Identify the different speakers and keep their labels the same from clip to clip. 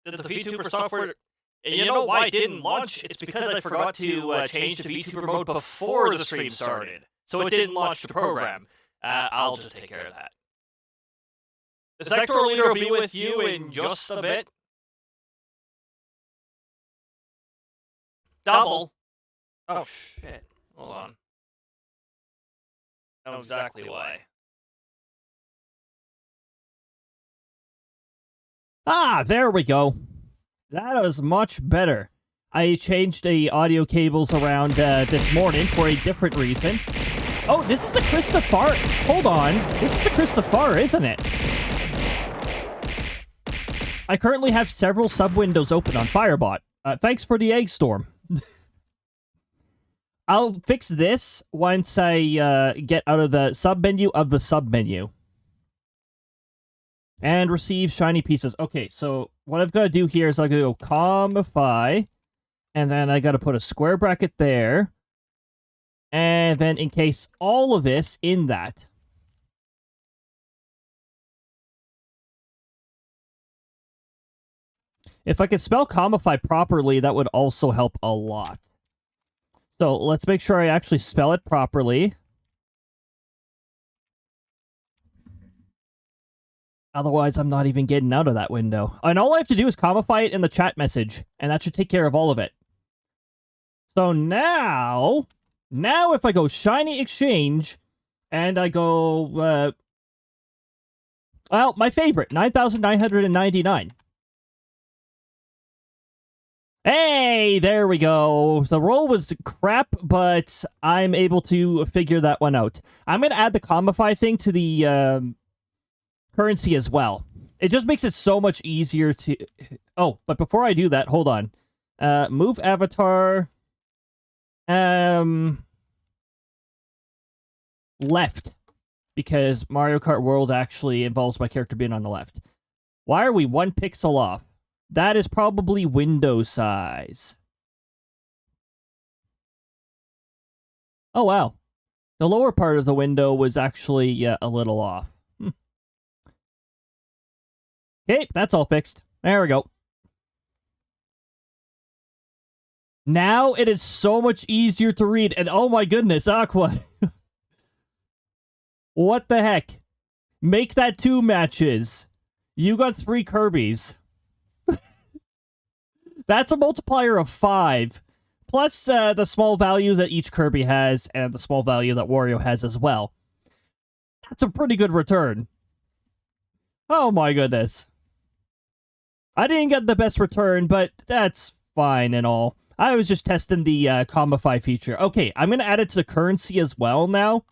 Speaker 1: Did the VTuber software... And you know why it didn't launch? It's because I forgot to change to VTuber mode before the stream started. So it didn't launch the program. I'll just take care of that. The sectoral leader will be with you in just a bit. Double. Oh, shit. Hold on. I know exactly why.
Speaker 2: Ah, there we go. That was much better. I changed the audio cables around this morning for a different reason. Oh, this is the Christopher. Hold on. This is the Christopher, isn't it? I currently have several sub-windows open on Firebot. Thanks for the egg storm. I'll fix this once I get out of the sub-menu of the sub-menu. And receive shiny pieces. Okay, so what I've got to do here is I've got to go Comify, and then I got to put a square bracket there, and then encase all of this in that. If I could spell Comify properly, that would also help a lot. So let's make sure I actually spell it properly. Otherwise, I'm not even getting out of that window. And all I have to do is Comify it in the chat message, and that should take care of all of it. So now if I go Shiny Exchange, and I go, well, my favorite, 9,999. Hey, there we go. The roll was crap, but I'm able to figure that one out. I'm going to add the Comify thing to the currency as well. It just makes it so much easier to... Oh, but before I do that, hold on. Move avatar... left. Because Mario Kart World actually involves my character being on the left. Why are we 1 pixel off? That is probably window size. Oh, wow. The lower part of the window was actually a little off. Okay, that's all fixed. There we go. Now it is so much easier to read. And oh my goodness, Aqua. What the heck? Make that 2 matches. You got 3 Kirbys. That's a multiplier of 5. Plus the small value that each Kirby has and the small value that Wario has as well. That's a pretty good return. Oh my goodness. I didn't get the best return, but that's fine and all. I was just testing the Comify feature. Okay, I'm going to add it to the currency as well now.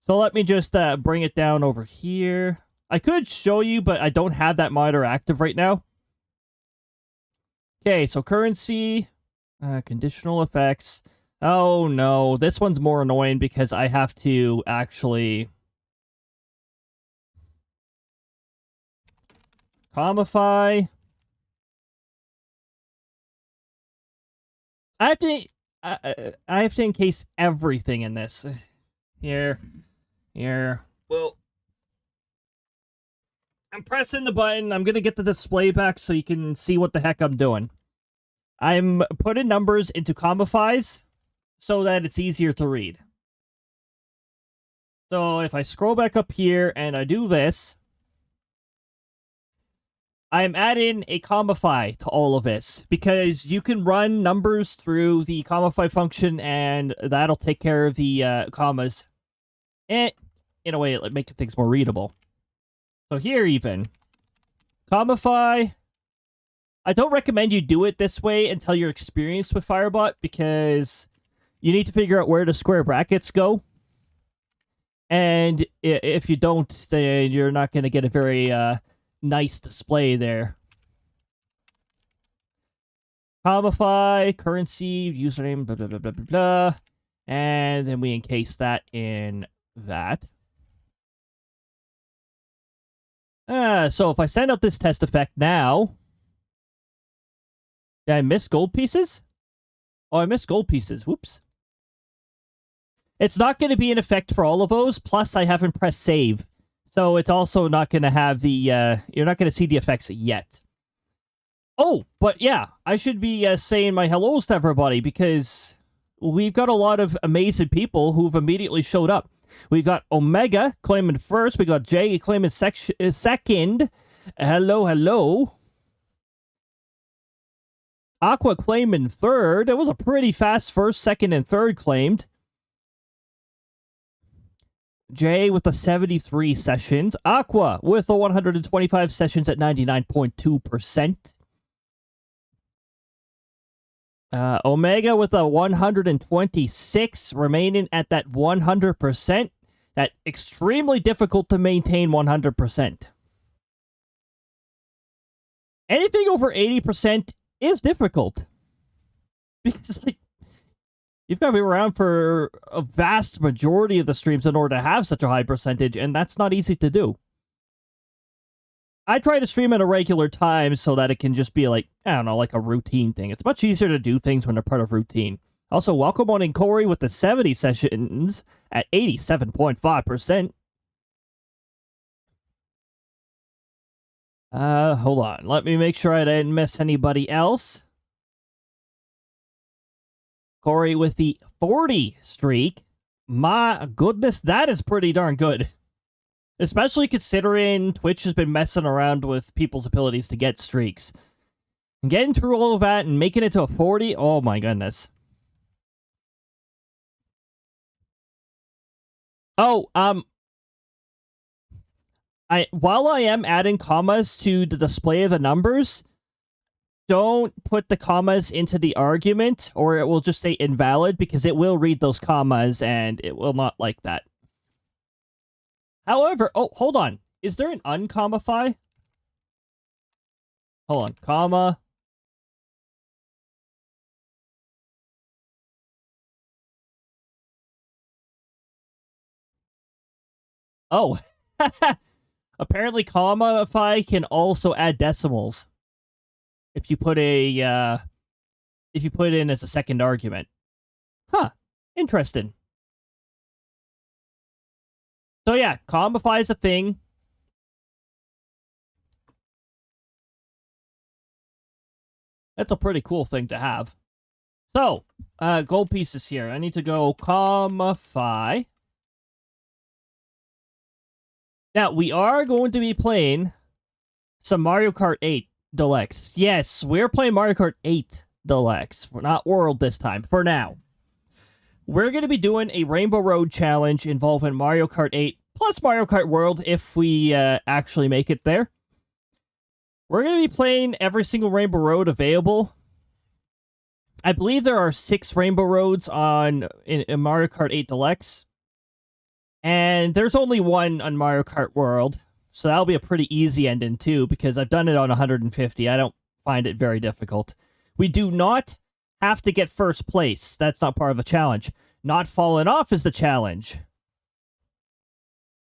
Speaker 2: So let me just bring it down over here. I could show you, but I don't have that monitor active right now. Okay, so currency, conditional effects. Oh no, this one's more annoying because I have to actually... Comify. I have to encase everything in this. Here. Well, I'm pressing the button. I'm gonna get the display back so you can see what the heck I'm doing. I'm putting numbers into Comifys so that it's easier to read. So if I scroll back up here and I do this, I'm adding a Comify to all of this, because you can run numbers through the Comify function, and that'll take care of the commas. And in a way, it'll make things more readable. So here even, Comify. I don't recommend you do it this way until you're experienced with Firebot, because you need to figure out where the square brackets go. And if you don't, then you're not going to get a very... nice display there. Comify, currency, username, blah, blah, blah, blah, blah, blah. And then we encase that in that. So if I send out this test effect now... Did I miss gold pieces? Oh, I missed gold pieces. Whoops. It's not going to be in effect for all of those, plus I haven't pressed save. So it's also not going to have the, you're not going to see the effects yet. Oh, but yeah, I should be saying my hellos to everybody because we've got a lot of amazing people who've immediately showed up. We've got Omega claiming first. We got Jay claiming second. Hello, hello. Aqua claiming third. It was a pretty fast first, second, and third claimed. Jay with the 73 sessions. Aqua with the 125 sessions at 99.2%. Omega with a 126, remaining at that 100%. That extremely difficult to maintain 100%. Anything over 80% is difficult. Because, like, you've got to be around for a vast majority of the streams in order to have such a high percentage, and that's not easy to do. I try to stream at a regular time so that it can just be like, I don't know, like a routine thing. It's much easier to do things when they're part of routine. Also, welcome on in Corey with the 70 sessions at 87.5%. Hold on. Let me make sure I didn't miss anybody else. Corey with the 40 streak. My goodness, that is pretty darn good. Especially considering Twitch has been messing around with people's abilities to get streaks. And getting through all of that and making it to a 40, oh my goodness. Oh, while I am adding commas to the display of the numbers, don't put the commas into the argument or it will just say invalid because it will read those commas and it will not like that. However, oh, hold on. Is there an uncomify? Hold on. Comma. Oh. Apparently, commify can also add decimals. If you put a, if you put it in as a second argument. Huh. Interesting. So yeah, commify is a thing. That's a pretty cool thing to have. So, gold pieces here. I need to go commify. Now, we are going to be playing some Mario Kart 8 Deluxe. Yes, we're playing Mario Kart 8 Deluxe. We're not World this time, for now. We're going to be doing a Rainbow Road challenge involving Mario Kart 8 plus Mario Kart World if we actually make it there. We're going to be playing every single Rainbow Road available. I believe there are 6 Rainbow Roads in Mario Kart 8 Deluxe. And there's only one on Mario Kart World. So that'll be a pretty easy ending too because I've done it on 150. I don't find it very difficult. We do not have to get first place. That's not part of a challenge. Not falling off is the challenge.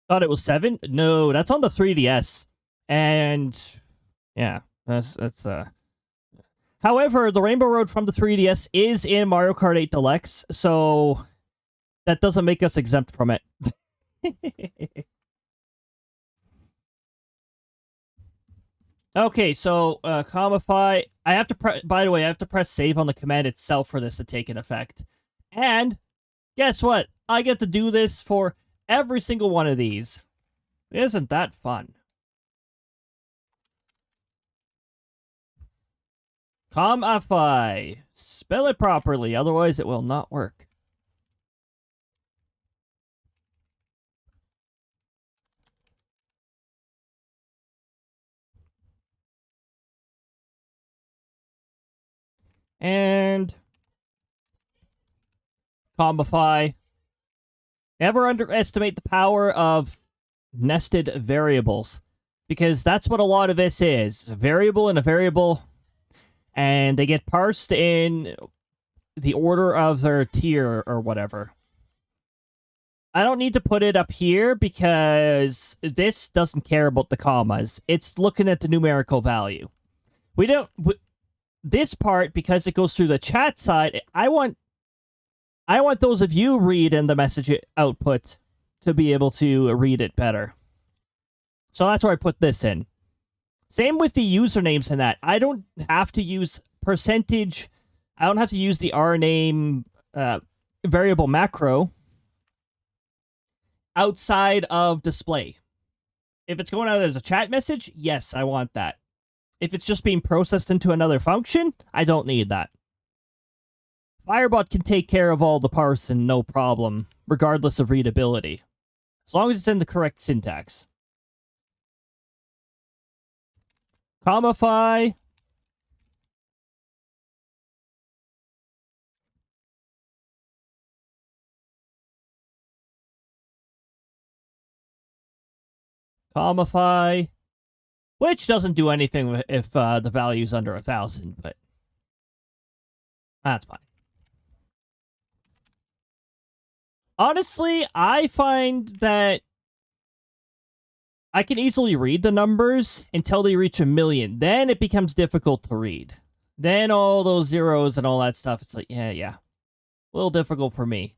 Speaker 2: Thought it was 7? No, that's on the 3DS. And yeah, that's However, the Rainbow Road from the 3DS is in Mario Kart 8 Deluxe, so that doesn't make us exempt from it. Okay, so commify. I have to by the way, I have to press save on the command itself for this to take an effect. And guess what? I get to do this for every single one of these. Isn't that fun? Commify. Spell it properly, otherwise it will not work. And commify. Never underestimate the power of nested variables, because that's what a lot of this is. A variable and a variable, and they get parsed in the order of their tier or whatever. I don't need to put it up here because this doesn't care about the commas. It's looking at the numerical value. We don't... This part, because it goes through the chat side, I want those of you reading the message output to be able to read it better. So that's where I put this in. Same with the usernames and that. I don't have to use percentage. I don't have to use the rname variable macro outside of display. If it's going out as a chat message, yes, I want that. If it's just being processed into another function, I don't need that. Firebot can take care of all the parsing, no problem, regardless of readability. As long as it's in the correct syntax. Commify. Commify. Which doesn't do anything if the value's under 1,000, but that's fine. Honestly, I find that I can easily read the numbers until they reach 1 million. Then it becomes difficult to read. Then all those zeros and all that stuff, it's like, yeah. A little difficult for me.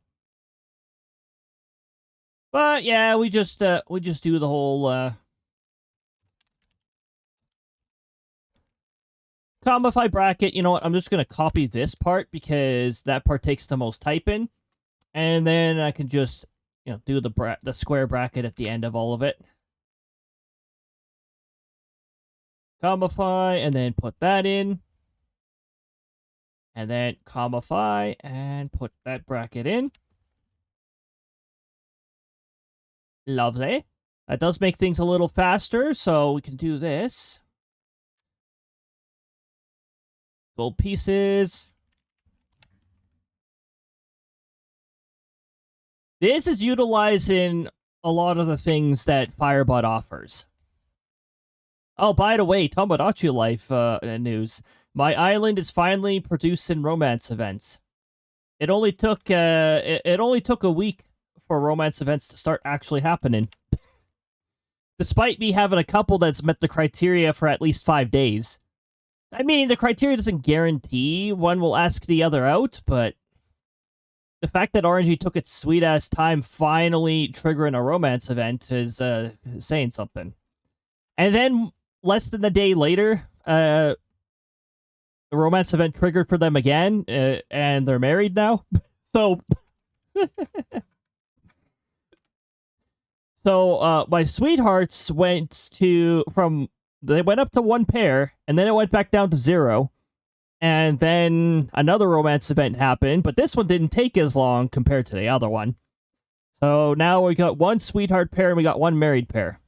Speaker 2: But yeah, we just do the whole Commify bracket. You know what? I'm just gonna copy this part because that part takes the most typing, and then I can just do the square bracket at the end of all of it. Commify, and then put that in, and then commify and put that bracket in. Lovely. That does make things a little faster, so we can do this. Gold pieces. This is utilizing a lot of the things that Firebot offers. Oh, by the way, Tomodachi Life news. My island is finally producing romance events. It only took a week for romance events to start actually happening. Despite me having a couple that's met the criteria for at least 5 days. I mean, the criteria doesn't guarantee one will ask the other out, but the fact that RNG took its sweet-ass time finally triggering a romance event is saying something. And then, less than a day later, the romance event triggered for them again, and they're married now. So... So, my sweethearts they went up to 1 pair, and then it went back down to 0. And then another romance event happened, but this one didn't take as long compared to the other one. So now we got 1 sweetheart pair, and we got 1 married pair.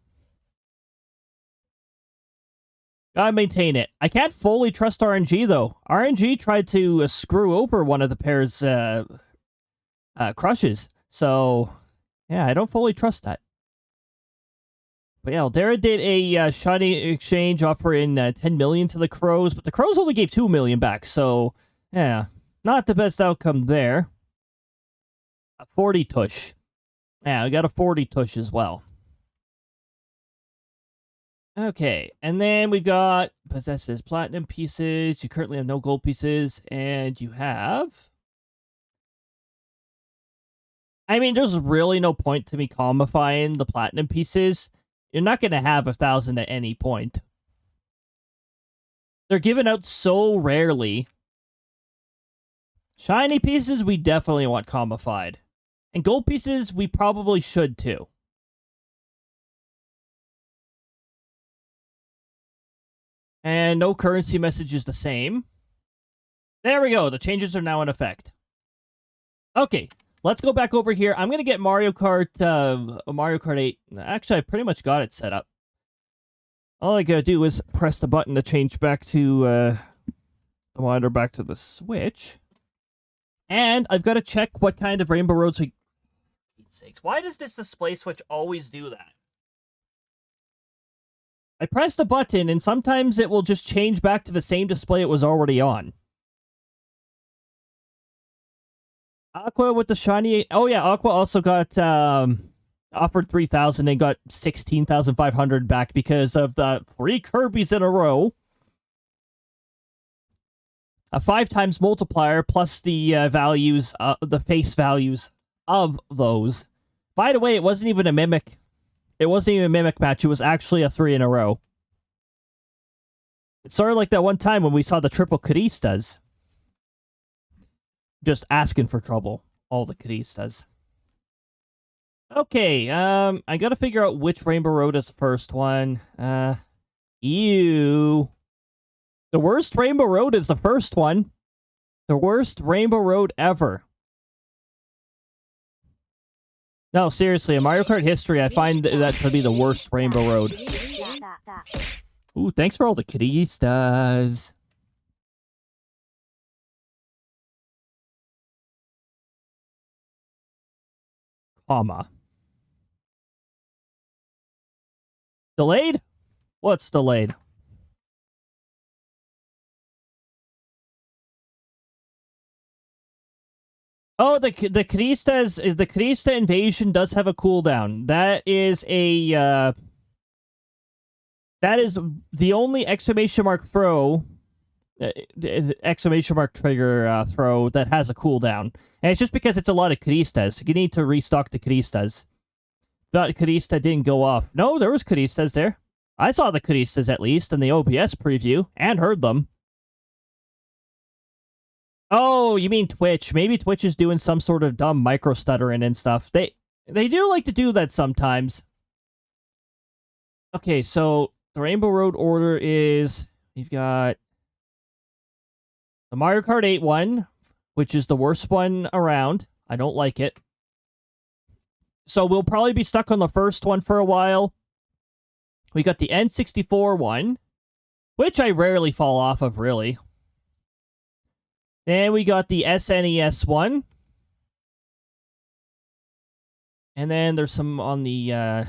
Speaker 2: Gotta maintain it. I can't fully trust RNG, though. RNG tried to screw over one of the pair's crushes. So, yeah, I don't fully trust that. But yeah, SLdr did a shiny exchange offering 10 million to the Crows, but the Crows only gave 2 million back, so yeah, not the best outcome there. A 40 tush. Yeah, we got a 40 tush as well. Okay, and then we've got possesses platinum pieces. You currently have no gold pieces, and you have... I mean, there's really no point to me commifying the platinum pieces. You're not going to have 1,000 at any point. They're given out so rarely. Shiny pieces, we definitely want commified. And gold pieces, we probably should too. And no currency message is the same. There we go. The changes are now in effect. Okay. Let's go back over here. I'm going to get Mario Kart 8. Actually, I pretty much got it set up. All I got to do is press the button to change back to the monitor, back to the Switch. And I've got to check what kind of Rainbow Roads we... Why does this display switch always do that? I press the button, and sometimes it will just change back to the same display it was already on. Aqua with the shiny... Oh, yeah, Aqua also got offered 3,000 and got 16,500 back because of the 3 Kirby's in a row. A 5 times multiplier plus the the face values of those. By the way, it wasn't even a mimic It wasn't even a mimic match. It was actually a 3 in a row. It's sort of like that one time when we saw the triple Caristas. Just asking for trouble. All the Caristas. Okay, I gotta figure out which Rainbow Road is the first one. Ew. The worst Rainbow Road is the first one. The worst Rainbow Road ever. No, seriously, in Mario Kart history, I find that to be the worst Rainbow Road. Ooh, thanks for all the Caristas. Comma. Delayed? What's delayed? Oh, the Carista invasion does have a cooldown. That is a that is the only exclamation mark throw, exclamation mark trigger throw that has a cooldown, and it's just because it's a lot of Caristas. You need to restock the Caristas. But Carista didn't go off. No, there was Caristas there. I saw the Caristas at least in the OBS preview and heard them. Oh, you mean Twitch. Maybe Twitch is doing some sort of dumb micro stuttering and stuff. They do like to do that sometimes. Okay, so the Rainbow Road order is we've got the Mario Kart 8 one, which is the worst one around. I don't like it. So we'll probably be stuck on the first one for a while. We got the N64 one, which I rarely fall off of, really. Then we got the SNES one. And then there's some on the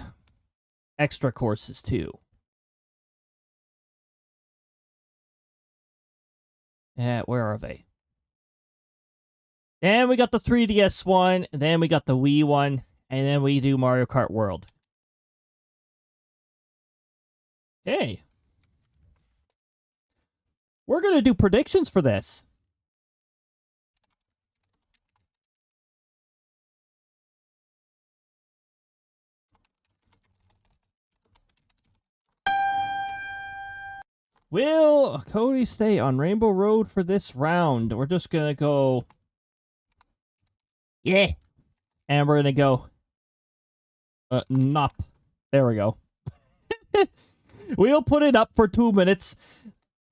Speaker 2: extra courses, too. Where are they? Then we got the 3DS one. Then we got the Wii one. And then we do Mario Kart World. Hey. We're going to do predictions for this. Will Cody stay on Rainbow Road for this round? We're just going to go... Yeah. And we're going to go... Nop. There we go. We'll put it up for 2 minutes.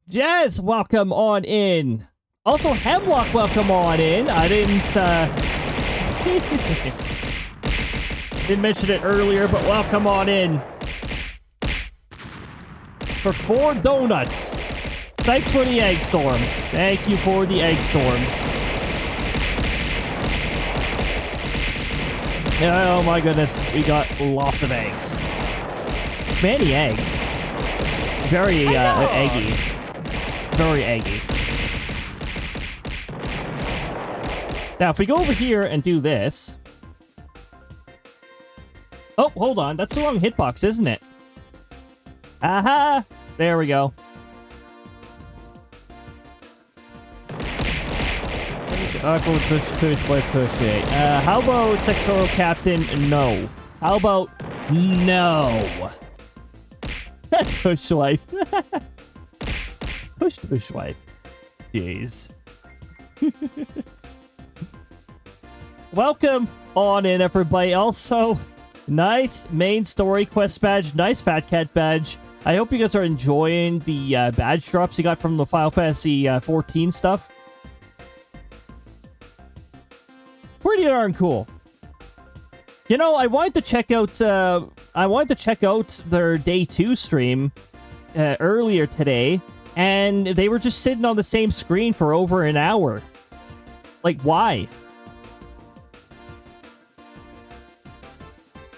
Speaker 2: Jazz, welcome on in. Also, Hemlock, welcome on in. I didn't mention it earlier, but welcome on in. For 4 donuts. Thanks for the egg storm. Thank you for the egg storms. Oh my goodness, we got lots of eggs. Many eggs. Very eggy. Very eggy. Now, if we go over here and do this... Oh, hold on. That's the wrong hitbox, isn't it? Aha! There we go. How about sectoral captain? No. How about no? Tush wife. Tush wife. Jeez. Welcome on in, everybody. Also, nice main story quest badge. Nice Fat Cat badge. I hope you guys are enjoying the badge drops you got from the Final Fantasy 14 stuff. Pretty darn cool. You know, I wanted to check out their day 2 stream earlier today, and they were just sitting on the same screen for over an hour. Like, why?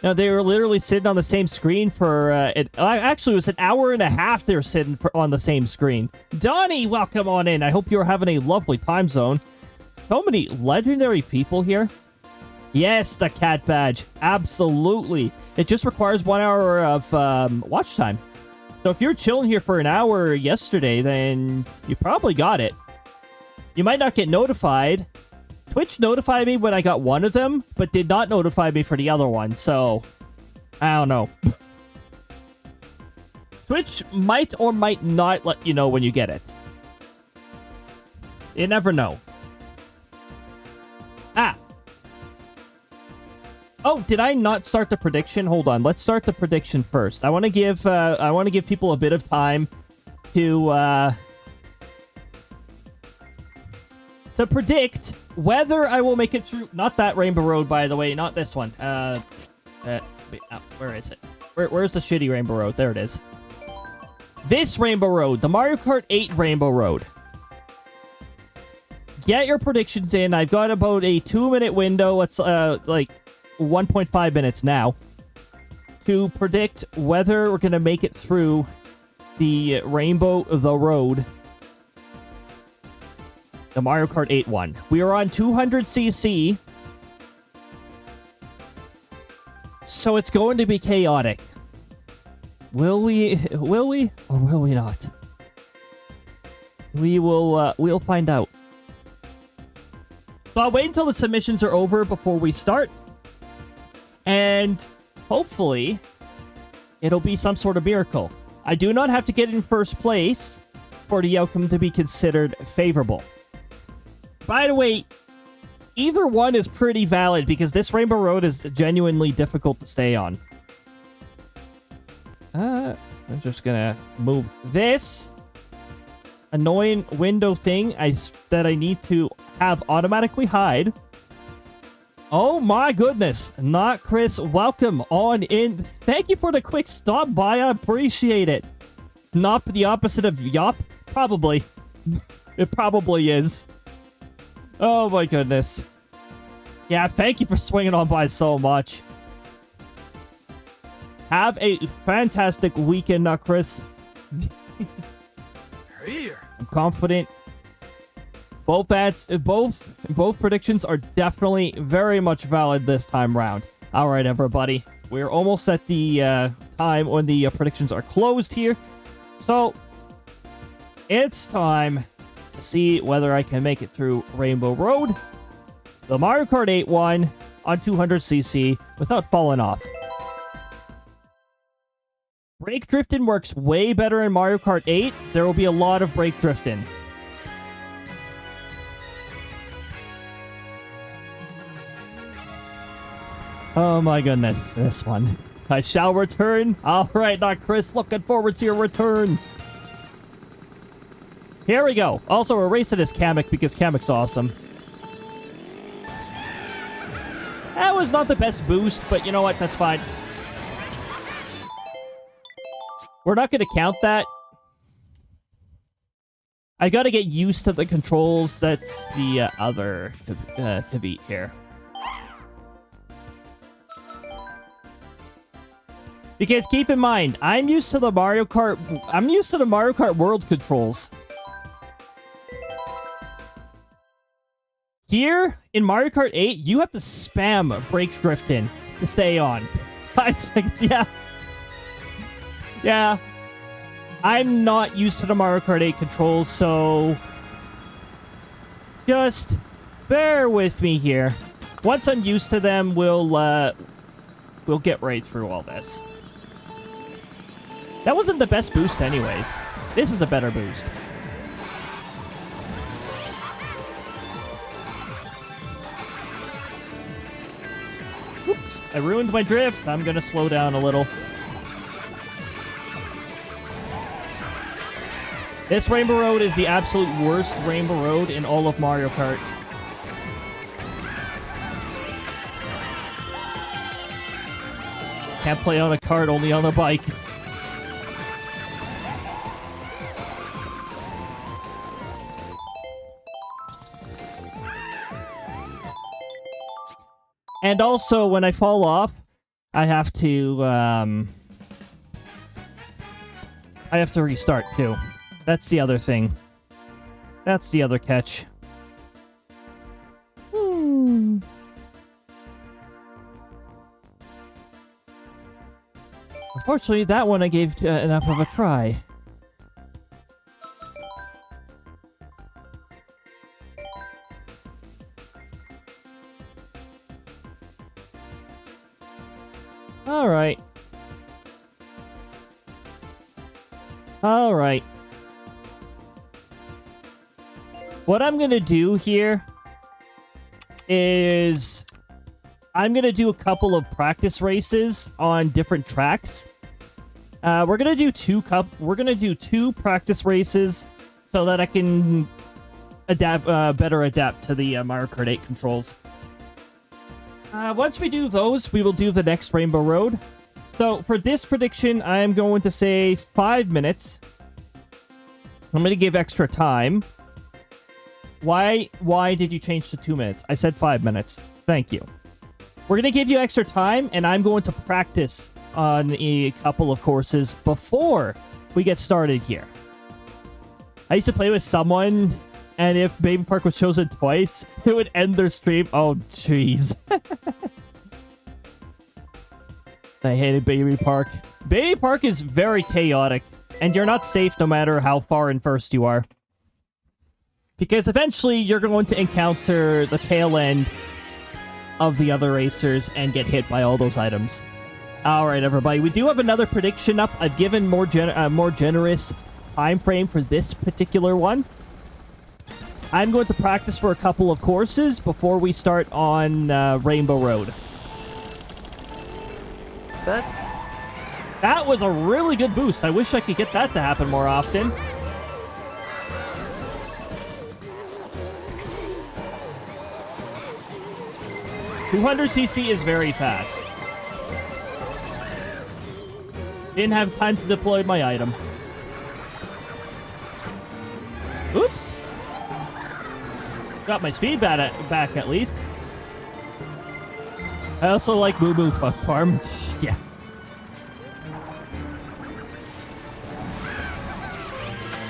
Speaker 2: No, they were literally sitting on the same screen for... actually, it was an hour and a half they were sitting on the same screen. Donnie, welcome on in. I hope you're having a lovely time zone. So many legendary people here. Yes, the cat badge. Absolutely. It just requires 1 hour of watch time. So if you're chilling here for an hour yesterday, then you probably got it. You might not get notified. Twitch notified me when I got one of them, but did not notify me for the other one. So I don't know. Twitch might or might not let you know when you get it. You never know. Ah. Oh, did I not start the prediction? Hold on. Let's start the prediction first. I want to give people a bit of time to predict whether I will make it through. Not that Rainbow Road, by the way. Not this one. Where is it? Where's the shitty Rainbow Road? There it is. This Rainbow Road, the Mario Kart 8 Rainbow Road. Get your predictions in. I've got about a 2-minute window. It's like 1.5 minutes now to predict whether we're gonna make it through the Road. The Mario Kart 8 one. We are on 200cc. So it's going to be chaotic. Will we, or will we not? We'll find out. So I'll wait until the submissions are over before we start. And hopefully, it'll be some sort of miracle. I do not have to get in first place for the outcome to be considered favorable. By the way, either one is pretty valid because this Rainbow Road is genuinely difficult to stay on. I'm just gonna move this annoying window thing that I need to have automatically hide. Oh my goodness. Not Chris, welcome on in. Thank you for the quick stop by. I appreciate it. Not the opposite of yup? Probably. It probably is. Oh my goodness. Yeah, thank you for swinging on by so much. Have a fantastic weekend, Chris. I'm confident. Both predictions are definitely very much valid this time round. All right, everybody. We're almost at the time when the predictions are closed here. So, it's time to see whether I can make it through Rainbow Road, the Mario Kart 8 one, on 200cc without falling off. Brake drifting works way better in Mario Kart 8. There will be a lot of brake drifting. Oh my goodness, this one. I shall return. All right, not Chris. Looking forward to your return. Here we go. Also, we're racing as Kamek because Kamek's awesome. That was not the best boost, but you know what? That's fine. We're not going to count that. I got to get used to the controls. That's the other caveat here. Because keep in mind, I'm used to the Mario Kart World controls. Here, in Mario Kart 8, you have to spam brake drifting to stay on. 5 seconds, yeah. Yeah. I'm not used to the Mario Kart 8 controls, so just bear with me here. Once I'm used to them, we'll get right through all this. That wasn't the best boost anyways. This is a better boost. Oops, I ruined my drift. I'm gonna slow down a little. This Rainbow Road is the absolute worst Rainbow Road in all of Mario Kart. Can't play on a kart, only on a bike. And also, when I fall off, I have to restart, too. That's the other thing. That's the other catch. Unfortunately, that one I gave enough of a try. Alright. Alright. What I'm gonna do here is I'm gonna do a couple of practice races on different tracks. We're gonna do two practice races so that I can better adapt to the Mario Kart 8 controls. Once we do those, we will do the next Rainbow Road. So for this prediction, I'm going to say 5 minutes. I'm going to give extra time. Why did you change to 2 minutes? I said 5 minutes. Thank you. We're going to give you extra time, and I'm going to practice on a couple of courses before we get started here. I used to play with someone, and if Baby Park was chosen twice, it would end their stream. Oh, jeez. I hated Baby Park. Baby Park is very chaotic, and you're not safe no matter how far in first you are. Because eventually, you're going to encounter the tail end of the other racers and get hit by all those items. Alright, everybody. We do have another prediction up. I've given more generous time frame for this particular one. I'm going to practice for a couple of courses before we start on Rainbow Road. That was a really good boost. I wish I could get that to happen more often. $200cc is very fast. Didn't have time to deploy my item. Oops. Got my speed back at least. I also like Moo Moo Fuck Farm. Yeah.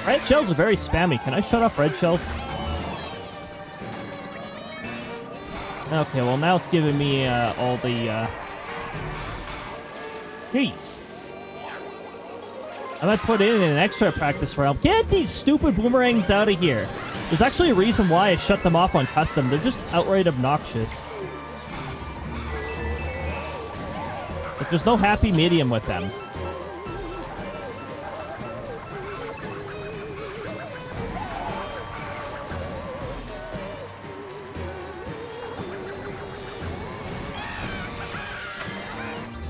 Speaker 2: Red shells are very spammy. Can I shut off red shells? Okay, well now it's giving me all the... Jeez. I might put in an extra practice round. Get these stupid boomerangs out of here. There's actually a reason why I shut them off on custom. They're just outright obnoxious. But there's no happy medium with them.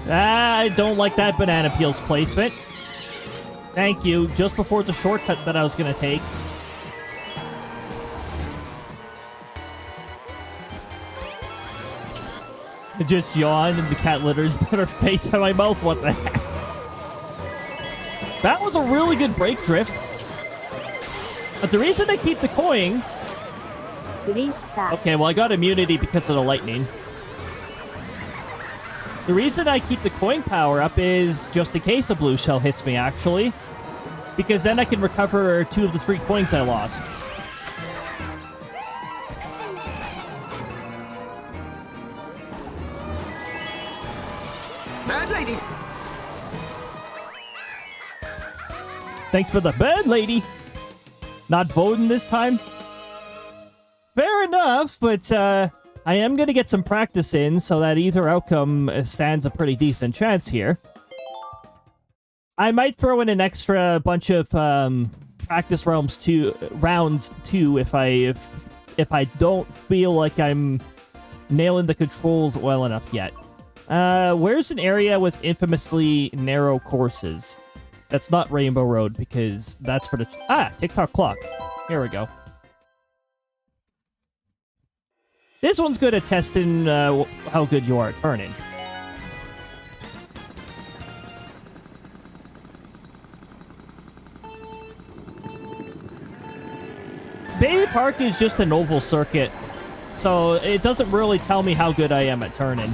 Speaker 2: I don't like that banana peels placement. Thank you. Just before the shortcut that I was going to take. I just yawned and the cat litters put her face in my mouth. What the heck? That was a really good brake drift. But the reason I keep the coin... Okay, well I got immunity because of the lightning. The reason I keep the coin power up is just in case a blue shell hits me, actually. Because then I can recover 2 of the 3 coins I lost.
Speaker 3: Bad lady!
Speaker 2: Thanks for the bad lady! Not voting this time? Fair enough, but I am going to get some practice in so that either outcome stands a pretty decent chance here. I might throw in an extra bunch of practice rounds too if I don't feel like I'm nailing the controls well enough yet. Where's an area with infamously narrow courses? That's not Rainbow Road because that's for the TikTok clock. Here we go. This one's good at testing how good you are at turning. Baby Park is just an oval circuit, so it doesn't really tell me how good I am at turning.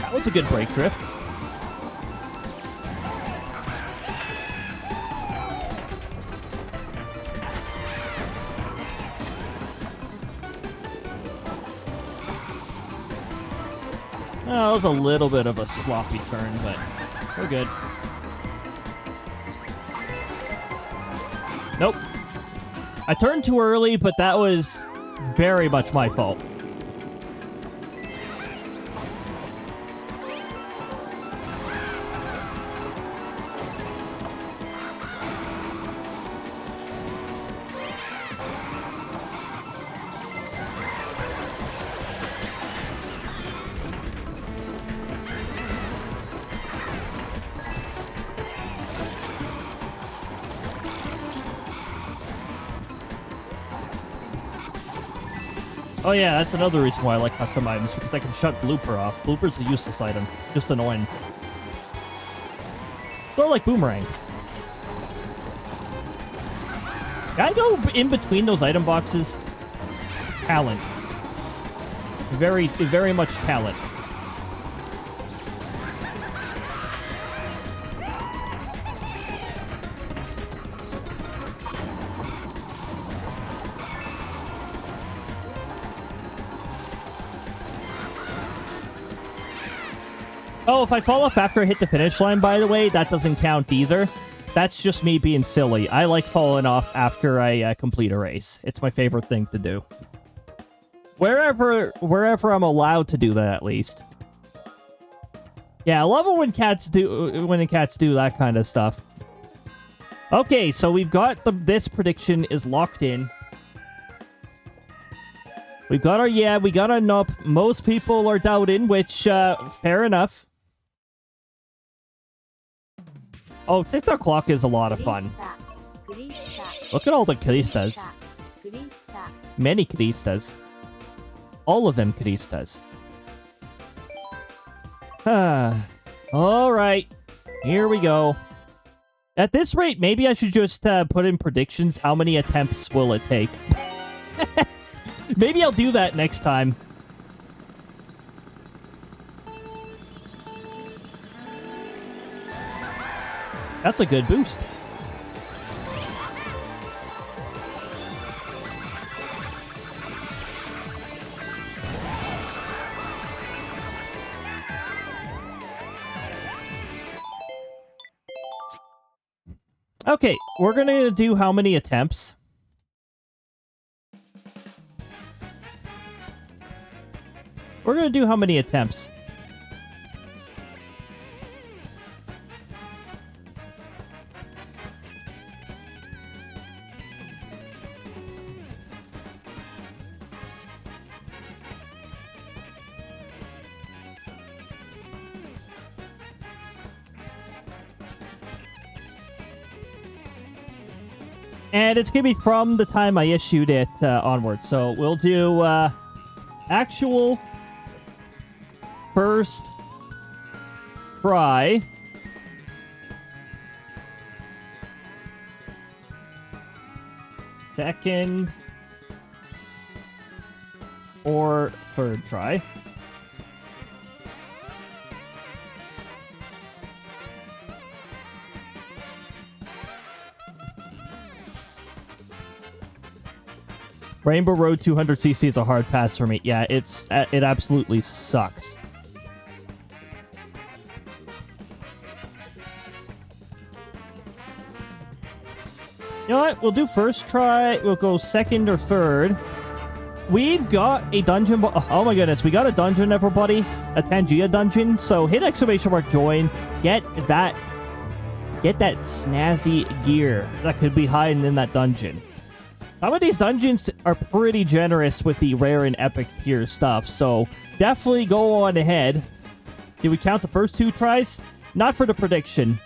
Speaker 2: That was a good brake drift. Oh, that was a little bit of a sloppy turn, but we're good. Nope. I turned too early, but that was very much my fault. Oh yeah, that's another reason why I like custom items, because I can shut Blooper off. Blooper's a useless item. Just annoying. Sort of like Boomerang. Gotta go in between those item boxes. Talent. Very much talent. Oh, if I fall off after I hit the finish line, by the way, that doesn't count either. That's just me being silly. I like falling off after I complete a race. It's my favorite thing to do. Wherever I'm allowed to do that, at least. Yeah, I love it when cats do that kind of stuff. Okay, so we've got this prediction is locked in. We've got our we got our nup. Most people are doubting, which fair enough. Oh, TikTok clock is a lot of fun. Look at all the Cristas. Many Cristas. All of them Cristas. Alright. Here we go. At this rate, maybe I should just put in predictions. How many attempts will it take? Maybe I'll do that next time. That's a good boost. Okay, we're gonna do how many attempts? We're gonna do how many attempts? And it's going to be from the time I issued it onward. So we'll do actual first try. Second or third try. Rainbow Road 200cc is a hard pass for me. Yeah, it absolutely sucks. You know what? We'll do first try. We'll go second or third. We've got a dungeon. Oh my goodness. We got a dungeon, everybody. A Tangia dungeon. So hit exclamation mark join. Get that snazzy gear that could be hiding in that dungeon. Some of these dungeons are pretty generous with the rare and epic tier stuff, so definitely go on ahead. Did we count the first 2 tries? Not for the prediction.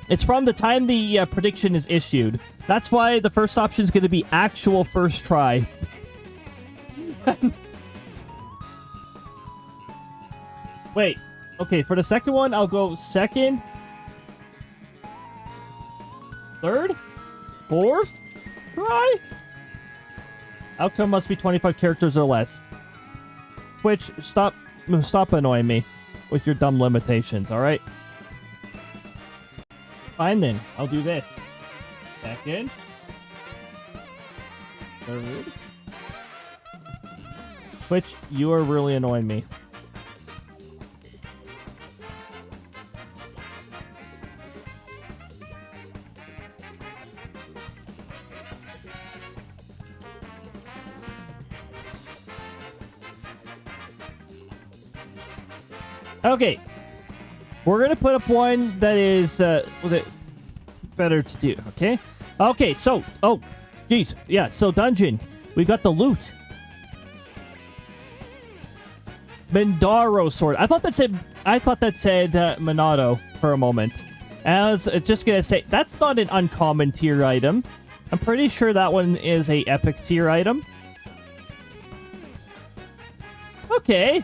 Speaker 2: It's from the time the prediction is issued. That's why the first option is going to be actual first try. Wait. Okay, for the second one, I'll go second, third, fourth try? Outcome must be 25 characters or less. Twitch, stop annoying me with your dumb limitations, alright? Fine then, I'll do this. Second. Third. Twitch, you are really annoying me. Okay. We're going to put up one that is better to do, okay? Okay, so... Oh, jeez. Yeah, so dungeon. We've got the loot. Mindaro sword. I thought that said Monado for a moment. And I was just gonna say that's not an uncommon tier item. I'm pretty sure that one is a epic tier item. Okay.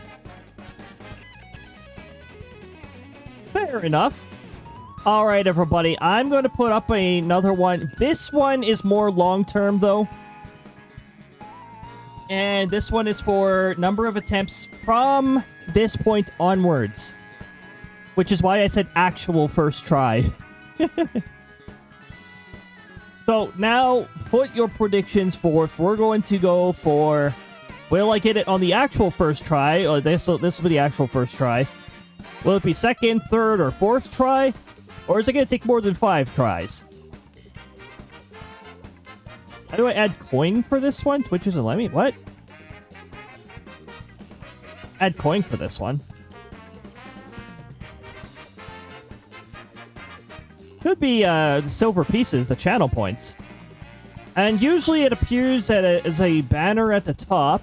Speaker 2: Fair enough. All right, everybody. I'm going to put up another one. This one is more long-term, though. And this one is for number of attempts from this point onwards. Which is why I said actual first try. So now, put your predictions forth. We're going to go for... Will I get it on the actual first try? Or this will be the actual first try. Will it be second, third, or fourth try? Or is it going to take more than 5 tries? How do I add coin for this one? Twitch isn't letting me. What? Add coin for this one. Could be silver pieces, the channel points. And usually it appears as a banner at the top.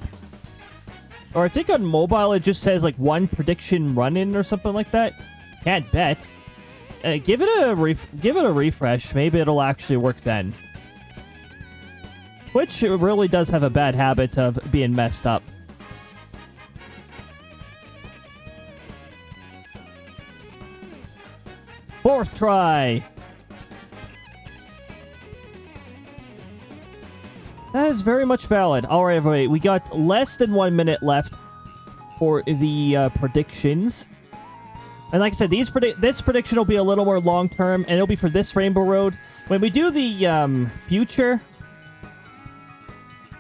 Speaker 2: Or I think on mobile it just says like 1 prediction run-in or something like that. Can't bet. Give it a refresh. Maybe it'll actually work then. Which really does have a bad habit of being messed up. Fourth try. That is very much valid. All right, everybody. We got less than 1 minute left for the predictions. And like I said, this prediction will be a little more long-term, and it'll be for this Rainbow Road. When we do the future...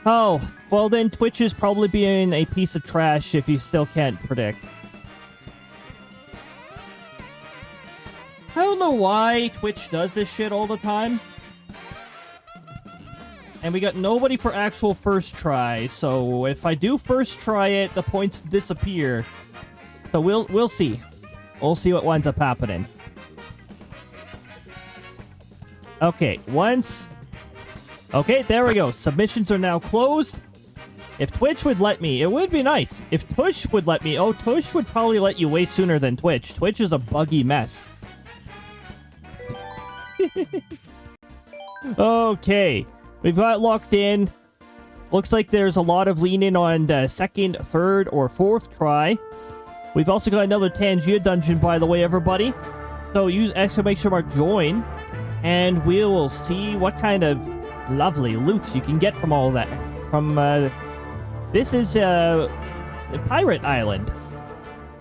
Speaker 2: Oh, well then Twitch is probably being a piece of trash if you still can't predict. I don't know why Twitch does this shit all the time. And we got nobody for actual first try, so if I do first try it, the points disappear. So we'll see. We'll see what winds up happening. Okay, once... Okay, there we go. Submissions are now closed. If Twitch would let me, it would be nice. If Tush would let me... Oh, Tush would probably let you way sooner than Twitch. Twitch is a buggy mess. Okay. We've got it locked in. Looks like there's a lot of leaning on the second, third, or fourth try. We've also got another Tangia dungeon, by the way, everybody. So use exclamation mark join, and we will see what kind of lovely loot you can get from all that. From, this is, Pirate Island.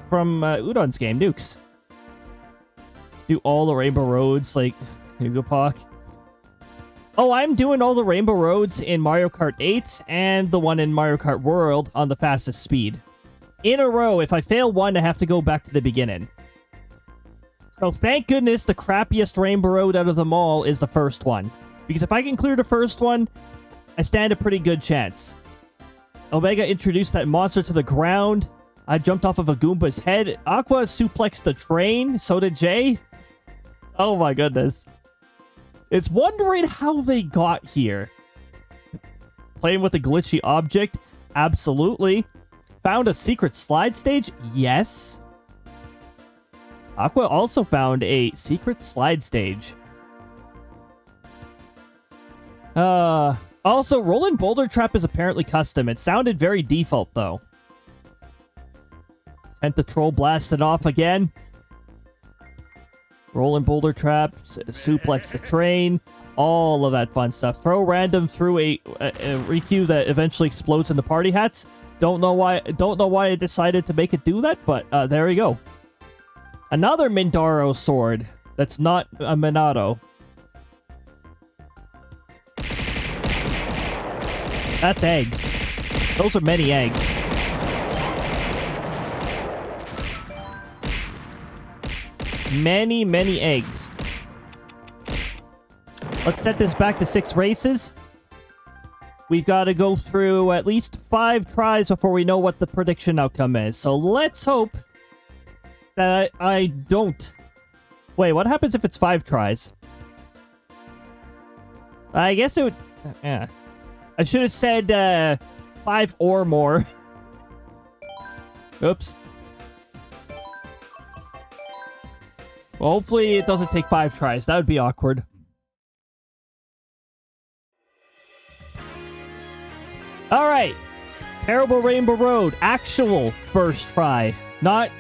Speaker 2: From, Udon's game, Nukes. Do all the Rainbow Roads, like, Hugo Park. Oh, I'm doing all the Rainbow Roads in Mario Kart 8 and the one in Mario Kart World on the fastest speed. In a row. If I fail one, I have to go back to the beginning. So thank goodness the crappiest Rainbow Road out of them all is the first one. Because if I can clear the first one, I stand a pretty good chance. Omega introduced that monster to the ground. I jumped off of a Goomba's head. Aqua suplexed the train. So did Jay. Oh my goodness. It's wondering how they got here. Playing with a glitchy object? Absolutely. Found a secret slide stage? Yes. Aqua also found a secret slide stage. Also, Rolling Boulder Trap is apparently custom. It sounded very default, though. Sent the troll blasting off again. Rolling Boulder Trap, suplex the train, all of that fun stuff. Throw random through a Riku that eventually explodes into party hats. Don't know why I decided to make it do that, but there we go. Another Mindaro sword that's not a Minato. That's eggs. Those are many eggs. Many, many eggs. Let's set this back to 6 races. We've got to go through at least 5 tries before we know what the prediction outcome is. So let's hope that I don't. Wait, what happens if it's 5 tries? I guess it would... Yeah. I should have said 5 or more. Oops. Well, hopefully it doesn't take 5 tries. That would be awkward. Alright. Terrible Rainbow Road. Actual first try. Not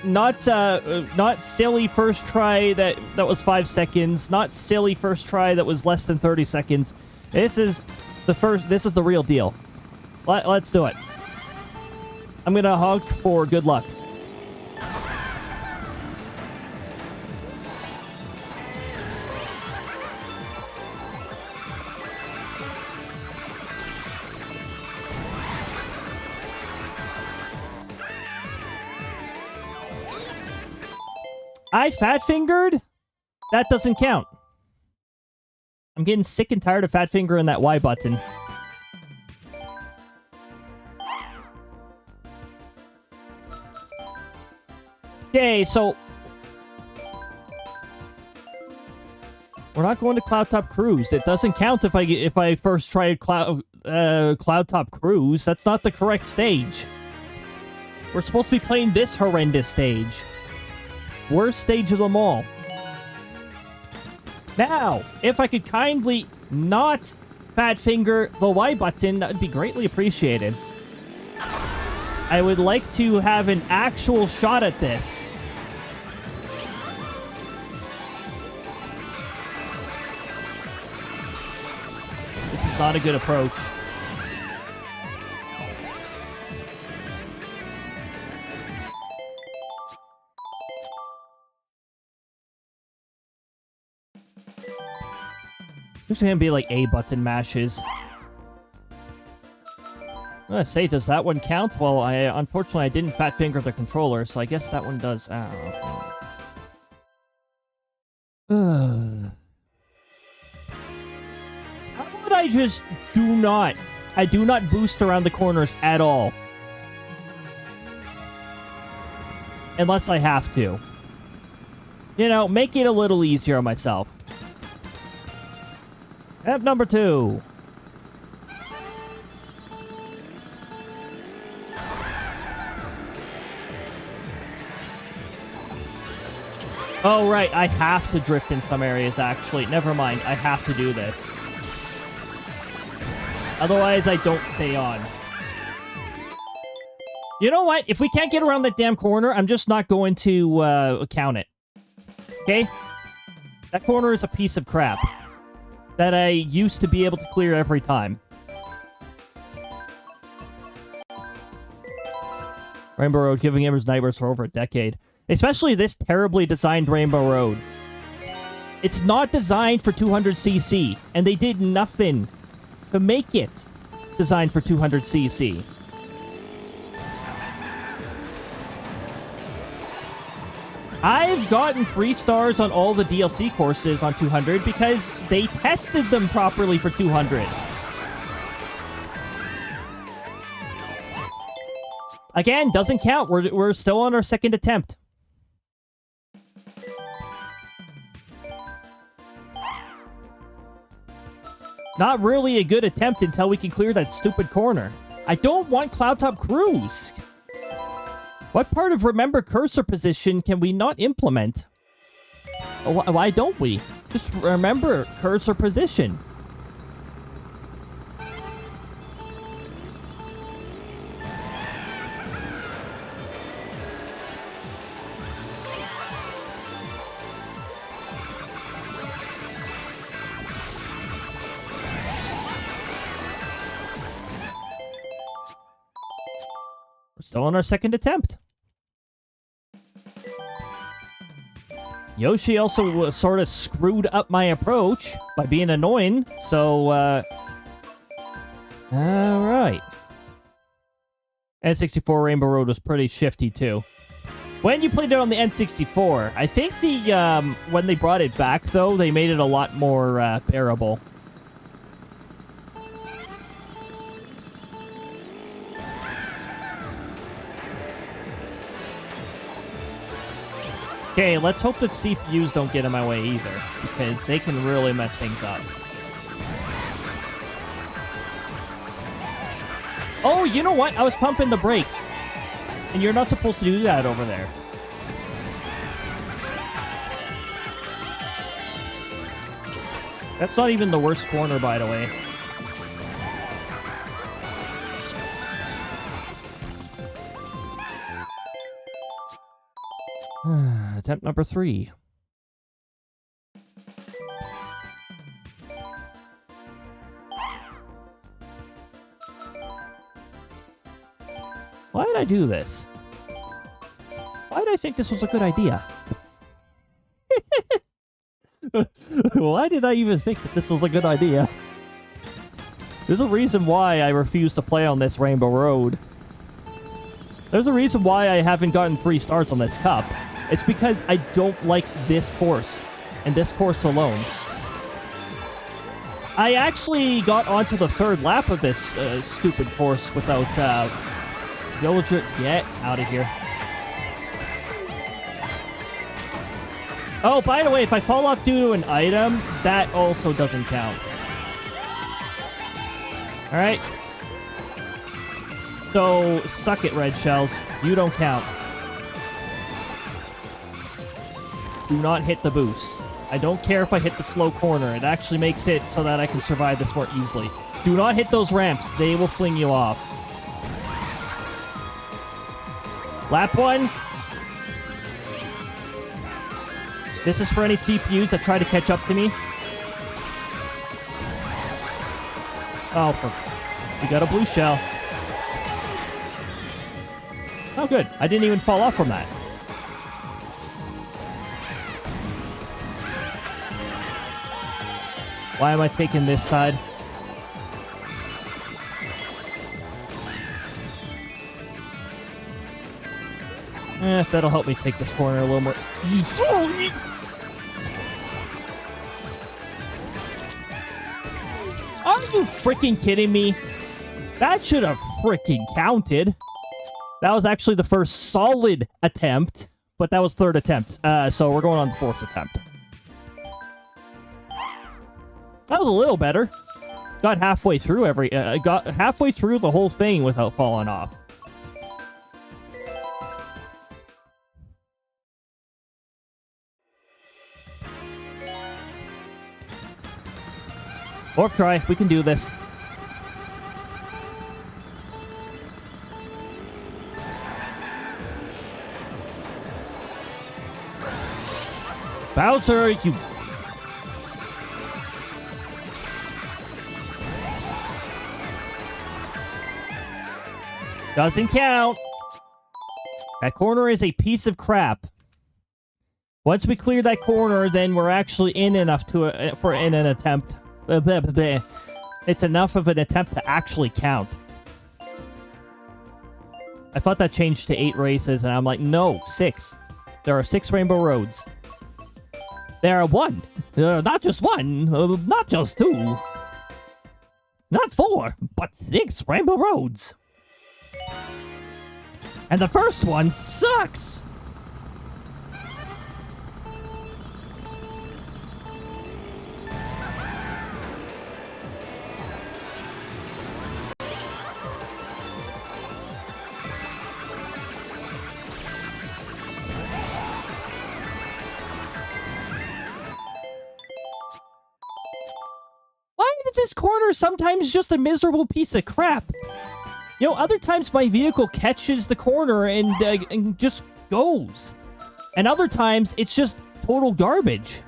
Speaker 2: silly first try that was 5 seconds. Not silly first try that was less than 30 seconds. This is the real deal. Let's do it. I'm gonna honk for good luck. I fat-fingered? That doesn't count. I'm getting sick and tired of fat-fingering that Y button. Okay, so... we're not going to Cloud Top Cruise. It doesn't count if I first tried Cloud Top Cruise. That's not the correct stage. We're supposed to be playing this horrendous stage. Worst stage of them all. Now, if I could kindly not fat finger the Y button, that would be greatly appreciated. I would like to have an actual shot at this. This is not a good approach. There's gonna be like A button mashes. I'm gonna say, does that one count? Well, unfortunately I didn't fat finger the controller, so I guess that one does. How about I just do not boost around the corners at all. Unless I have to. You know, make it a little easier on myself. Step number 2. Oh, right. I have to drift in some areas, actually. Never mind. I have to do this. Otherwise, I don't stay on. You know what? If we can't get around that damn corner, I'm just not going to count it. Okay? That corner is a piece of crap that I used to be able to clear every time. Rainbow Road giving gamers nightmares for over a decade. Especially this terribly designed Rainbow Road. It's not designed for 200cc, and they did nothing to make it designed for 200cc. I've gotten 3 stars on all the DLC courses on 200 because they tested them properly for 200. Again, doesn't count. We're still on our second attempt. Not really a good attempt until we can clear that stupid corner. I don't want Cloud Top Cruise. What part of remember cursor position can we not implement? Why don't we? Just remember cursor position. We're still on our second attempt. Yoshi also sort of screwed up my approach by being annoying, so, alright. N64 Rainbow Road was pretty shifty, too. When you played it on the N64, I think when they brought it back, though, they made it a lot more, bearable. Okay, let's hope that CPUs don't get in my way either, because they can really mess things up. Oh, you know what? I was pumping the brakes. And you're not supposed to do that over there. That's not even the worst corner, by the way. Attempt number 3. Why did I do this? Why did I think this was a good idea? Why did I even think that this was a good idea? There's a reason why I refuse to play on this Rainbow Road. There's a reason why I haven't gotten 3 stars on this cup. It's because I don't like this course, and this course alone. I actually got onto the 3rd lap of this stupid course without diligent. Get out of here. Oh, by the way, if I fall off due to an item, that also doesn't count. Alright. So, suck it, red shells. You don't count. Do not hit the boost. I don't care if I hit the slow corner. It actually makes it so that I can survive this more easily. Do not hit those ramps. They will fling you off. Lap 1. This is for any CPUs that try to catch up to me. Oh, we got a blue shell. Oh, good. I didn't even fall off from that. Why am I taking this side? That'll help me take this corner a little more. Are you freaking kidding me? That should have freaking counted. That was actually the first solid attempt, but that was 3rd attempt. So we're going on the 4th attempt. That was a little better. Got halfway through got halfway through the whole thing without falling off. Fourth try. We can do this. Bowser, you... Doesn't count. That corner is a piece of crap. Once we clear that corner, then we're actually in enough to for an attempt. It's enough of an attempt to actually count. I thought that changed to 8 races, and I'm like, no, 6. There are 6 Rainbow Roads. There are 1. Not just 1. Not just 2. Not 4, but 6 Rainbow Roads. And the first one sucks! Why is this corner sometimes just a miserable piece of crap? You know, other times my vehicle catches the corner and just goes. And other times, it's just total garbage.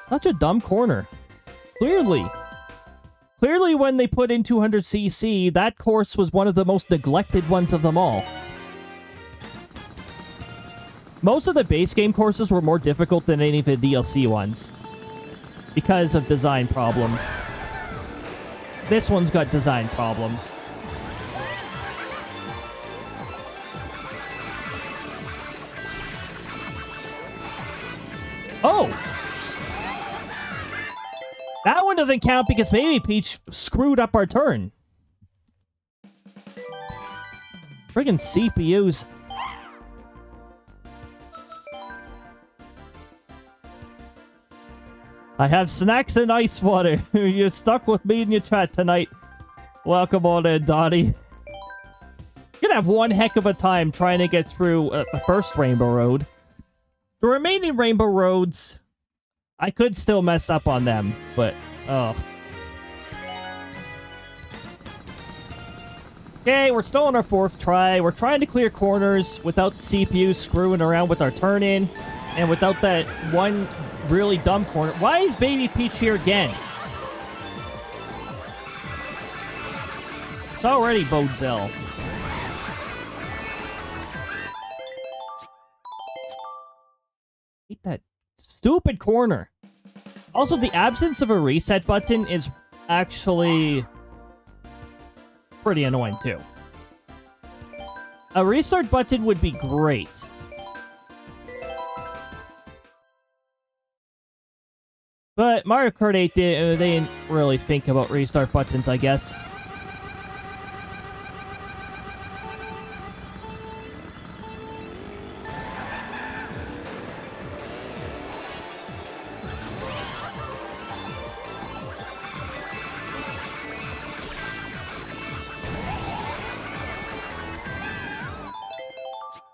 Speaker 2: Such a dumb corner. Clearly. Clearly, when they put in 200cc, that course was one of the most neglected ones of them all. Most of the base game courses were more difficult than any of the DLC ones. Because of design problems. This one's got design problems. Oh! That one doesn't count because Baby Peach screwed up our turn. Friggin' CPUs. I have snacks and ice water. You're stuck with me in your chat tonight. Welcome on in, Donnie. Gonna have one heck of a time trying to get through the first Rainbow Road. The remaining Rainbow Roads, I could still mess up on them, but oh. Okay, we're still on our 4th try. We're trying to clear corners without the CPU screwing around with our turn-in, and without that one really dumb corner. Why is Baby Peach here again? It's already bodes ill. Hate that stupid corner. Also, the absence of a reset button is actually pretty annoying too. A restart button would be great. But Mario Kart 8, they didn't really think about restart buttons, I guess.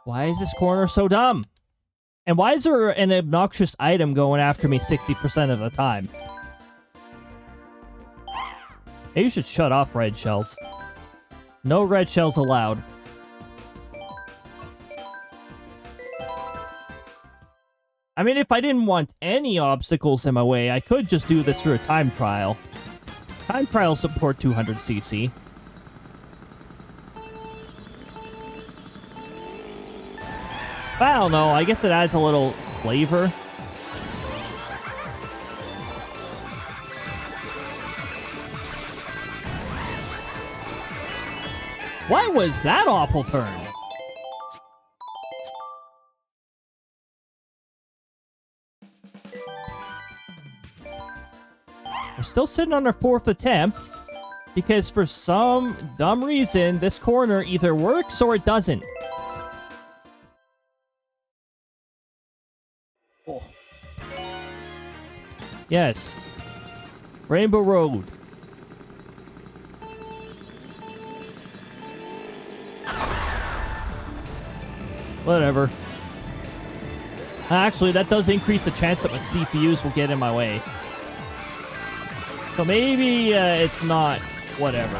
Speaker 2: Why is this corner so dumb? And why is there an obnoxious item going after me 60% of the time? Maybe you should shut off red shells. No red shells allowed. I mean, if I didn't want any obstacles in my way, I could just do this through a time trial. Time trials support 200cc. I don't know, I guess it adds a little flavor. What was that awful turn? We're still sitting on our 4th attempt, because for some dumb reason, this corner either works or it doesn't. Oh. Yes. Rainbow Road. Whatever. Actually, that does increase the chance that my CPUs will get in my way. So maybe it's not whatever.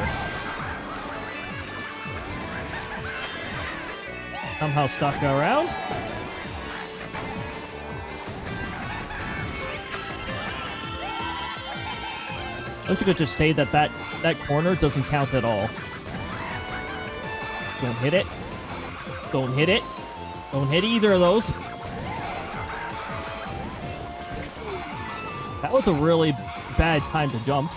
Speaker 2: Somehow stuck around. I wish you could just say that that corner doesn't count at all. Don't hit it. Don't hit it. Don't hit either of those. That was a really bad time to jump.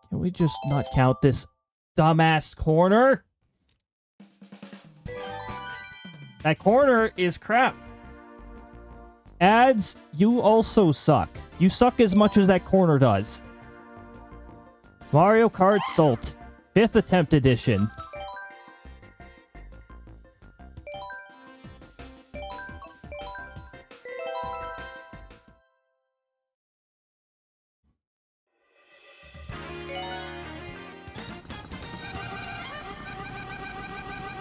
Speaker 2: Can we just not count this dumbass corner? That corner is crap. Ads, you also suck. You suck as much as that corner does. Mario Kart Salt, 5th attempt edition.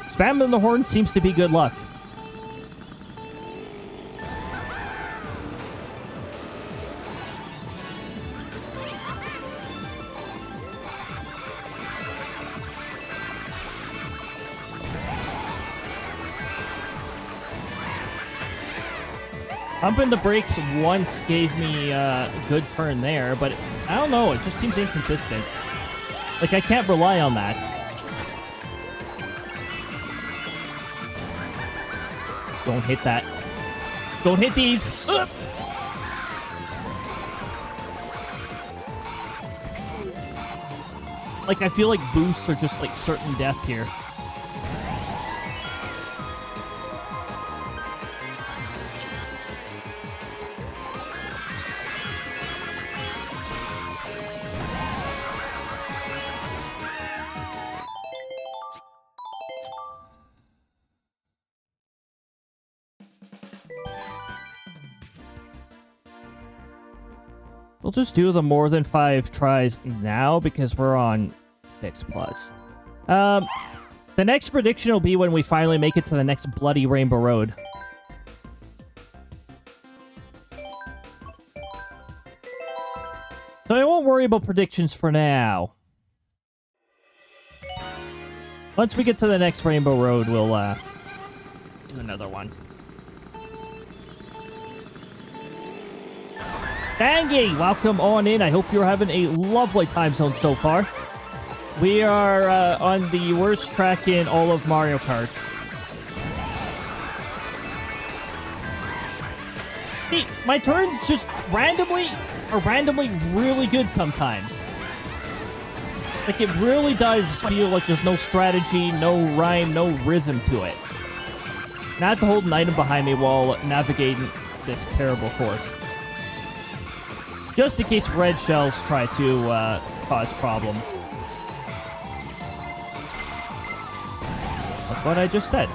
Speaker 2: Spamming the horn seems to be good luck. Pumping the brakes once gave me a good turn there, but I don't know, it just seems inconsistent. Like, I can't rely on that. Don't hit that. Don't hit these! Ugh! Like, I feel like boosts are just, like, certain death here. We'll just do the more than 5 tries now because we're on 6+. The next prediction will be when we finally make it to the next bloody Rainbow Road. So I won't worry about predictions for now. Once we get to the next Rainbow Road, we'll do another one. Sangi, welcome on in. I hope you're having a lovely time zone so far. We are on the worst track in all of Mario Karts. See, my turns just are randomly really good sometimes. Like, it really does feel like there's no strategy, no rhyme, no rhythm to it. And I have to hold an item behind me while navigating this terrible course. Just in case red shells try to cause problems. Like what I just said.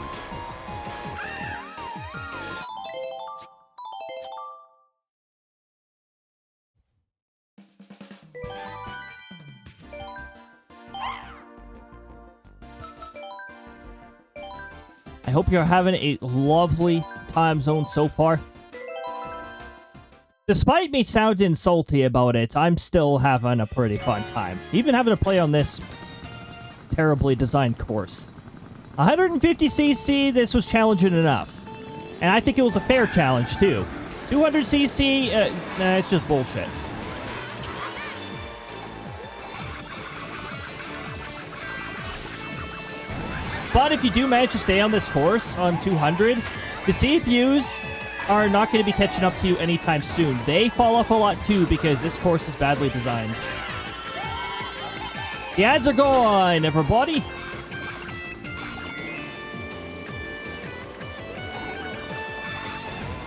Speaker 2: I hope you're having a lovely time zone so far. Despite me sounding salty about it, I'm still having a pretty fun time. Even having to play on this terribly designed course. 150cc, this was challenging enough. And I think it was a fair challenge, too. 200cc, it's just bullshit. But if you do manage to stay on this course on 200, the CPUs are not going to be catching up to you anytime soon. They fall off a lot too because this course is badly designed. The ads are gone, everybody.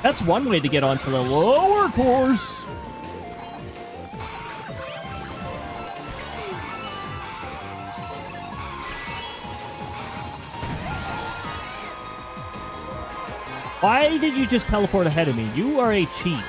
Speaker 2: That's one way to get onto the lower course. Why did you just teleport ahead of me? You are a cheat.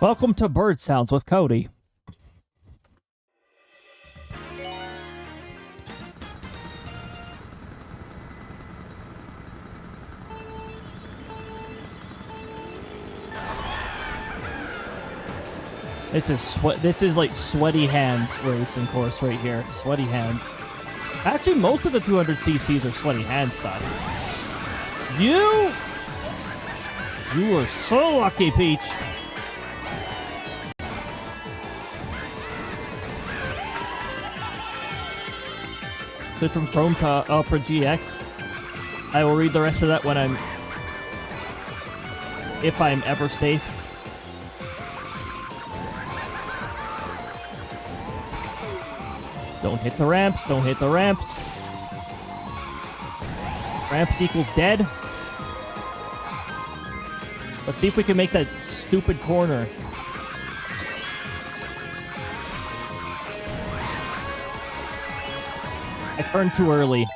Speaker 2: Welcome to Bird Sounds with Cody. This is like sweaty hands racing course right here. Sweaty hands. Actually, most of the 200cc's are sweaty hand stuff. You are so lucky, Peach. Switch from Chrome to Opera GX. I will read the rest of that when if I'm ever safe. Don't hit the ramps, don't hit the ramps. Ramps equals dead. Let's see if we can make that stupid corner. I turned too early.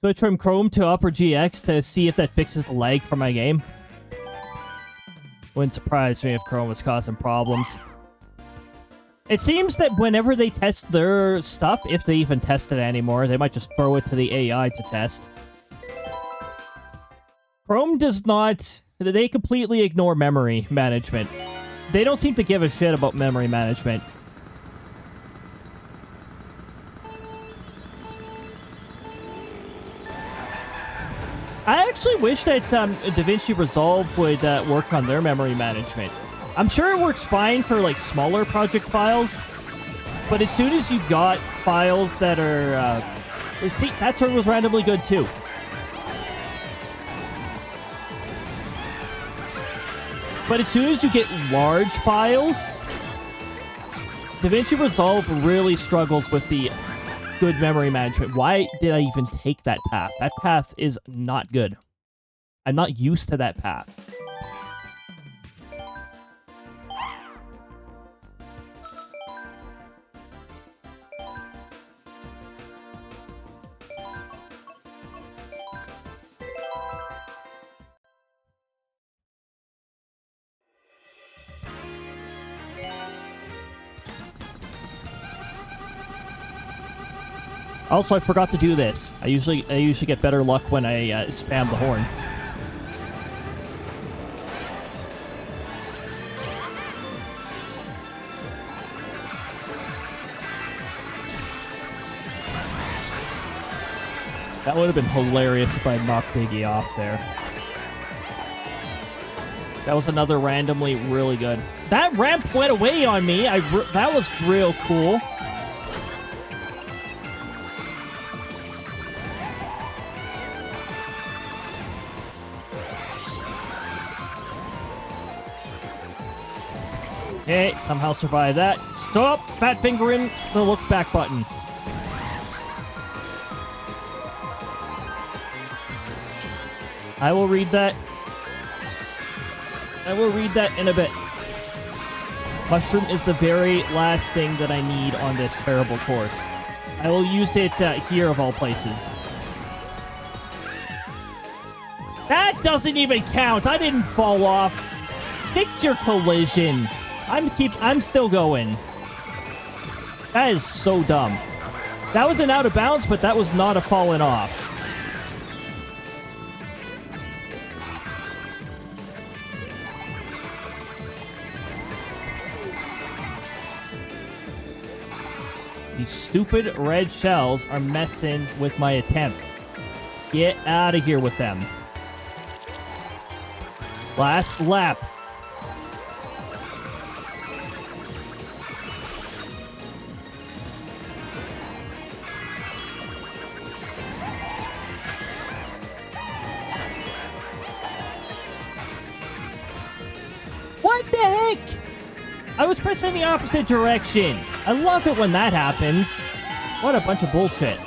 Speaker 2: Switch from Chrome to Opera GX to see if that fixes the lag for my game. Wouldn't surprise me if Chrome was causing problems. It seems that whenever they test their stuff, if they even test it anymore, they might just throw it to the AI to test. Chrome does not... They completely ignore memory management. They don't seem to give a shit about memory management. actually wish that DaVinci Resolve would work on their memory management. I'm sure it works fine for like smaller project files, but as soon as you've got files that are... see, that turn was randomly good too. But as soon as you get large files, DaVinci Resolve really struggles with the good memory management. Why did I even take that path? That path is not good. I'm not used to that path. Also, I forgot to do this. I usually get better luck when I spam the horn. That would have been hilarious if I knocked Diggy off there. That was another randomly really good. That ramp went away on me. That was real cool. Okay, somehow survive that. Stop fat fingering the look back button. I will read that. I will read that in a bit. Mushroom is the very last thing that I need on this terrible course. I will use it here of all places. That doesn't even count. I didn't fall off. Fix your collision. I'm still going. That is so dumb. That was an out of bounds, but that was not a falling off. These stupid red shells are messing with my attempt. Get out of here with them. Last lap. What the heck? I was pressing the opposite direction. I love it when that happens. What a bunch of bullshit.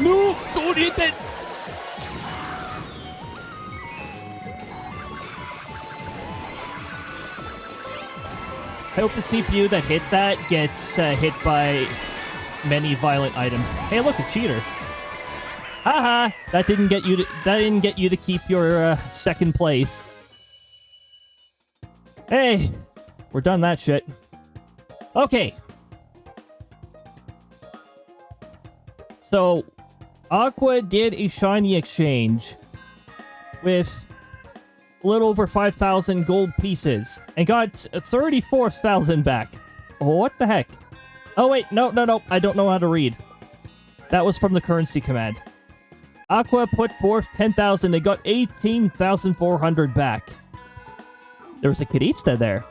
Speaker 2: No, don't hit that. I hope the CPU that hit that gets hit by many violent items. Hey, look, a cheater. Haha, that didn't get you to keep your second place. Hey, we're done that shit. Okay. So, Aqua did a shiny exchange with a little over 5,000 gold pieces and got 34,000 back. What the heck? Oh wait, no, I don't know how to read. That was from the currency command. Aqua put forth 10,000 and got 18,400 back. There was a Kirista there.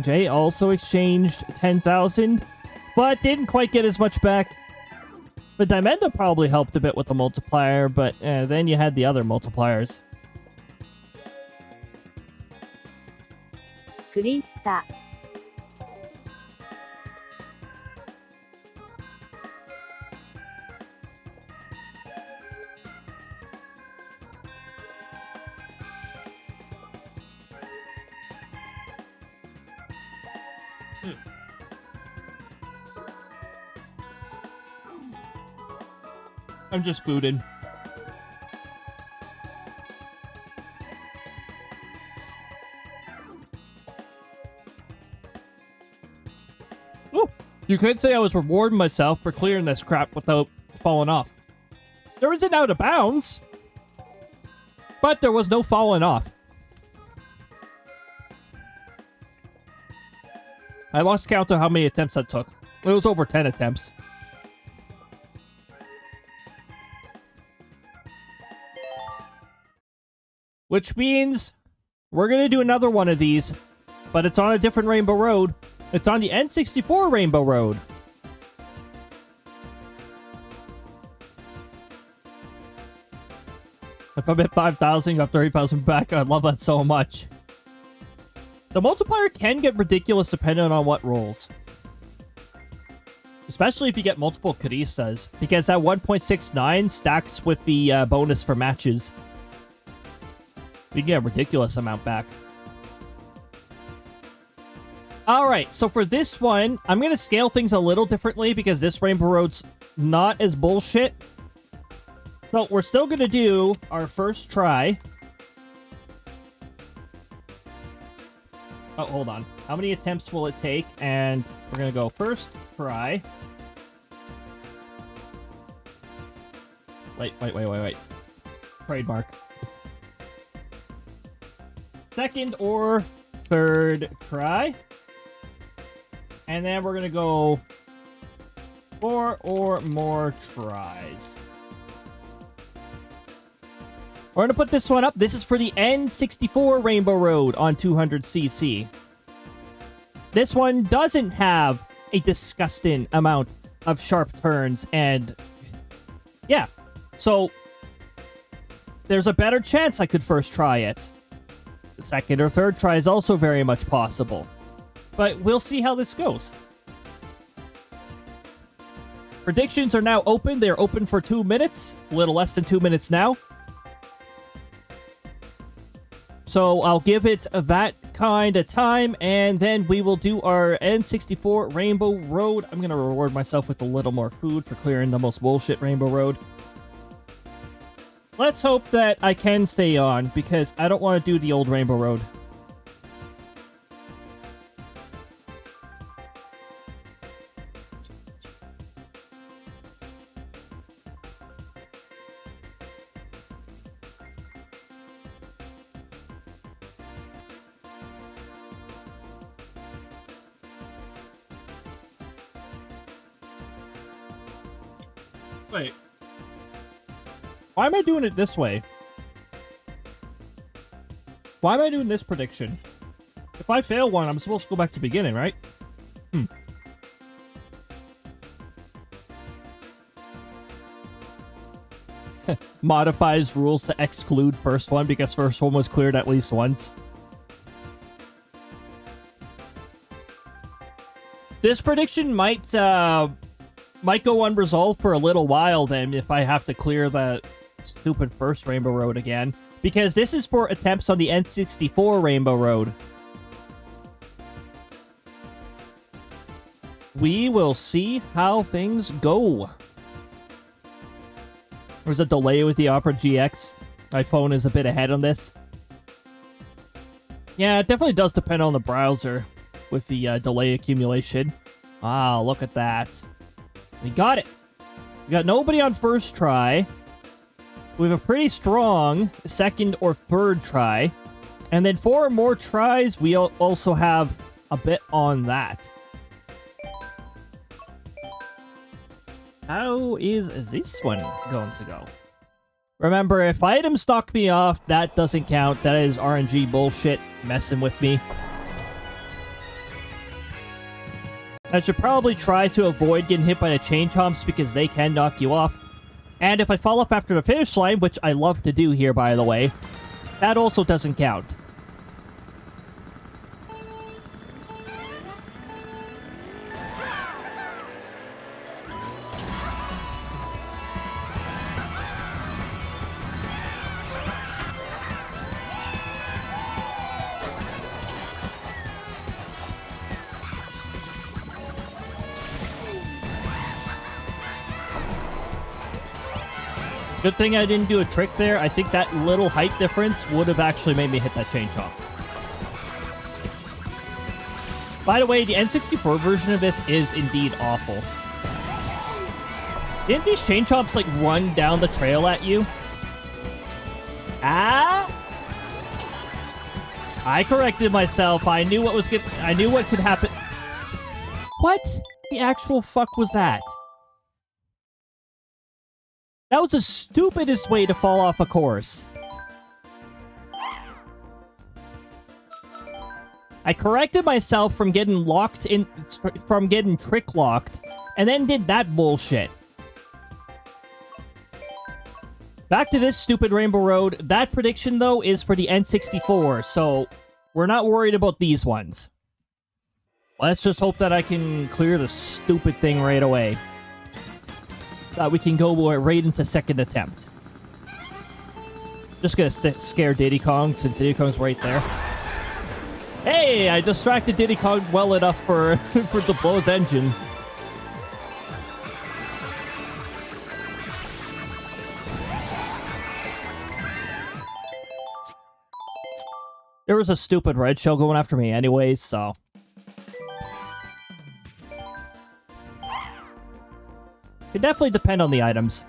Speaker 2: Jay also exchanged 10,000, but didn't quite get as much back. But Dimenda probably helped a bit with the multiplier, but then you had the other multipliers.
Speaker 3: Krista.
Speaker 2: I'm just booted. Ooh, you could say I was rewarding myself for clearing this crap without falling off. There was an out of bounds, but there was no falling off. I lost count of how many attempts I took. It was over 10 attempts. Which means we're going to do another one of these, but it's on a different Rainbow Road. It's on the N64 Rainbow Road. If I'm at 5,000, got 30,000 back. I love that so much. The multiplier can get ridiculous depending on what rolls. Especially if you get multiple Caristas, because that 1.69 stacks with the bonus for matches. You can get a ridiculous amount back. Alright, so for this one, I'm going to scale things a little differently because this Rainbow Road's not as bullshit. So we're still going to do our first try. Oh, hold on. How many attempts will it take? And we're going to go first try. Wait. Trademark. Second or third try. And then we're going to go 4 or more tries. We're going to put this one up. This is for the N64 Rainbow Road on 200cc. This one doesn't have a disgusting amount of sharp turns and... yeah. So, there's a better chance I could first try it. The second or third try is also very much possible. But we'll see how this goes. Predictions are now open. They're open for 2 minutes. A little less than 2 minutes now. So I'll give it that kind of time, and then we will do our N64 Rainbow Road. I'm going to reward myself with a little more food for clearing the most bullshit Rainbow Road. Let's hope that I can stay on, because I don't want to do the old Rainbow Road. Wait. Why am I doing it this way? Why am I doing this prediction? If I fail one, I'm supposed to go back to the beginning, right? Modifies rules to exclude first one because first one was cleared at least once. This prediction might go unresolved for a little while then if I have to clear the stupid first Rainbow Road again. Because this is for attempts on the N64 Rainbow Road. We will see how things go. There's a delay with the Opera GX. My phone is a bit ahead on this. Yeah, it definitely does depend on the browser with the delay accumulation. Wow, look at that. We got it. We got nobody on first try. We have a pretty strong second or third try. And then 4 more tries, we also have a bit on that. How is this one going to go? Remember, if items knock me off, that doesn't count. That is RNG bullshit messing with me. I should probably try to avoid getting hit by the chain chomps because they can knock you off. And if I fall off after the finish line, which I love to do here, by the way, that also doesn't count. Good thing I didn't do a trick there. I think that little height difference would have actually made me hit that chain chomp. By the way, the N64 version of this is indeed awful. Didn't these chain chomps, like, run down the trail at you? Ah! I corrected myself. I knew what was good. I knew what could happen. What the actual fuck was that? That was the stupidest way to fall off a course. I corrected myself from getting trick locked, and then did that bullshit. Back to this stupid Rainbow Road. That prediction, though, is for the N64, so we're not worried about these ones. Let's just hope that I can clear the stupid thing right away. That we can go right into second attempt. Just gonna scare Diddy Kong, since Diddy Kong's right there. Hey, I distracted Diddy Kong well enough for to blow his engine. There was a stupid red shell going after me anyways, so... It definitely depend on the items.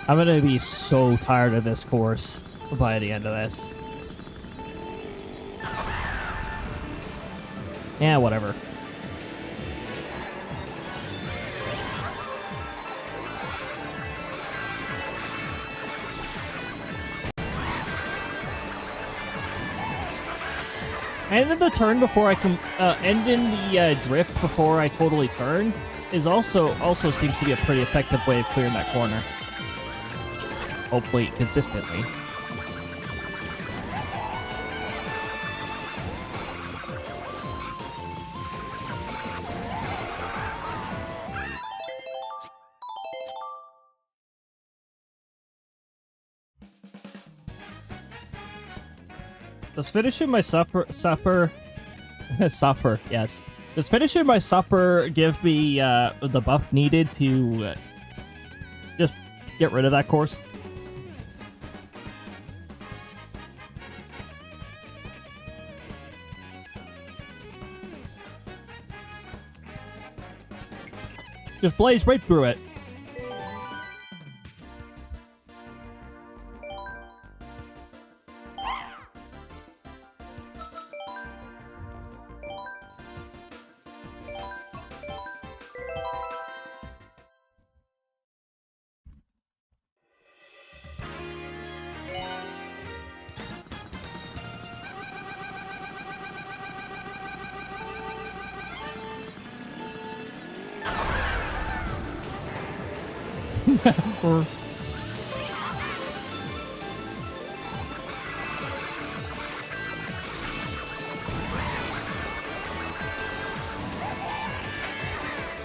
Speaker 2: I'm gonna be so tired of this course by the end of this. Yeah, whatever. And then the turn before I can end in the drift before I totally turn is also seems to be a pretty effective way of clearing that corner. Hopefully consistently. Does finishing my supper, yes. Does finishing my supper give me the buff needed to just get rid of that course? Just blaze right through it.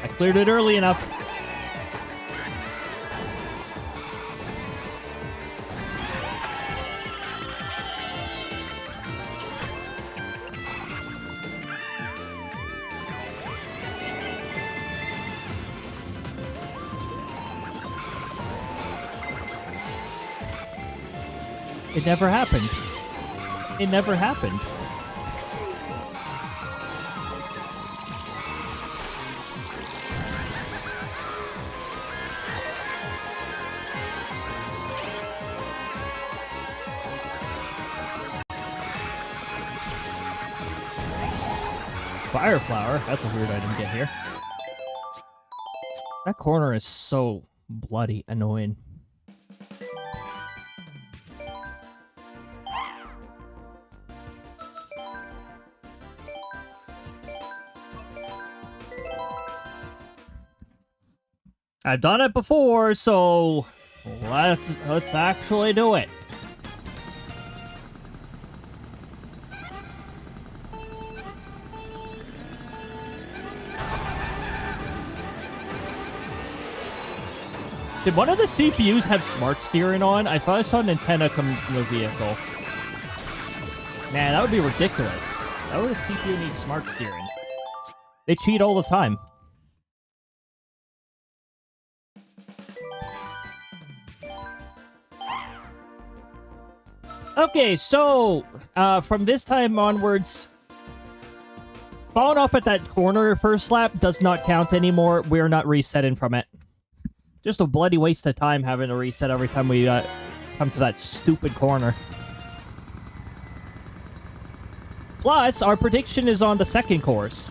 Speaker 2: I cleared it early enough. It never happened. It never happened. Fire flower. That's a weird item to get here. That corner is so bloody annoying. I've done it before, so let's actually do it. Did one of the CPUs have smart steering on? I thought I saw an antenna come from the vehicle. Man, that would be ridiculous. Why would a CPU need smart steering? They cheat all the time. Okay, so, from this time onwards, falling off at that corner first lap does not count anymore. We're not resetting from it. Just a bloody waste of time having to reset every time we come to that stupid corner. Plus, our prediction is on the second course.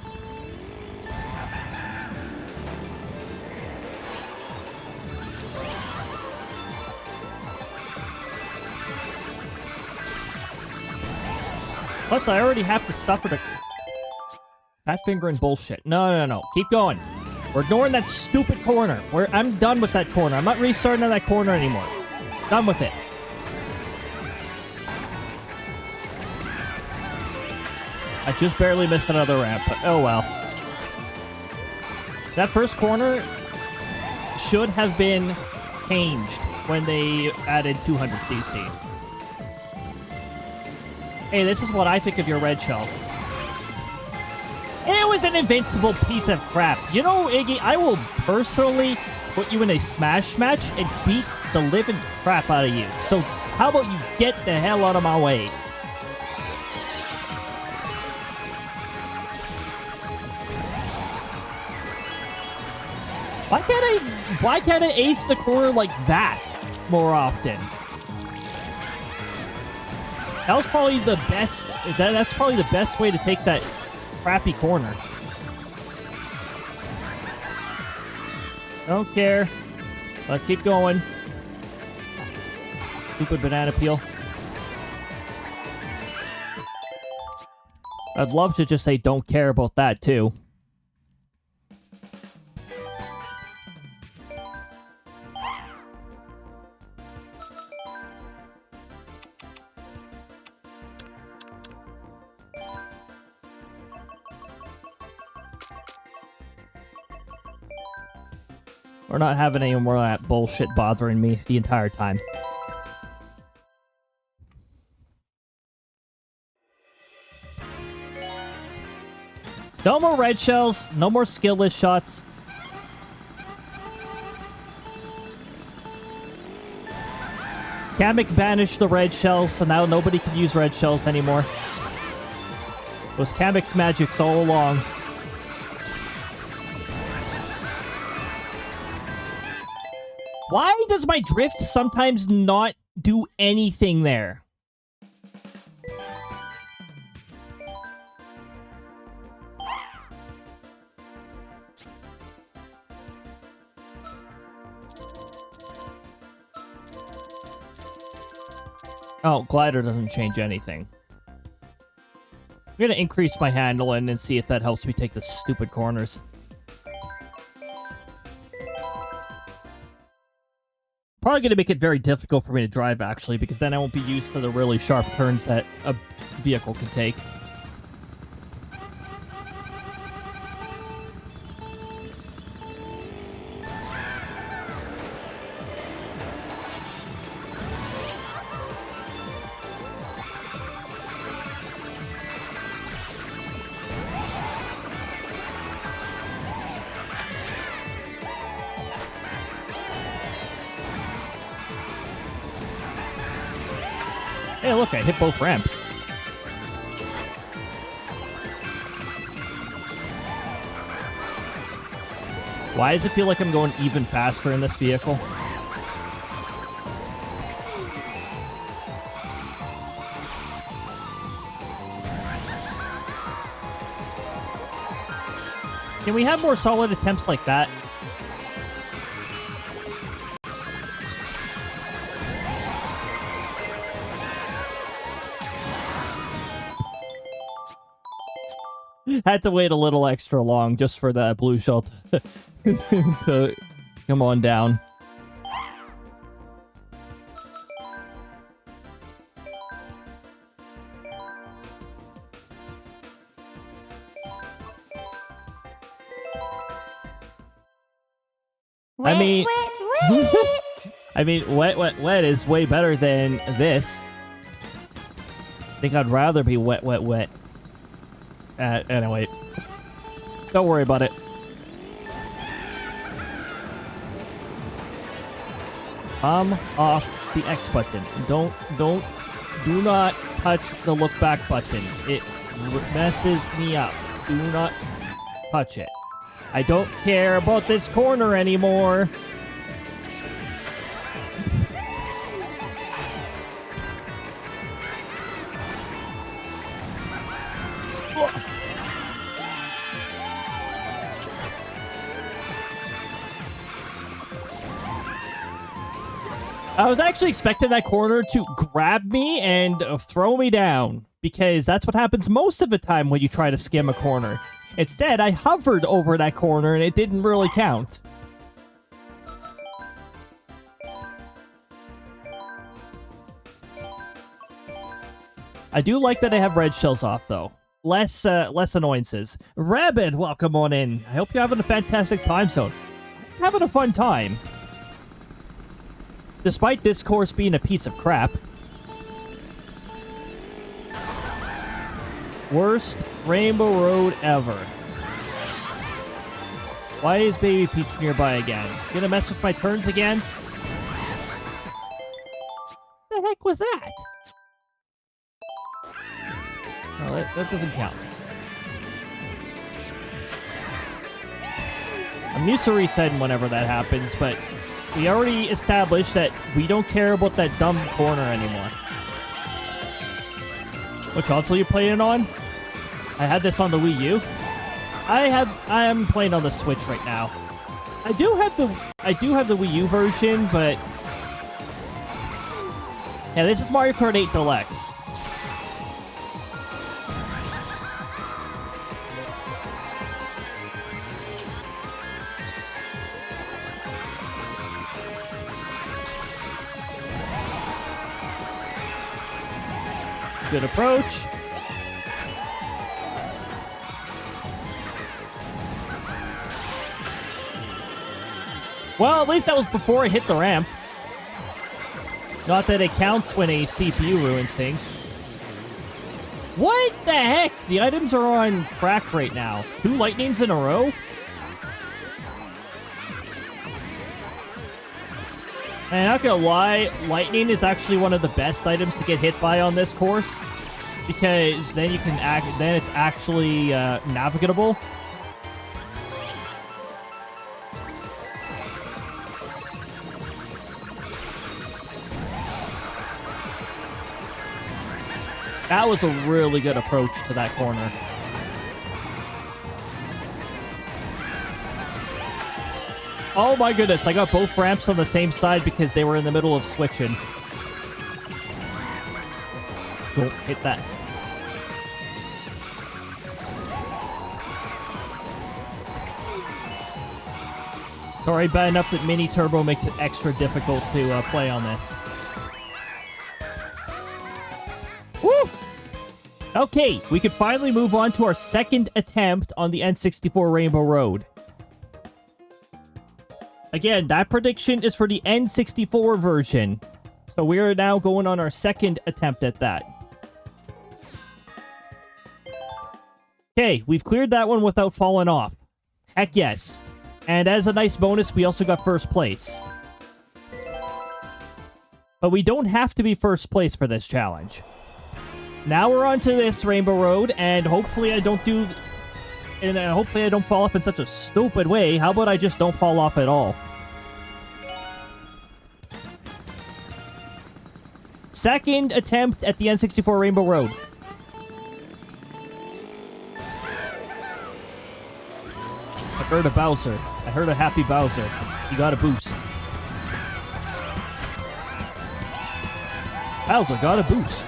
Speaker 2: Plus, I already have to suffer the fat finger and bullshit. No. Keep going. We're ignoring that stupid corner. I'm done with that corner. I'm not restarting on that corner anymore. Done with it. I just barely missed another ramp, but oh well. That first corner should have been changed when they added 200cc. Hey, this is what I think of your red shell. It was an invincible piece of crap. You know, Iggy, I will personally put you in a smash match and beat the living crap out of you. So how about you get the hell out of my way? Why can't I ace the corner like that more often? That was probably the best. That's probably the best way to take that crappy corner. Don't care. Let's keep going. Stupid banana peel. I'd love to just say don't care about that too. We're not having any more of that bullshit bothering me the entire time. No more red shells. No more skillless shots. Kamek banished the red shells, so now nobody can use red shells anymore. It was Kamek's magics all along. Why does my drift sometimes not do anything there? Oh, glider doesn't change anything. I'm gonna increase my handling and see if that helps me take the stupid corners. Probably going to make it very difficult for me to drive, actually, because then I won't be used to the really sharp turns that a vehicle can take. Hey, look, I hit both ramps. Why does it feel like I'm going even faster in this vehicle? Can we have more solid attempts like that? Had to wait a little extra long just for that blue shell to come on down.
Speaker 3: Wet,
Speaker 2: I mean,
Speaker 3: wet.
Speaker 2: I mean, wet is way better than this. I think I'd rather be wet. Anyway, don't worry about it. Come off the X button. Do not touch the look back button. It messes me up. Do not touch it. I don't care about this corner anymore. I was actually expecting that corner to grab me and throw me down because that's what happens most of the time when you try to skim a corner. Instead, I hovered over that corner and it didn't really count. I do like that I have red shells off, though. Less annoyances. Rabbit, welcome on in. I hope you're having a fantastic time zone. I'm having a fun time. Despite this course being a piece of crap. Worst Rainbow Road ever. Why is Baby Peach nearby again? Gonna mess with my turns again? What the heck was that? No, that doesn't count. I'm used to resetting whenever that happens, but we already established that we don't care about that dumb corner anymore. What console you playing on? I had this on the Wii U. I am playing on the Switch right now. I do have the Wii U version, but yeah, this is Mario Kart 8 Deluxe. Good approach. Well, at least that was before I hit the ramp. Not that it counts when a CPU ruins things. What the heck? The items are on crack right now. 2 lightnings in a row? And not gonna lie, lightning is actually one of the best items to get hit by on this course, because then you can then it's actually navigable. That was a really good approach to that corner. Oh my goodness, I got both ramps on the same side because they were in the middle of switching. Don't hit that. Sorry, bad enough that Mini Turbo makes it extra difficult to play on this. Woo! Okay, we could finally move on to our second attempt on the N64 Rainbow Road. Again, that prediction is for the N64 version. So we are now going on our second attempt at that. Okay, we've cleared that one without falling off. Heck yes. And as a nice bonus, we also got first place. But we don't have to be first place for this challenge. Now we're on to this Rainbow Road, and hopefully I don't fall off in such a stupid way. How about I just don't fall off at all? Second attempt at the N64 Rainbow Road. I heard a Bowser. I heard a happy Bowser. He got a boost. Bowser got a boost.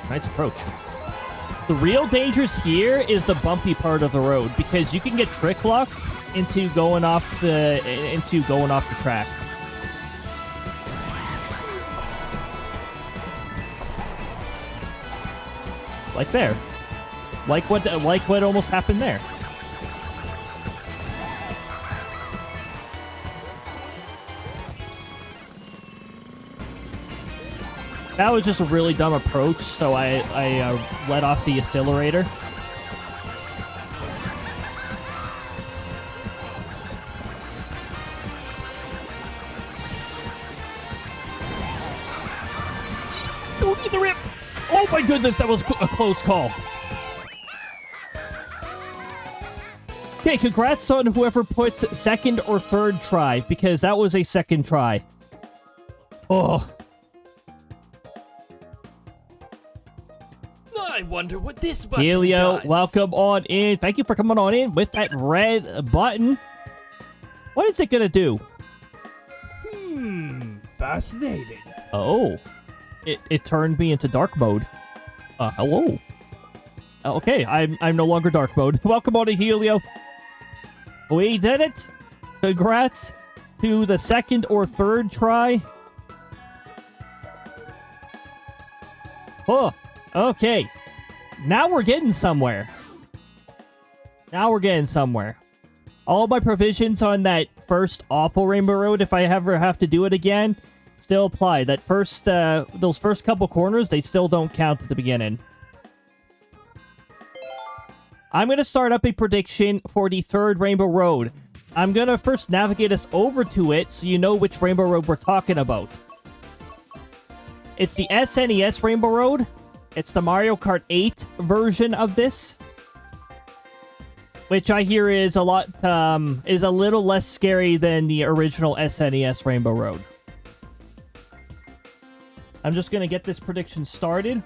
Speaker 2: Nice approach. The real dangers here is the bumpy part of the road, because you can get trick locked into going off the track. Like there. Like what almost happened there. That was just a really dumb approach, so I let off the accelerator. Don't need the rip! Oh my goodness, that was a close call. Okay, congrats on whoever put second or third try, because that was a second try. Oh.
Speaker 1: I wonder what this button
Speaker 2: Helio,
Speaker 1: does.
Speaker 2: welcome on in. Thank you for coming on in with that red button. What is it gonna do?
Speaker 3: Fascinating.
Speaker 2: Oh. It turned me into dark mode. Hello. Okay, I'm no longer dark mode. Welcome on to Helio. We did it. Congrats to the second or third try. Oh, okay. Now we're getting somewhere. All my provisions on that first awful Rainbow Road, if I ever have to do it again, still apply. That first, those first couple corners, they still don't count at the beginning. I'm going to start up a prediction for the third Rainbow Road. I'm going to first navigate us over to it so you know which Rainbow Road we're talking about. It's the SNES Rainbow Road. It's the Mario Kart 8 version of this, which I hear is a little less scary than the original SNES Rainbow Road. I'm just going to get this prediction started.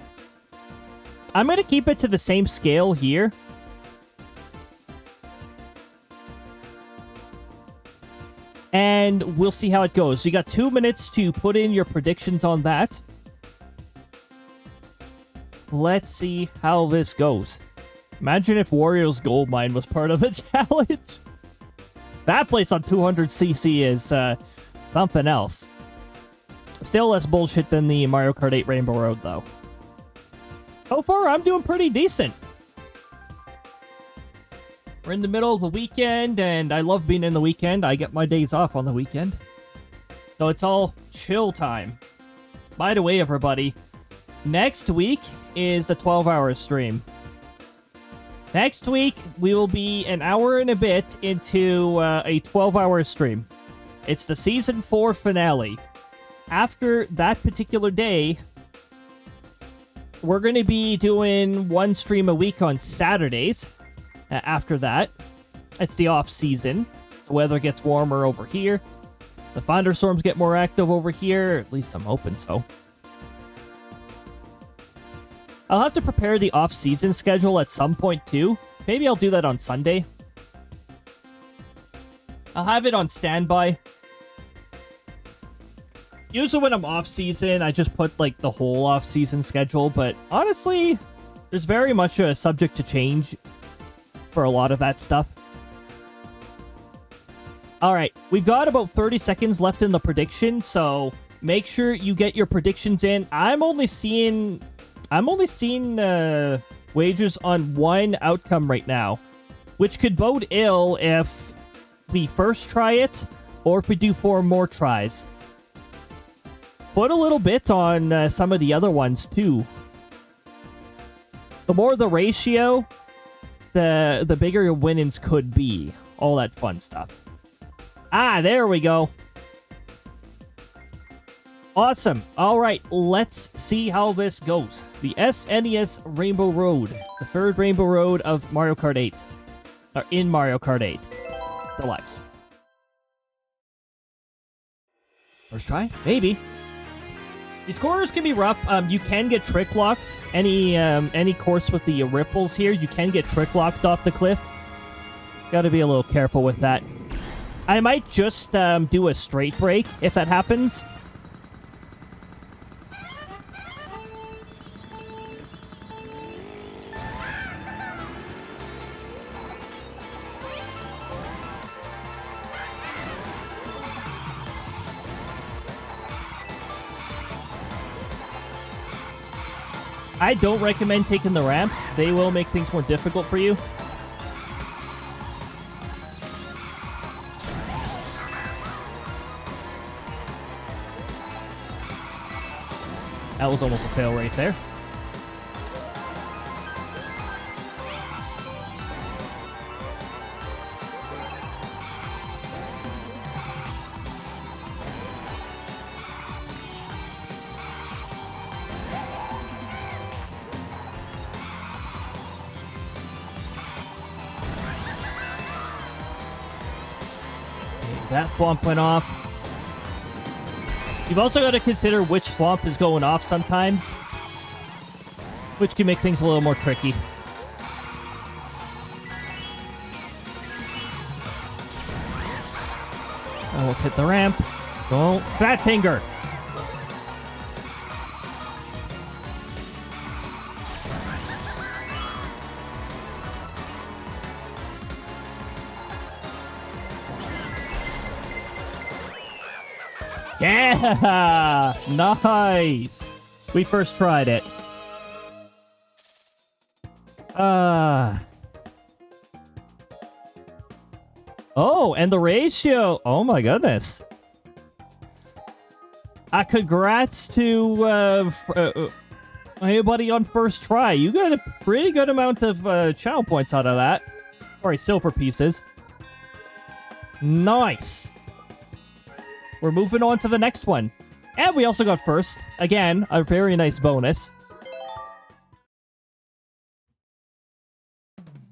Speaker 2: I'm going to keep it to the same scale here. And we'll see how it goes. So you got 2 minutes to put in your predictions on that. Let's see how this goes. Imagine if Wario's Gold Mine was part of a challenge. That place on 200cc is something else. Still less bullshit than the Mario Kart 8 Rainbow Road, though. So far, I'm doing pretty decent. We're in the middle of the weekend, and I love being in the weekend. I get my days off on the weekend. So it's all chill time. By the way, everybody, next week is the 12-hour stream. Next week, we will be an hour and a bit into a 12-hour stream. It's the Season 4 finale. After that particular day, we're going to be doing one stream a week on Saturdays. After that, it's the off-season. The weather gets warmer over here. The thunderstorms get more active over here. At least I'm hoping so. I'll have to prepare the off-season schedule at some point, too. Maybe I'll do that on Sunday. I'll have it on standby. Usually when I'm off-season, I just put, like, the whole off-season schedule. But honestly, there's very much a subject to change for a lot of that stuff. Alright, we've got about 30 seconds left in the prediction, so make sure you get your predictions in. I'm only seeing wagers on one outcome right now, which could bode ill if we first try it, or if we do 4 more tries. Put a little bit on some of the other ones, too. The more the ratio, the bigger your winnings could be. All that fun stuff. Ah, there we go. Awesome. All right, let's see how this goes. The SNES Rainbow Road. The third Rainbow Road of Mario Kart 8. Or in Mario Kart 8. Deluxe. First try? Maybe. These corners can be rough. You can get trick locked. Any course with the ripples here, you can get trick locked off the cliff. Got to be a little careful with that. I might just do a straight break if that happens. I don't recommend taking the ramps. They will make things more difficult for you. That was almost a fail right there. That swamp went off. You've also got to consider which swamp is going off sometimes, which can make things a little more tricky. Almost hit the ramp. Don't fat finger. Yeah! Nice! We first tried it. Oh, and the ratio. Oh my goodness. Congrats to anybody on first try. You got a pretty good amount of channel points out of that. Sorry, silver pieces. Nice. We're moving on to the next one. And we also got first. Again, a very nice bonus.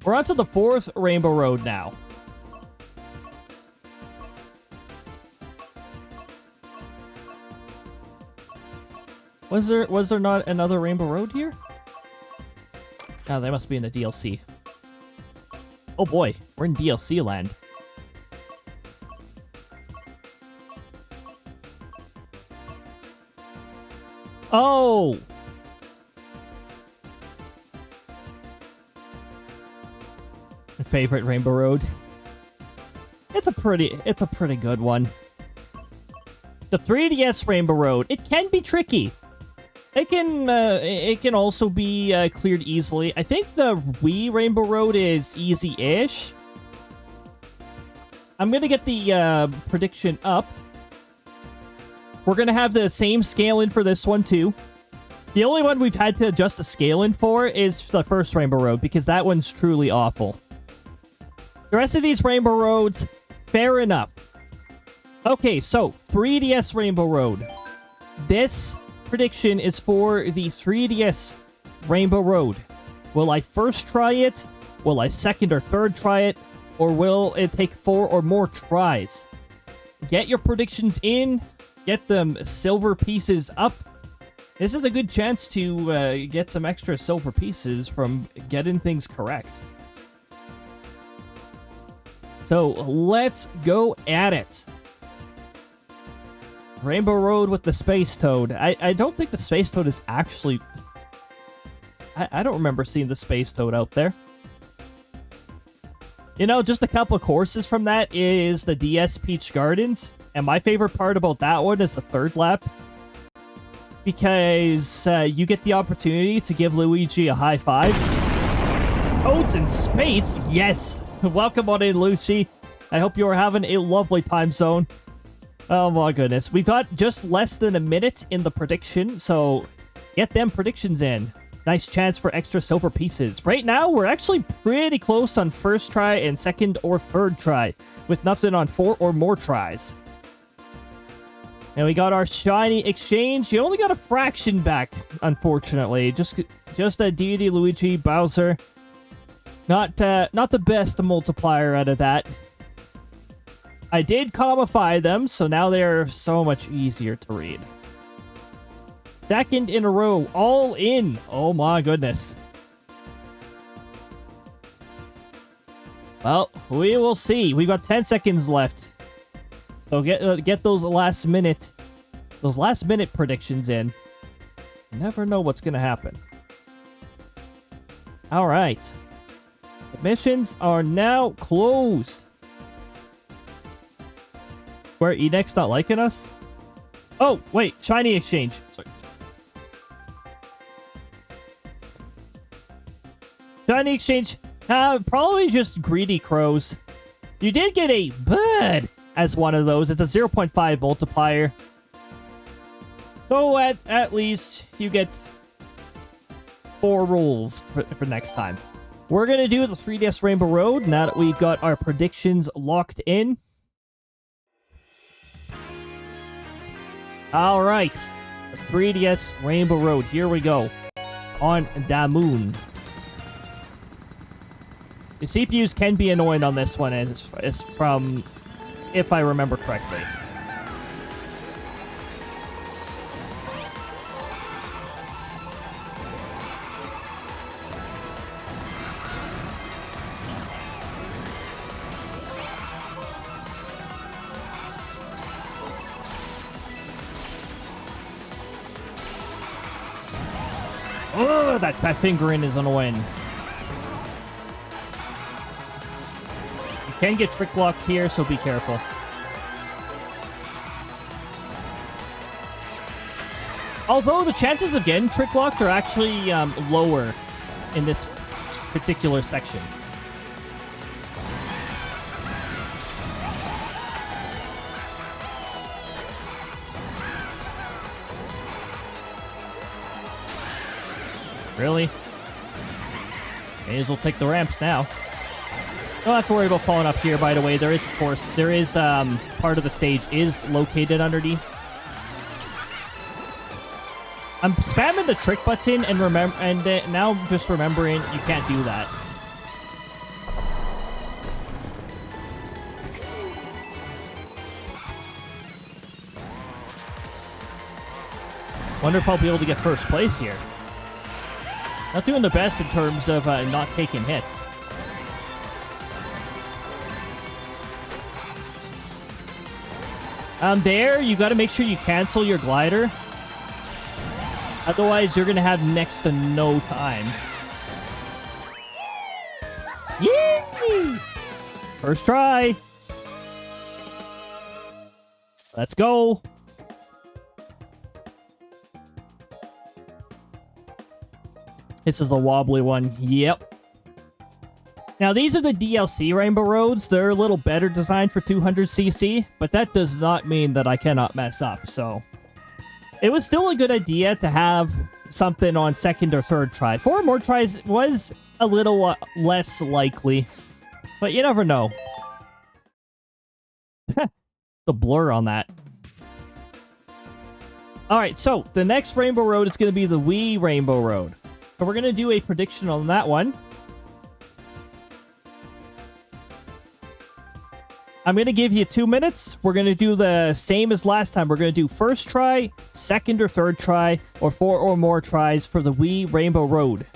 Speaker 2: We're on to the 4th Rainbow Road now. Was there not another Rainbow Road here? Oh, they must be in the DLC. Oh boy, we're in DLC land. Oh! My favorite Rainbow Road. It's a pretty good one. The 3DS Rainbow Road, it can be tricky. It can also be cleared easily. I think the Wii Rainbow Road is easy-ish. I'm gonna get the prediction up. We're gonna have the same scale-in for this one, too. The only one we've had to adjust the scale-in for is the first Rainbow Road, because that one's truly awful. The rest of these Rainbow Roads, fair enough. Okay, so 3DS Rainbow Road. This prediction is for the 3DS Rainbow Road. Will I first try it? Will I second or third try it? Or will it take 4 or more tries? Get your predictions in. Get them silver pieces up. This is a good chance to get some extra silver pieces from getting things correct. So let's go at it. Rainbow Road with the Space Toad. I don't think the Space Toad is actually... I don't remember seeing the Space Toad out there. You know, just a couple of courses from that is the DS Peach Gardens. And my favorite part about that one is the 3rd lap. Because you get the opportunity to give Luigi a high five. Toads in space? Yes! Welcome on in, Luigi. I hope you are having a lovely time zone. Oh my goodness. We've got just less than a minute in the prediction, so get them predictions in. Nice chance for extra silver pieces. Right now, we're actually pretty close on first try and second or third try, with nothing on 4 or more tries. And we got our shiny exchange. You only got a fraction back, unfortunately. Just a Deity Luigi Bowser. Not the best multiplier out of that. I did commify them, so now they're so much easier to read. Second in a row, all in. Oh my goodness. Well, we will see. We've got 10 seconds left. So get those last minute predictions in. You never know what's gonna happen. All right. Missions are now closed. Square Enix not liking us? Oh, wait. Shiny exchange. Sorry. Shiny exchange. Probably just greedy crows. You did get a bird as one of those. It's a 0.5 multiplier. So at least you get 4 rolls for next time. We're going to do the 3DS Rainbow Road now that we've got our predictions locked in. All right. The 3DS Rainbow Road. Here we go. On the moon. The CPUs can be annoying on this one, as from, if I remember correctly. Oh, that fat fingering is annoying. You can get trick locked here, so be careful. Although the chances of getting trick locked are actually lower in this particular section. Really? May as well take the ramps now. Don't have to worry about falling up here, by the way. There is, of course, part of the stage is located underneath. I'm spamming the trick button and now I'm just remembering you can't do that. Wonder if I'll be able to get first place here. Not doing the best in terms of not taking hits. There, you got to make sure you cancel your glider. Otherwise, you're going to have next to no time. Yay! First try. Let's go. This is the wobbly one. Yep. Now, these are the DLC Rainbow Roads. They're a little better designed for 200cc, but that does not mean that I cannot mess up, so... It was still a good idea to have something on second or third try. 4 more tries was a little less likely, but you never know. The blur on that. Alright, so the next Rainbow Road is going to be the Wii Rainbow Road. So we're going to do a prediction on that one. I'm going to give you 2 minutes. We're going to do the same as last time. We're going to do first try, second or third try, or 4 or more tries for the Wii Rainbow Road.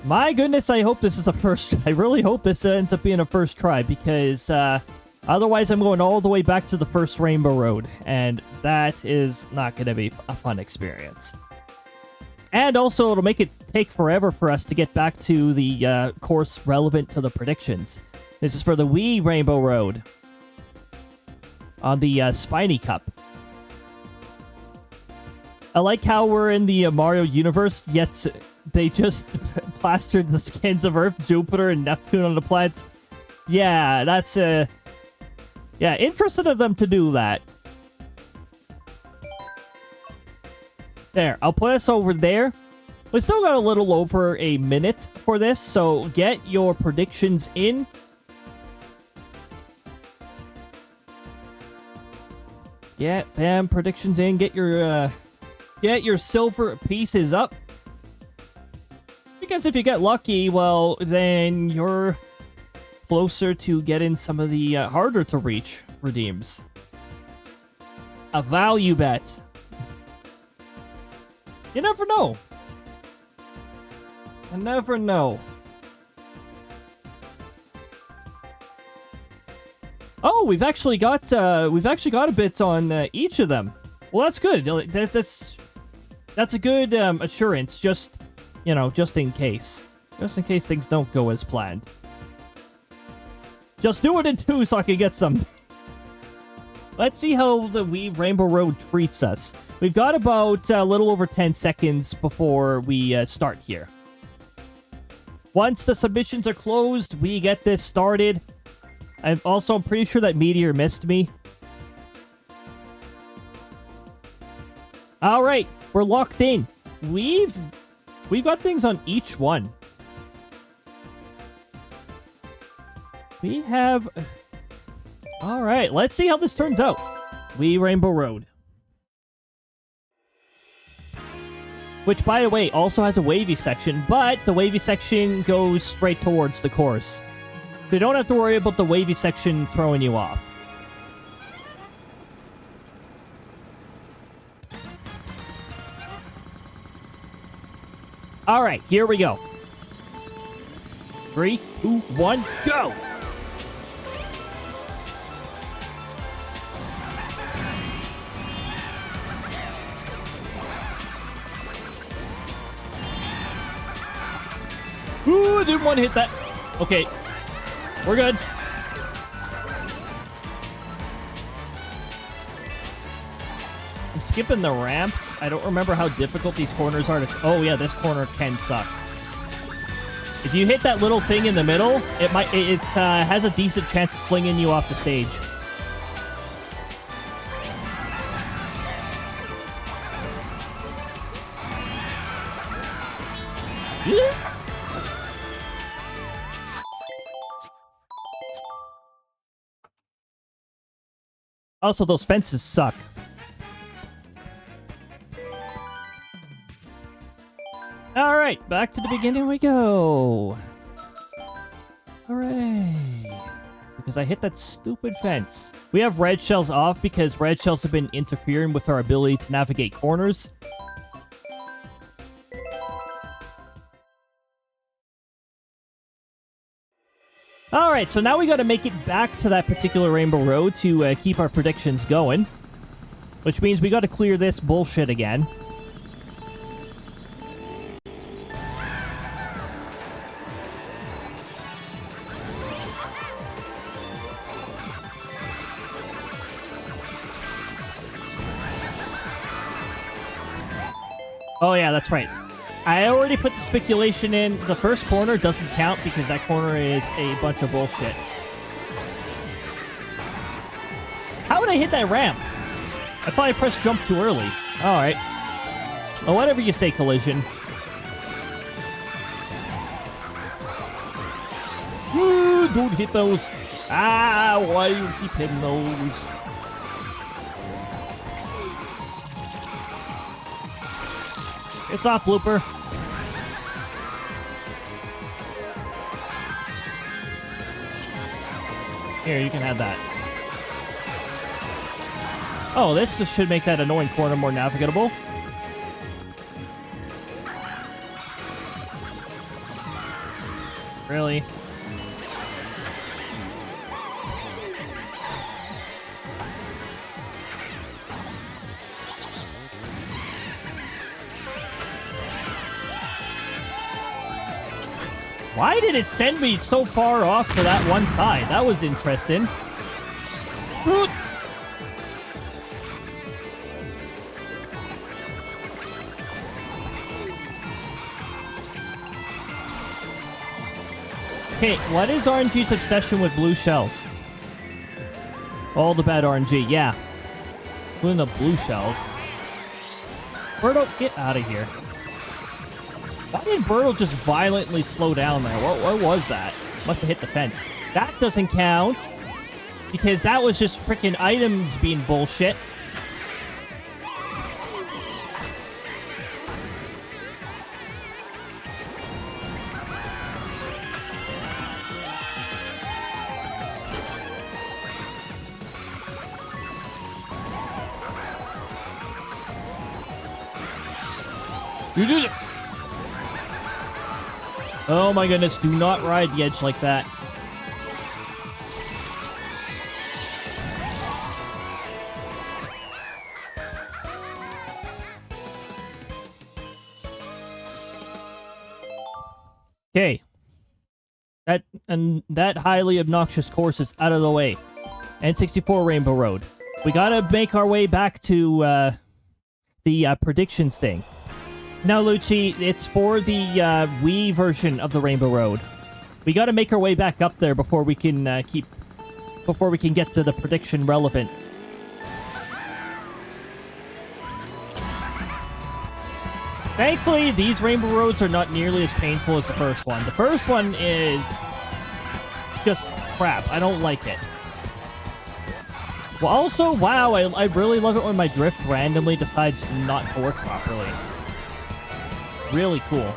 Speaker 2: My goodness, I hope this is a first. I really hope this ends up being a first try, because otherwise I'm going all the way back to the first Rainbow Road, and that is not going to be a fun experience. And also, it'll make it take forever for us to get back to the course relevant to the predictions. This is for the Wii Rainbow Road on the Spiny Cup. I like how we're in the Mario universe, yet they just plastered the skins of Earth, Jupiter, and Neptune on the planets. Yeah, that's yeah, interesting of them to do that. There, I'll put us over there. We still got a little over a minute for this, so get your predictions in. Get them predictions in. Get your silver pieces up. Because if you get lucky, well, then you're closer to getting some of the harder to reach redeems. A value bet. You never know. You never know. Oh, we've actually got a bit on each of them. Well, that's good. That's a good assurance. Just, you know, just in case things don't go as planned. Just do it in 2 so I can get some. Let's see how the Wii Rainbow Road treats us. We've got about a little over 10 seconds before we start here. Once the submissions are closed, we get this started. I'm pretty sure that Meteor missed me. All right, we're locked in. We've got things on each one. We have... All right, let's see how this turns out. Wii Rainbow Road. Which, by the way, also has a wavy section, but the wavy section goes straight towards the course. So you don't have to worry about the wavy section throwing you off. Alright, here we go. 3, 2, 1, go! Ooh, I didn't want to hit that. Okay. We're good. I'm skipping the ramps. I don't remember how difficult these corners are to... Oh, yeah, this corner can suck. If you hit that little thing in the middle, it has a decent chance of flinging you off the stage. Also, those fences suck. Alright, back to the beginning we go. Hooray. Because I hit that stupid fence. We have red shells off because red shells have been interfering with our ability to navigate corners. Alright, so now we gotta make it back to that particular Rainbow Road to keep our predictions going. Which means we gotta clear this bullshit again. Oh yeah, that's right. I already put the speculation in. The first corner doesn't count because that corner is a bunch of bullshit. How would I hit that ramp? I probably pressed jump too early. Alright. Well, whatever you say, Collision. Ooh, don't hit those. Ah, why do you keep hitting those? It's off, Blooper. Here, you can have that. Oh, this should make that annoying corner more navigable. Really? Why did it send me so far off to that one side? That was interesting. Okay, what is RNG's obsession with blue shells? All the bad RNG, yeah. Including the blue shells. Birdo, get out of here. Why did Birdo just violently slow down there? What was that? Must have hit the fence. That doesn't count. Because that was just freaking items being bullshit. You did it! Oh my goodness, do not ride the edge like that. Okay. That highly obnoxious course is out of the way. N64 Rainbow Road. We gotta make our way back to the predictions thing. Now, Lucci, it's for the Wii version of the Rainbow Road. We gotta make our way back up there before we can get to the prediction relevant. Thankfully, these Rainbow Roads are not nearly as painful as the first one. The first one is just crap. I don't like it. Well, also, wow, I really love it when my drift randomly decides not to work properly. Really cool.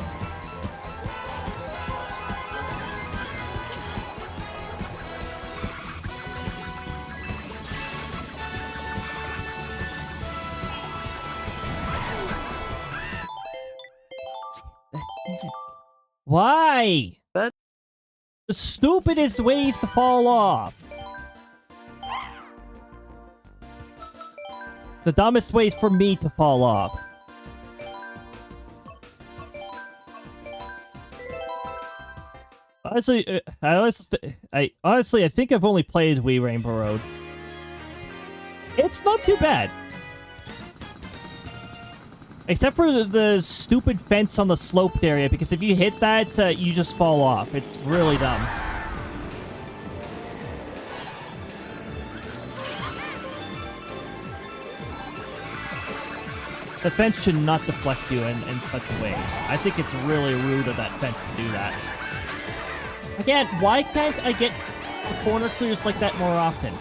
Speaker 2: Why?
Speaker 3: But
Speaker 2: the stupidest ways to fall off. The dumbest ways for me to fall off. Honestly, I think I've only played Wii Rainbow Road. It's not too bad. Except for the stupid fence on the sloped area, because if you hit that, you just fall off. It's really dumb. The fence should not deflect you in such a way. I think it's really rude of that fence to do that. Again, why can't I get the corner clears like that more often?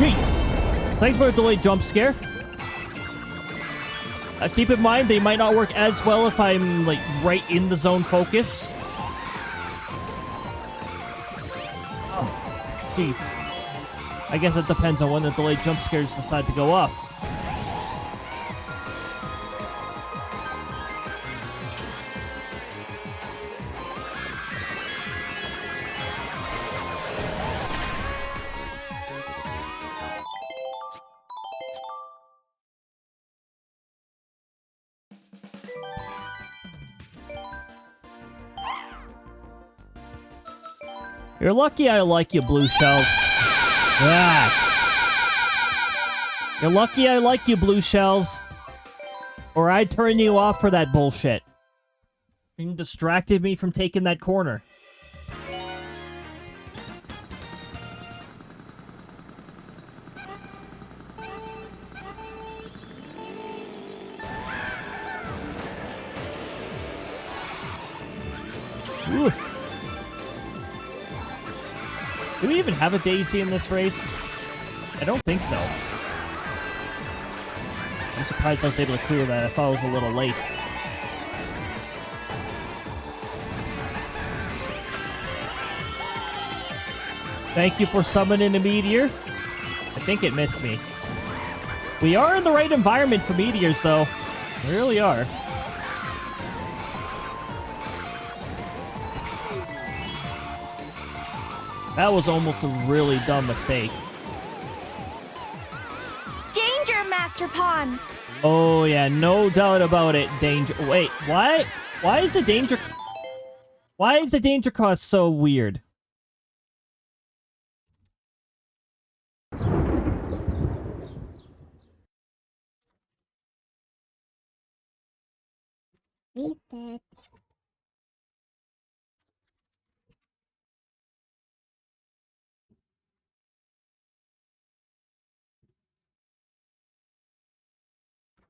Speaker 2: Jeez. Thanks for the delayed jump scare. Keep in mind, they might not work as well if I'm, like, right in the zone focused. Oh, jeez. I guess it depends on when the delayed jump scares decide to go off. You're lucky I like you, Blue Shells. Yeah. You're lucky I like you, Blue Shells. Or I'd turn you off for that bullshit. You distracted me from taking that corner. Ooh. Do we even have a Daisy in this race? I don't think so. I'm surprised I was able to clear that. I thought I was a little late. Thank you for summoning a meteor. I think it missed me. We are in the right environment for meteors, though. We really are. That was almost a really dumb mistake.
Speaker 3: Danger, Master Pawn!
Speaker 2: Oh yeah, no doubt about it. Danger. Wait, why? Why is the danger? Why is the danger cost so weird?
Speaker 4: Reset.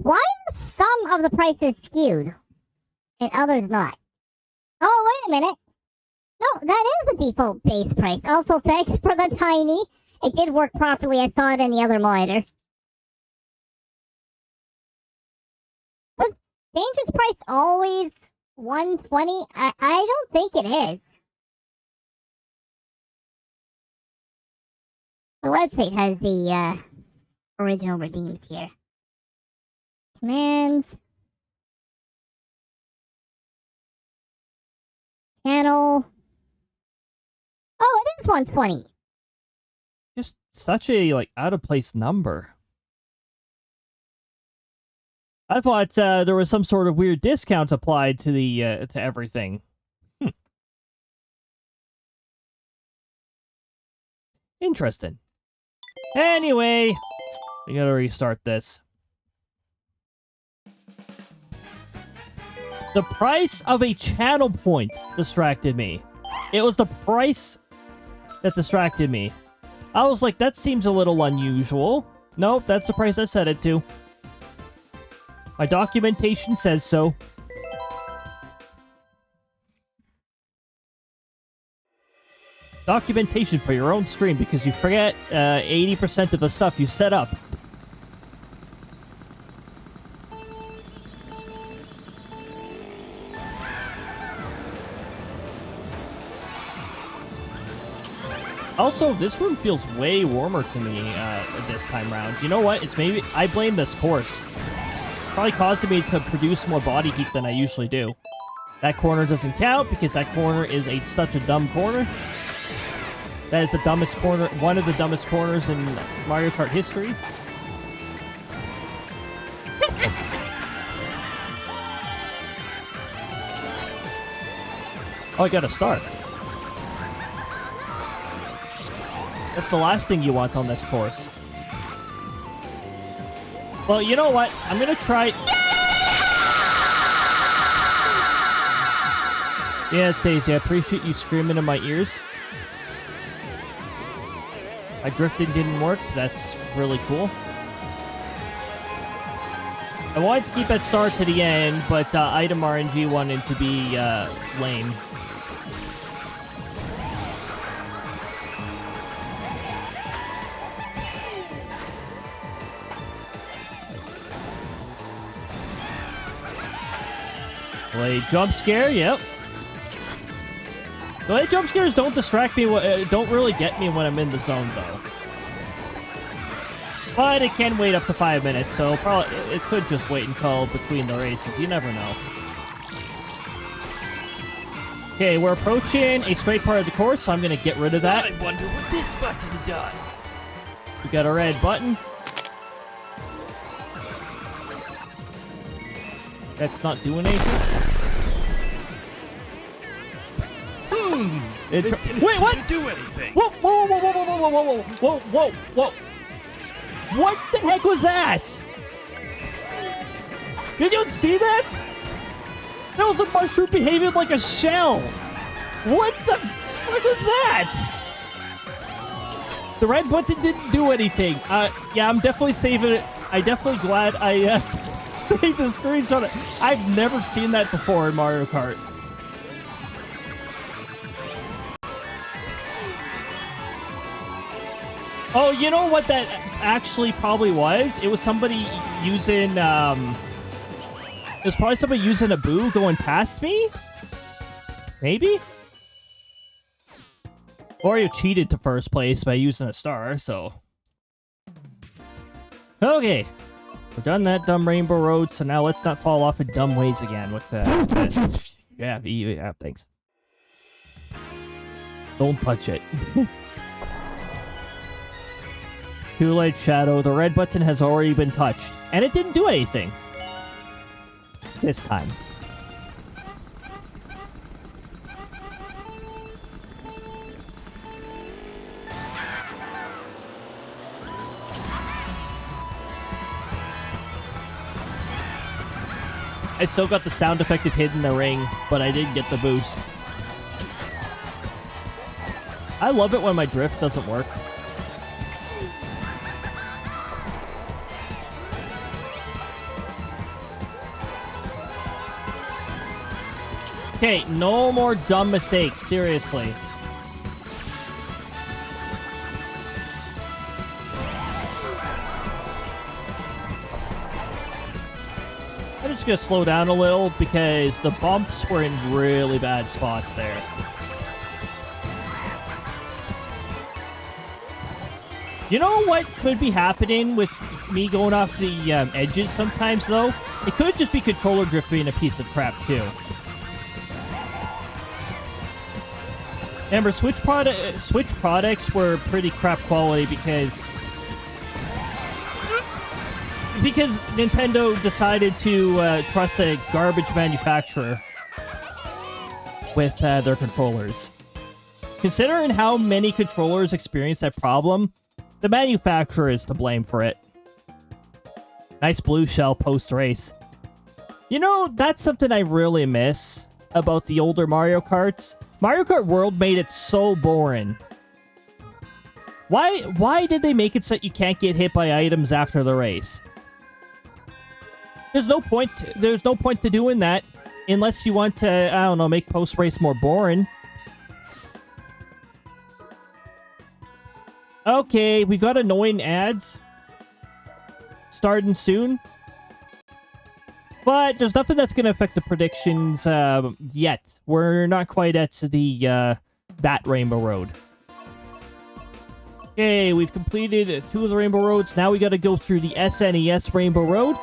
Speaker 4: Why are some of the prices skewed and others not? Oh, wait a minute. No, that is the default base price. Also, thanks for the tiny. It did work properly. I saw it in the other monitor. Was Danger's price always 120? I don't think it is. The website has the original redeems here. Commands. Channel. Oh, it is 120.
Speaker 2: Just such a, like, out-of-place number. I thought there was some sort of weird discount applied to the to everything. Interesting. Anyway, we gotta restart this. The price of a channel point distracted me. It was the price that distracted me. I was like, that seems a little unusual. Nope, that's the price I set it to. My documentation says so. Documentation for your own stream because you forget 80% of the stuff you set up. Also, this room feels way warmer to me this time around. You know what? It's maybe I blame this course. Probably causing me to produce more body heat than I usually do. That corner doesn't count because that corner is such a dumb corner. That is the dumbest corner, one of the dumbest corners in Mario Kart history. Oh, I got a star. That's the last thing you want on this course. Well, you know what? I'm gonna try... Yeah, Stacey, I appreciate you screaming in my ears. My drifting didn't work. That's really cool. I wanted to keep that star to the end, but item RNG wanted to be lame. Play jump scare, yep. The way jump scares don't distract me, don't really get me when I'm in the zone, though. But it can wait up to 5 minutes, so probably it could just wait until between the races. You never know. Okay, we're approaching a straight part of the course, so I'm going to get rid of that.
Speaker 1: I wonder what this button does.
Speaker 2: We got a red button. That's not doing anything.
Speaker 1: It didn't
Speaker 2: Wait, what?
Speaker 1: do anything.
Speaker 2: Whoa, whoa, whoa, whoa, whoa, whoa, whoa, whoa, whoa, whoa. What the heck was that? Did you see that? That was a mushroom behaving like a shell. What the fuck was that? The red button didn't do anything. Yeah, I'm definitely saving it. I'm definitely glad I saved a screenshot. I've never seen that before in Mario Kart. Oh, you know what that actually probably was? It was somebody using, it was probably somebody using a boo going past me? Maybe? Or you cheated to first place by using a star, so... Okay. We've done that dumb Rainbow Road, so now let's not fall off in dumb ways again with this. Yeah, thanks. Don't touch it. Too late, Shadow. The red button has already been touched. And it didn't do anything. This time. I still got the sound effect of hitting the ring, but I didn't get the boost. I love it when my drift doesn't work. Okay, no more dumb mistakes, seriously. I'm just gonna slow down a little because the bumps were in really bad spots there. You know what could be happening with me going off the edges sometimes, though? It could just be controller drift being a piece of crap, too. Remember, Switch products were pretty crap quality because Nintendo decided to trust a garbage manufacturer with their controllers. Considering how many controllers experience that problem, the manufacturer is to blame for it. Nice blue shell post-race. You know, that's something I really miss about the older Mario Karts. Mario Kart World made it so boring. Why did they make it so that you can't get hit by items after the race? There's no point to doing that unless you want to, I don't know, make post-race more boring. Okay, we've got annoying ads starting soon. But there's nothing that's going to affect the predictions yet. We're not quite at the that Rainbow Road. Okay, we've completed 2 of the Rainbow Roads. Now we got to go through the SNES Rainbow Road.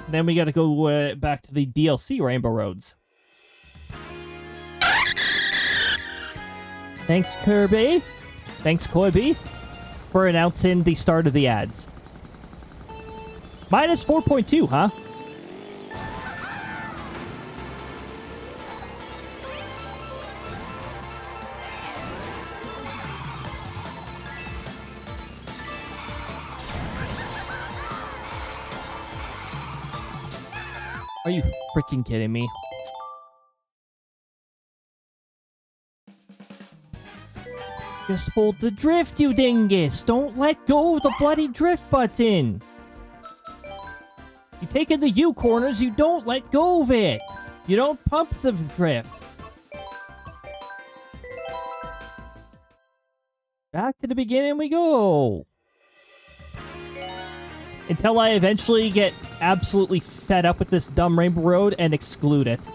Speaker 2: Then we got to go back to the DLC Rainbow Roads. Thanks, Kirby. Thanks, Cody, for announcing the start of the ads. Minus 4.2, huh? Are you freaking kidding me? Just hold the drift, you dingus! Don't let go of the bloody drift button! You take in the U corners, you don't let go of it! You don't pump the drift. Back to the beginning we go! Until I eventually get absolutely fed up with this dumb Rainbow Road and exclude it.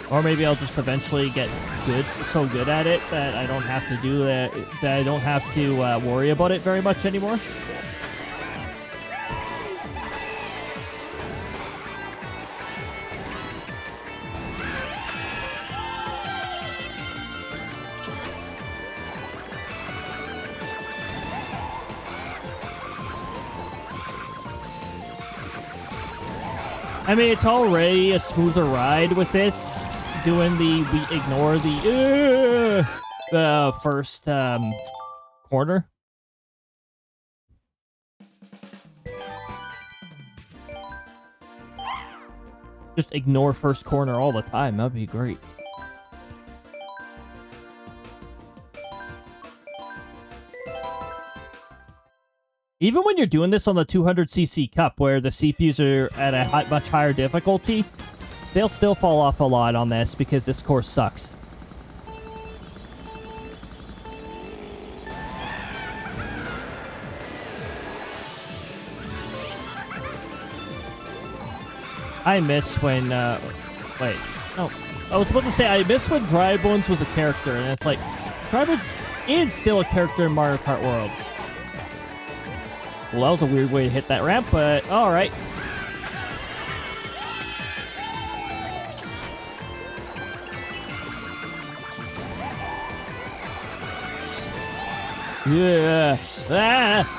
Speaker 2: Or maybe I'll just eventually get so good at it that I don't have to do that. That I don't have to worry about it very much anymore. I mean, it's already a smoother ride with this. Doing we ignore the first corner. Just ignore first corner all the time. That'd be great. Even when you're doing this on the 200cc cup, where the CPUs are at a much higher difficulty, they'll still fall off a lot on this because this course sucks. I miss when, wait, no. I was about to say, I miss when Dry Bones was a character, and it's like, Dry Bones is still a character in Mario Kart World. Well, that was a weird way to hit that ramp, but alright. Yeah. Ah.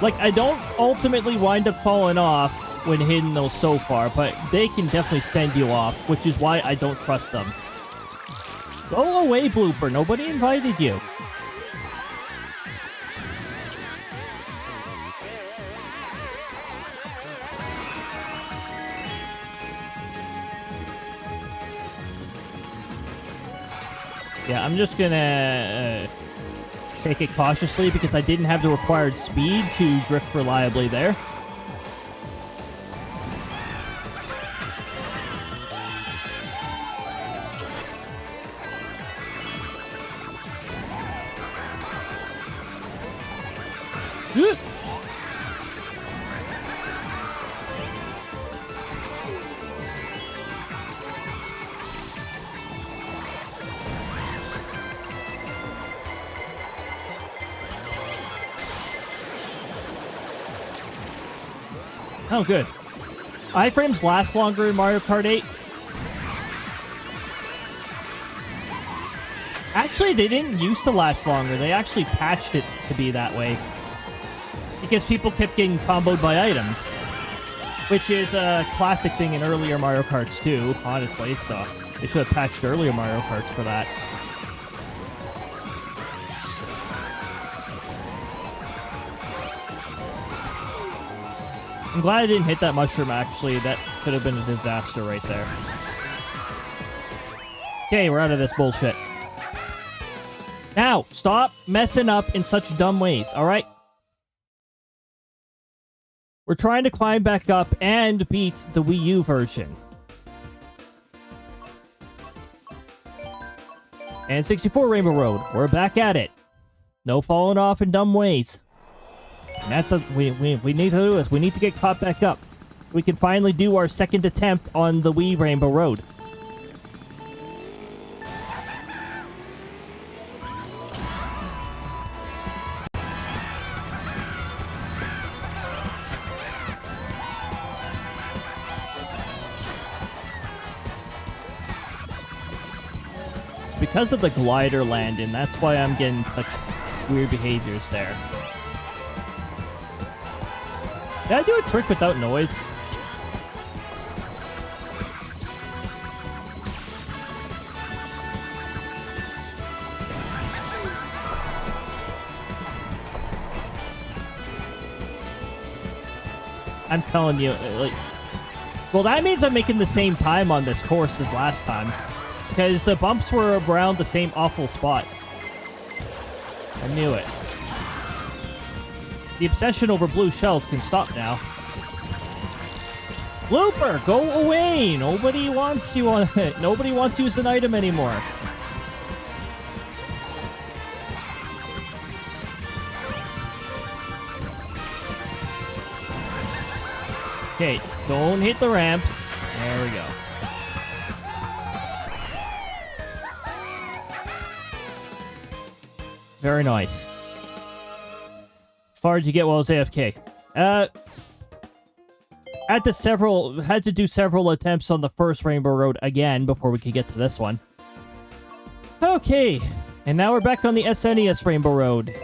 Speaker 2: Like, I don't ultimately wind up falling off when hitting those so far, but they can definitely send you off, which is why I don't trust them. Go away, Blooper. Nobody invited you. Yeah, I'm just gonna take it cautiously because I didn't have the required speed to drift reliably there. Oh, good. Iframes last longer in Mario Kart 8. Actually, they didn't used to last longer. They actually patched it to be that way. Because people kept getting comboed by items. Which is a classic thing in earlier Mario Karts too, honestly. So they should have patched earlier Mario Karts for that. I'm glad I didn't hit that mushroom, actually. That could have been a disaster right there. Okay, we're out of this bullshit. Now, stop messing up in such dumb ways, alright? We're trying to climb back up and beat the Wii U version. And 64 Rainbow Road. We're back at it. No falling off in dumb ways. We need to do this. We need to get caught back up. So we can finally do our second attempt on the Wii Rainbow Road. It's because of the glider landing. That's why I'm getting such weird behaviors there. Did I do a trick without noise? I'm telling you, like... Well, that means I'm making the same time on this course as last time. Because the bumps were around the same awful spot. I knew it. The obsession over blue shells can stop now. Looper, go away! Nobody wants you on it. Nobody wants you as an item anymore. Okay, don't hit the ramps. There we go. Very nice. How far did you get while I was AFK? Had to do several attempts on the first Rainbow Road again before we could get to this one. Okay, and now we're back on the SNES Rainbow Road.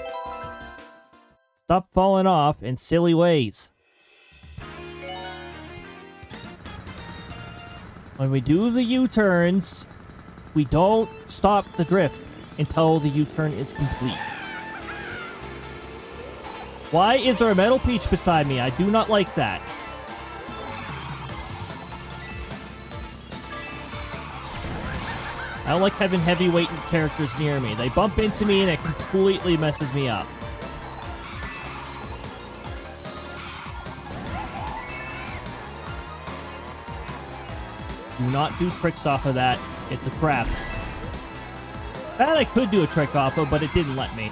Speaker 2: Stop falling off in silly ways. When we do the U-turns, we don't stop the drift until the U-turn is complete. Why is there a metal peach beside me? I do not like that. I don't like having heavyweight characters near me. They bump into me and it completely messes me up. Do not do tricks off of that. It's a trap. That I could do a trick off of, but it didn't let me.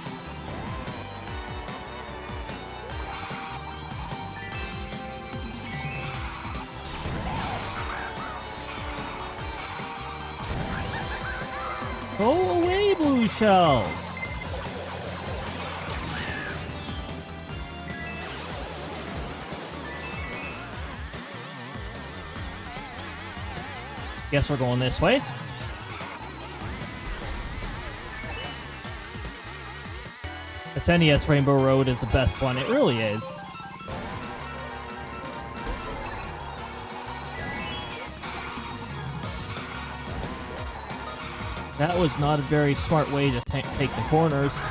Speaker 2: Go away, blue shells! Guess we're going this way. SNES Rainbow Road is the best one. It really is. That was not a very smart way to take the corners.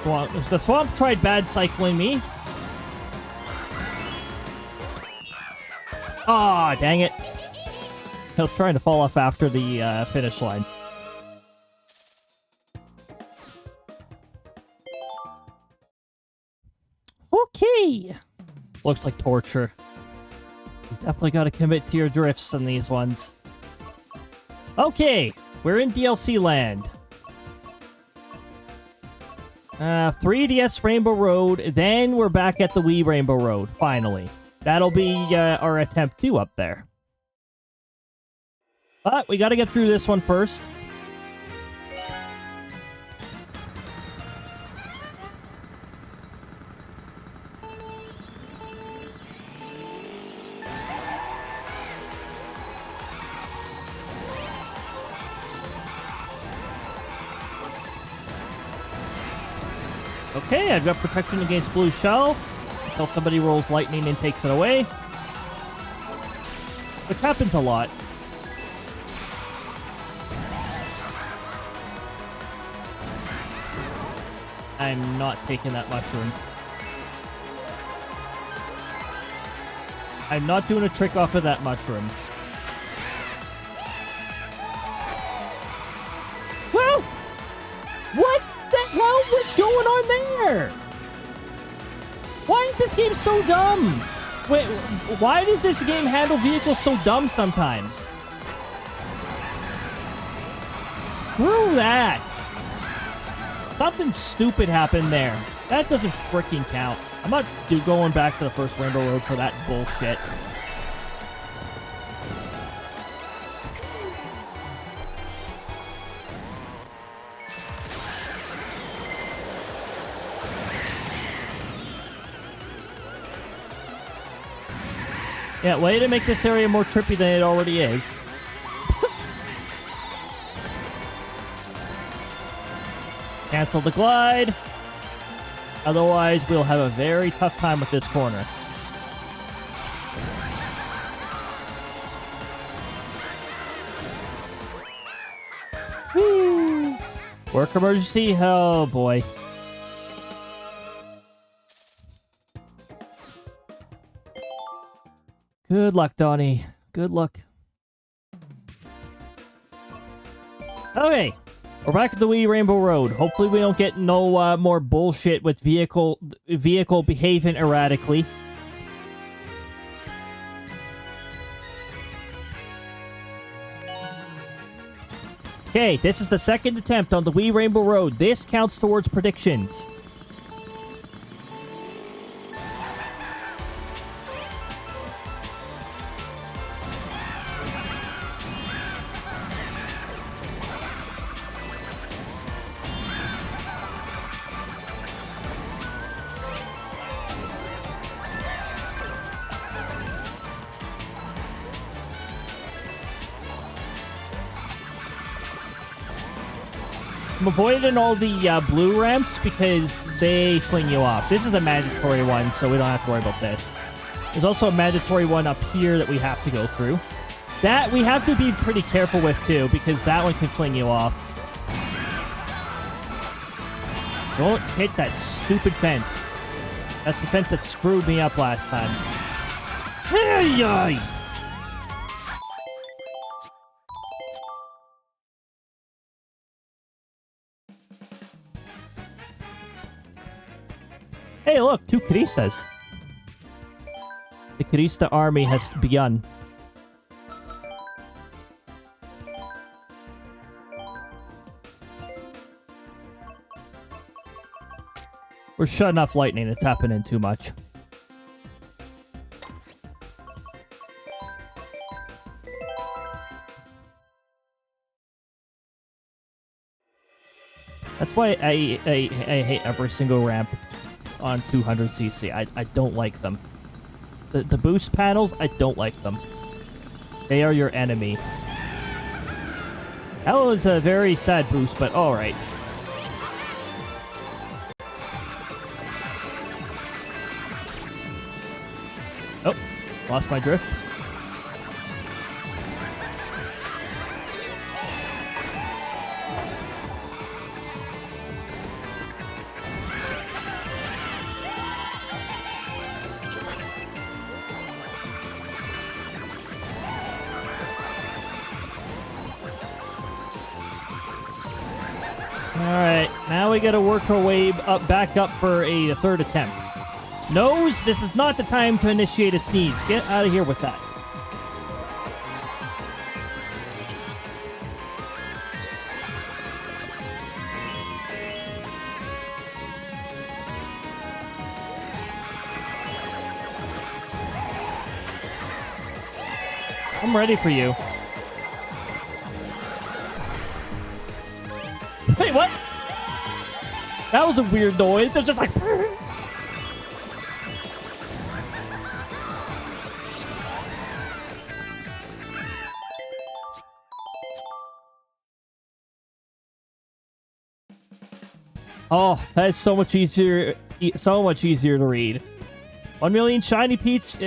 Speaker 2: The Thwomp tried bad cycling me. Ah, dang it. I was trying to fall off after the finish line. Okay. Looks like torture. You definitely got to commit to your drifts on these ones. Okay, we're in DLC land. 3DS Rainbow Road, then we're back at the Wii Rainbow Road, finally. That'll be our attempt 2 up there. But we gotta get through this one first. Okay, I've got protection against blue shell until somebody rolls lightning and takes it away. Which happens a lot. I'm not taking that mushroom. I'm not doing a trick off of that mushroom. Well, what the hell was going on there? Why is this game so dumb? Wait, why does this game handle vehicles so dumb sometimes? Screw that. Something stupid happened there. That doesn't freaking count. I'm not going back to the first Rainbow Road for that bullshit. Yeah, way to make this area more trippy than it already is. Cancel the glide. Otherwise, we'll have a very tough time with this corner. Woo! Work emergency? Oh, boy. Good luck, Donnie. Good luck. Okay. We're back at the Wee Rainbow Road. Hopefully we don't get no more bullshit with vehicle behaving erratically. Okay, this is the second attempt on the Wee Rainbow Road. This counts towards predictions. I'm avoiding all the blue ramps because they fling you off. This is a mandatory one, so we don't have to worry about this. There's also a mandatory one up here that we have to go through. That we have to be pretty careful with, too, because that one can fling you off. Don't hit that stupid fence. That's the fence that screwed me up last time. Hey, ay! Hey, look, 2 Cristas. The Crista army has begun. We're shutting off lightning. It's happening too much. That's why I hate every single ramp on 200cc. I don't like them. The boost panels, I don't like them. They are your enemy. That was a very sad boost, but alright. Oh, lost my drift. Alright, now we gotta work our way back up for a third attempt. Nose, this is not the time to initiate a sneeze. Get out of here with that. I'm ready for you. Wait, what? That was a weird noise. It's just like... Oh, that's so much easier. So much easier to read. 1 million shiny pieces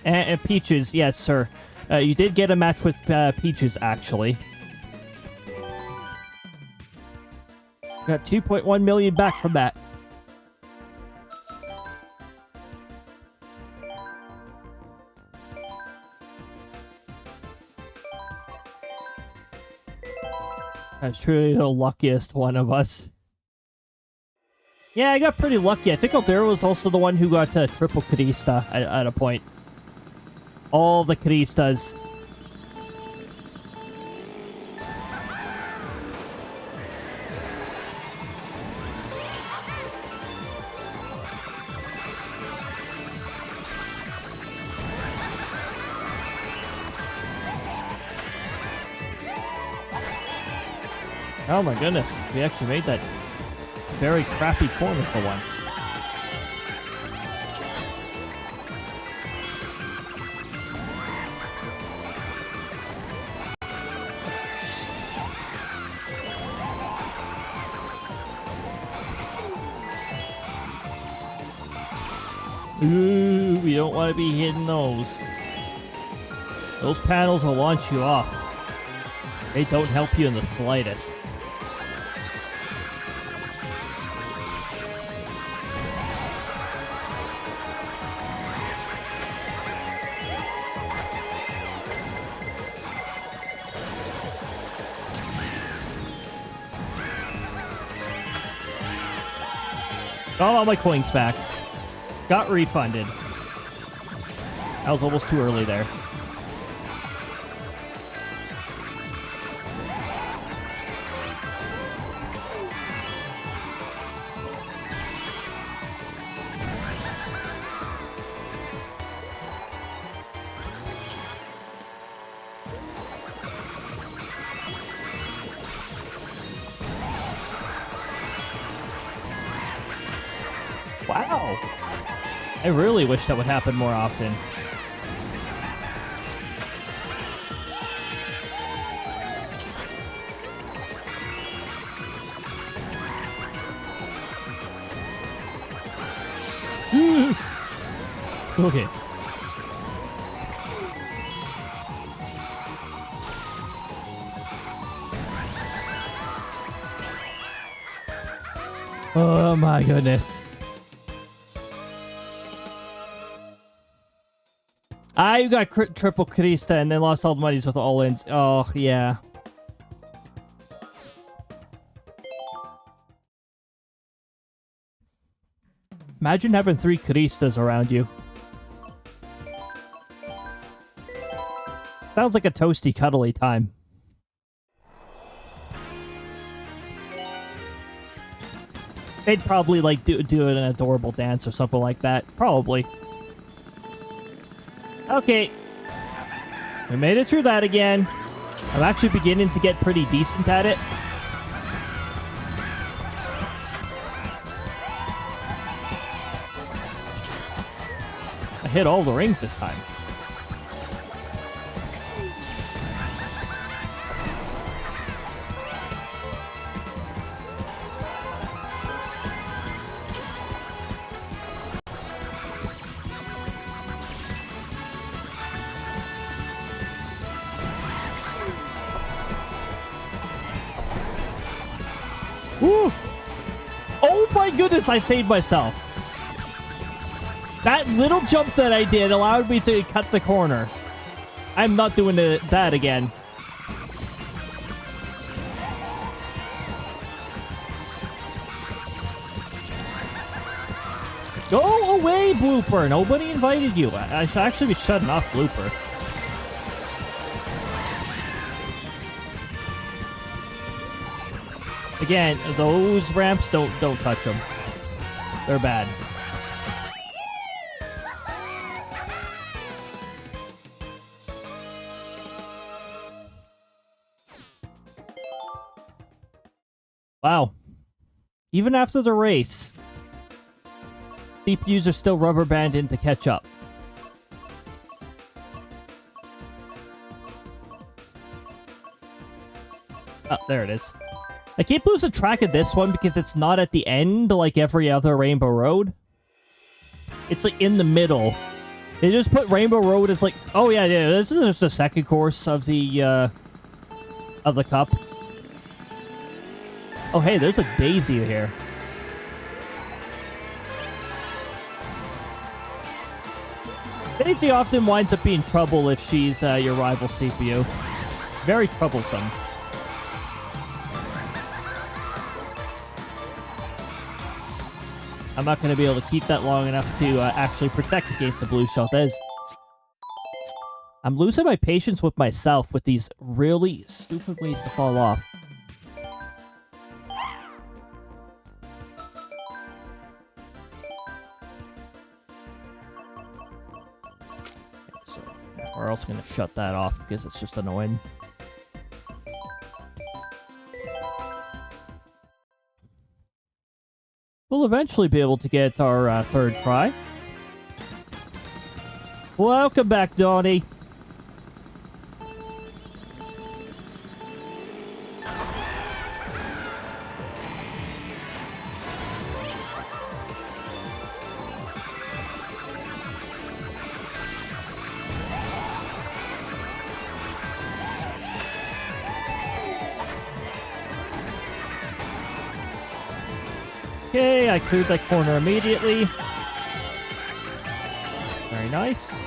Speaker 2: and peaches. Yes, sir. You did get a match with peaches, actually. Got 2.1 million back from that. That's truly the luckiest one of us. Yeah, I got pretty lucky. I think SLdr was also the one who got triple Crista at a point. All the Cristas. Oh my goodness, we actually made that very crappy corner for once. Ooh, we don't want to be hitting those. Those panels will launch you off. They don't help you in the slightest. Got all my coins back. Got refunded. I was almost too early there. Wow. I really wish that would happen more often. Okay. Oh my goodness. I got triple Krista and then lost all the monies with all-ins. Oh, yeah. Imagine having 3 Kristas around you. Sounds like a toasty, cuddly time. They'd probably, like, do an adorable dance or something like that. Probably. Okay. We made it through that again. I'm actually beginning to get pretty decent at it. I hit all the rings this time. Woo! Oh my goodness, I saved myself. That little jump that I did allowed me to cut the corner. I'm not doing that again. Go away, Blooper. Nobody invited you. I should actually be shutting off Blooper. Again, those ramps, don't touch them. They're bad. Wow. Even after the race, CPUs are still rubber banding to catch up. Oh, there it is. I keep losing track of this one because it's not at the end like every other Rainbow Road. It's like in the middle. They just put Rainbow Road as like, oh yeah, this is just the second course of the cup. Oh hey, there's a Daisy here. Daisy often winds up being trouble if she's your rival CPU. Very troublesome. I'm not going to be able to keep that long enough to actually protect against the blue shell. I'm losing my patience with myself with these really stupid ways to fall off. So we're also going to shut that off because it's just annoying. We'll eventually be able to get our third try. Welcome back, Donnie. Okay, I cleared that corner immediately. Very nice.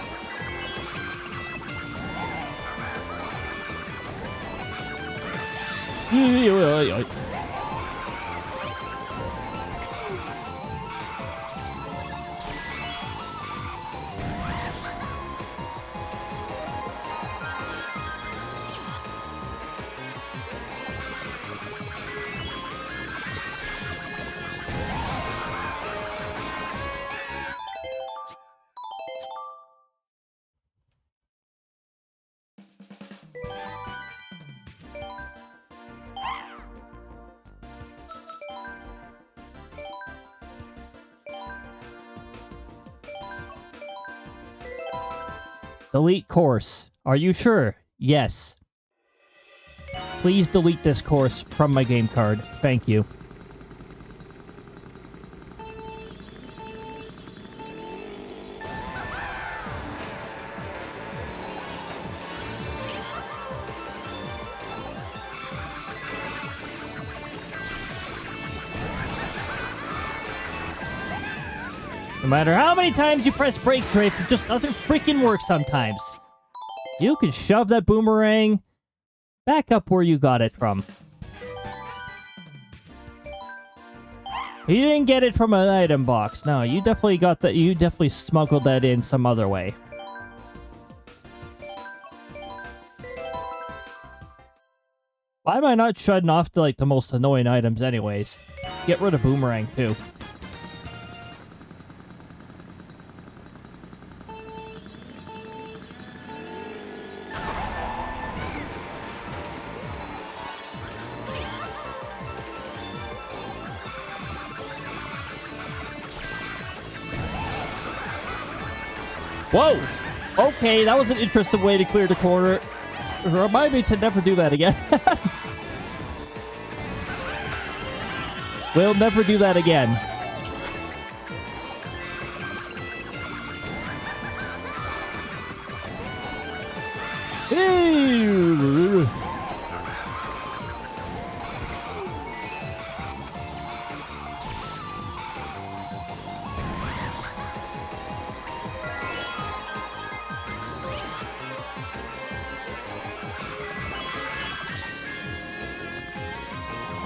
Speaker 2: Delete course. Are you sure? Yes. Please delete this course from my game card. Thank you. No matter how many times you press brake drift, it just doesn't freaking work sometimes. You can shove that boomerang back up where you got it from. You didn't get it from an item box. No, you definitely got that. You definitely smuggled that in some other way. Why am I not shutting off the, like, the most annoying items anyways? Get rid of boomerang too. Whoa! Okay, that was an interesting way to clear the corner. Remind me to never do that again. We'll never do that again. Ew.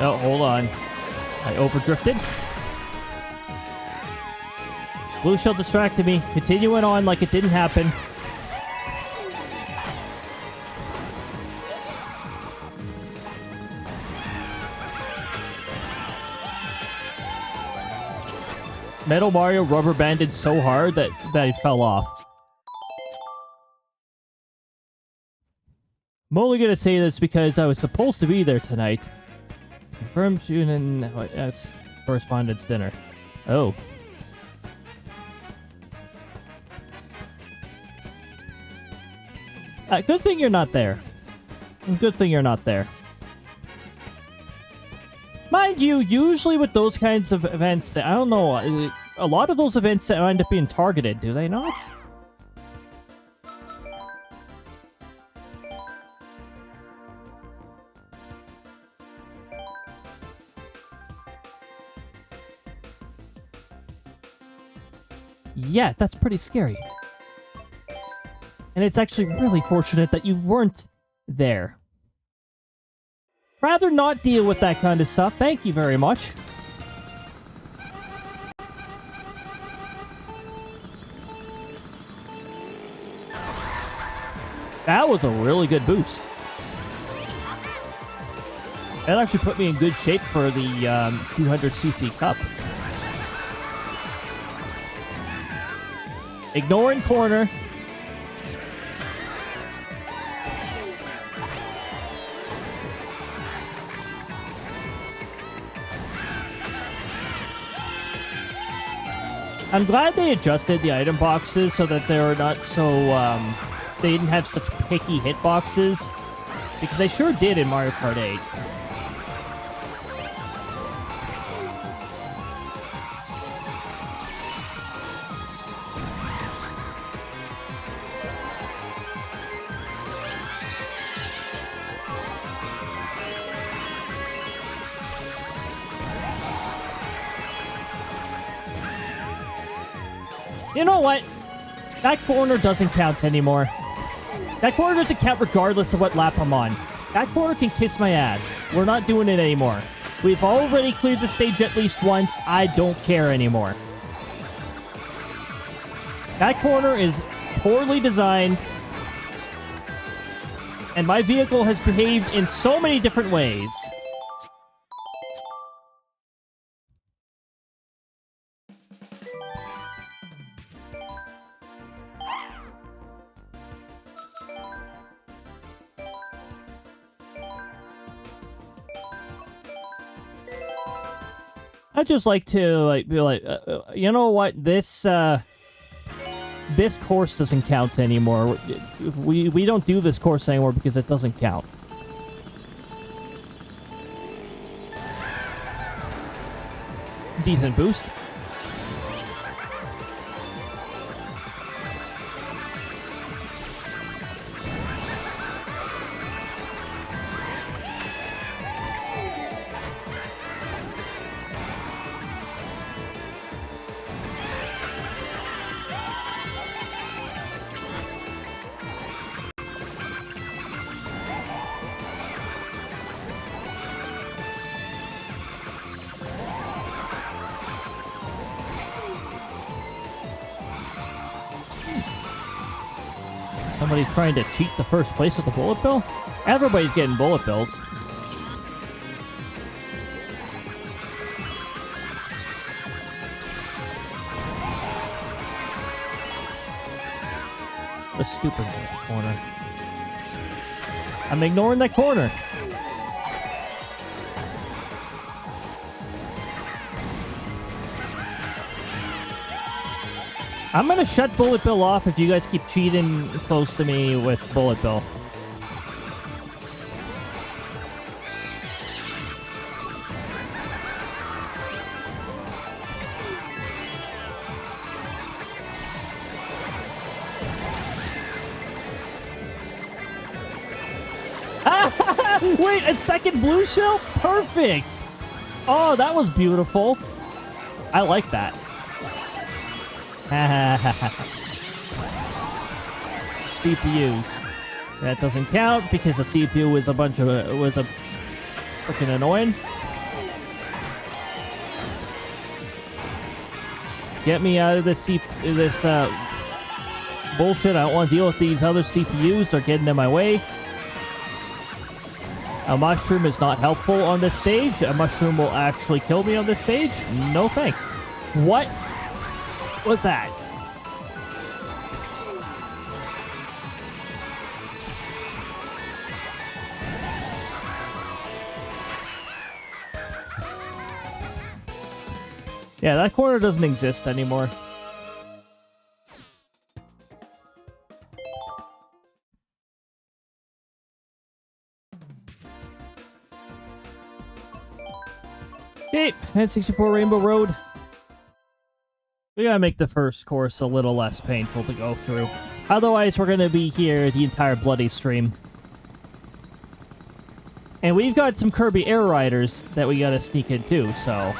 Speaker 2: Oh, hold on. I overdrifted. Blue shell distracted me. Continuing on like it didn't happen. Metal Mario rubber banded so hard that it fell off. I'm only gonna say this because I was supposed to be there tonight. Confirmed shooting. That's correspondence dinner. Oh. Good thing you're not there. Good thing you're not there. Mind you, usually with those kinds of events, I don't know, a lot of those events end up being targeted, do they not? Yeah, that's pretty scary. And it's actually really fortunate that you weren't there. Rather not deal with that kind of stuff. Thank you very much. That was a really good boost. That actually put me in good shape for the 200cc cup. Ignoring corner. I'm glad they adjusted the item boxes so that they were not so, they didn't have such picky hitboxes. Because they sure did in Mario Kart 8. You know what? That corner doesn't count anymore. That corner doesn't count regardless of what lap I'm on. That corner can kiss my ass. We're not doing it anymore. We've already cleared the stage at least once. I don't care anymore. That corner is poorly designed. And my vehicle has behaved in so many different ways. I'd just like to be like, you know what, this course doesn't count anymore. We don't do this course anymore because it doesn't count. Decent boost. Somebody trying to cheat the first place with the bullet bill? Everybody's getting bullet bills. A stupid corner. I'm ignoring that corner. I'm gonna shut Bullet Bill off if you guys keep cheating close to me with Bullet Bill. Wait, a second blue shell? Perfect! Oh, that was beautiful. I like that. CPUs. That doesn't count because the CPU was a bunch of was a freaking annoying. Get me out of this bullshit. I don't want to deal with these other CPUs. They're getting in my way. A mushroom is not helpful on this stage. A mushroom will actually kill me on this stage. No thanks. What? What's that? Yeah, that corner doesn't exist anymore. Okay, N64 Rainbow Road. We gotta make the first course a little less painful to go through. Otherwise, we're gonna be here the entire bloody stream. And we've got some Kirby Air Riders that we gotta sneak in too, so...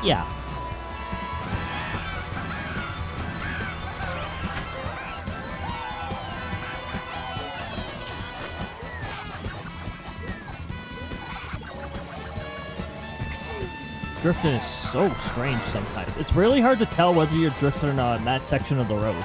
Speaker 2: yeah. Drifting is so strange sometimes. It's really hard to tell whether you're drifting or not in that section of the road.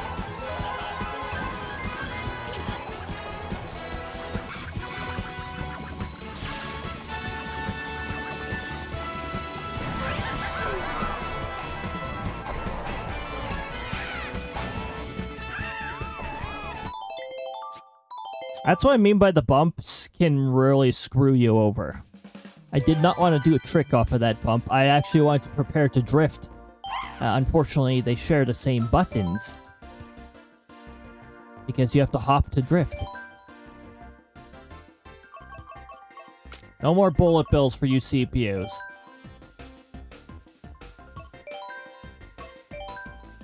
Speaker 2: That's what I mean by the bumps can really screw you over. I did not want to do a trick off of that bump. I actually wanted to prepare to drift. Unfortunately, they share the same buttons. Because you have to hop to drift. No more bullet bills for you CPUs.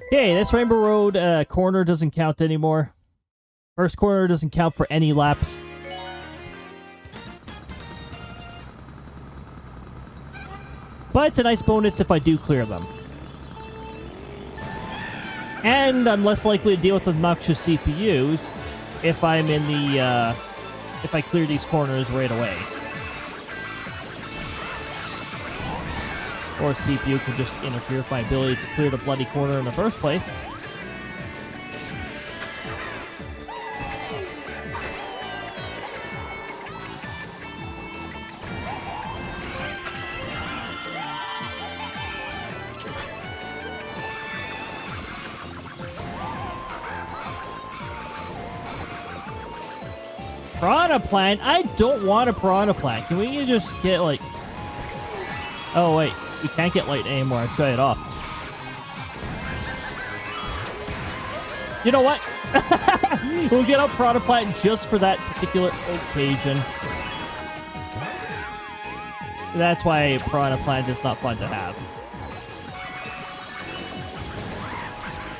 Speaker 2: Okay, this Rainbow Road corner doesn't count anymore. First corner doesn't count for any laps. But it's a nice bonus if I do clear them. And I'm less likely to deal with obnoxious CPUs if I'm in the, if I clear these corners right away. Or CPU could just interfere with my ability to clear the bloody corner in the first place. Piranha plant? I don't want a piranha plant. Can we just get, like... Oh, wait. We can't get light anymore. I shut it off. You know what? We'll get a piranha plant just for that particular occasion. That's why piranha plant is not fun to have.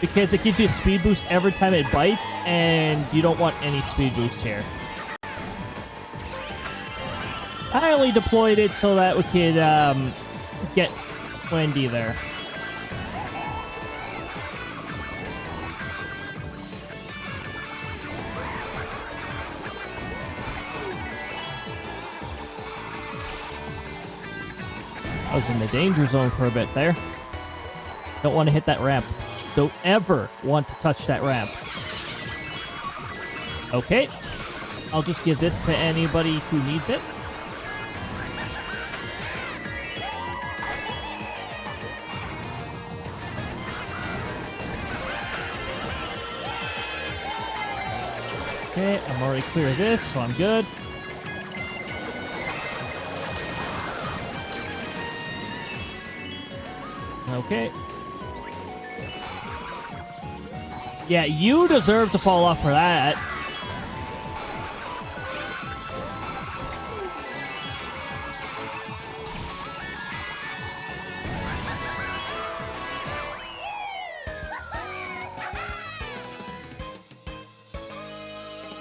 Speaker 2: Because it gives you a speed boost every time it bites, and you don't want any speed boosts here. I only deployed it so that we could get Wendy there. I was in the danger zone for a bit there. Don't want to hit that ramp. Don't ever want to touch that ramp. Okay. I'll just give this to anybody who needs it. Okay, I'm already clear of this, so I'm good. Okay. Yeah, you deserve to fall off for that.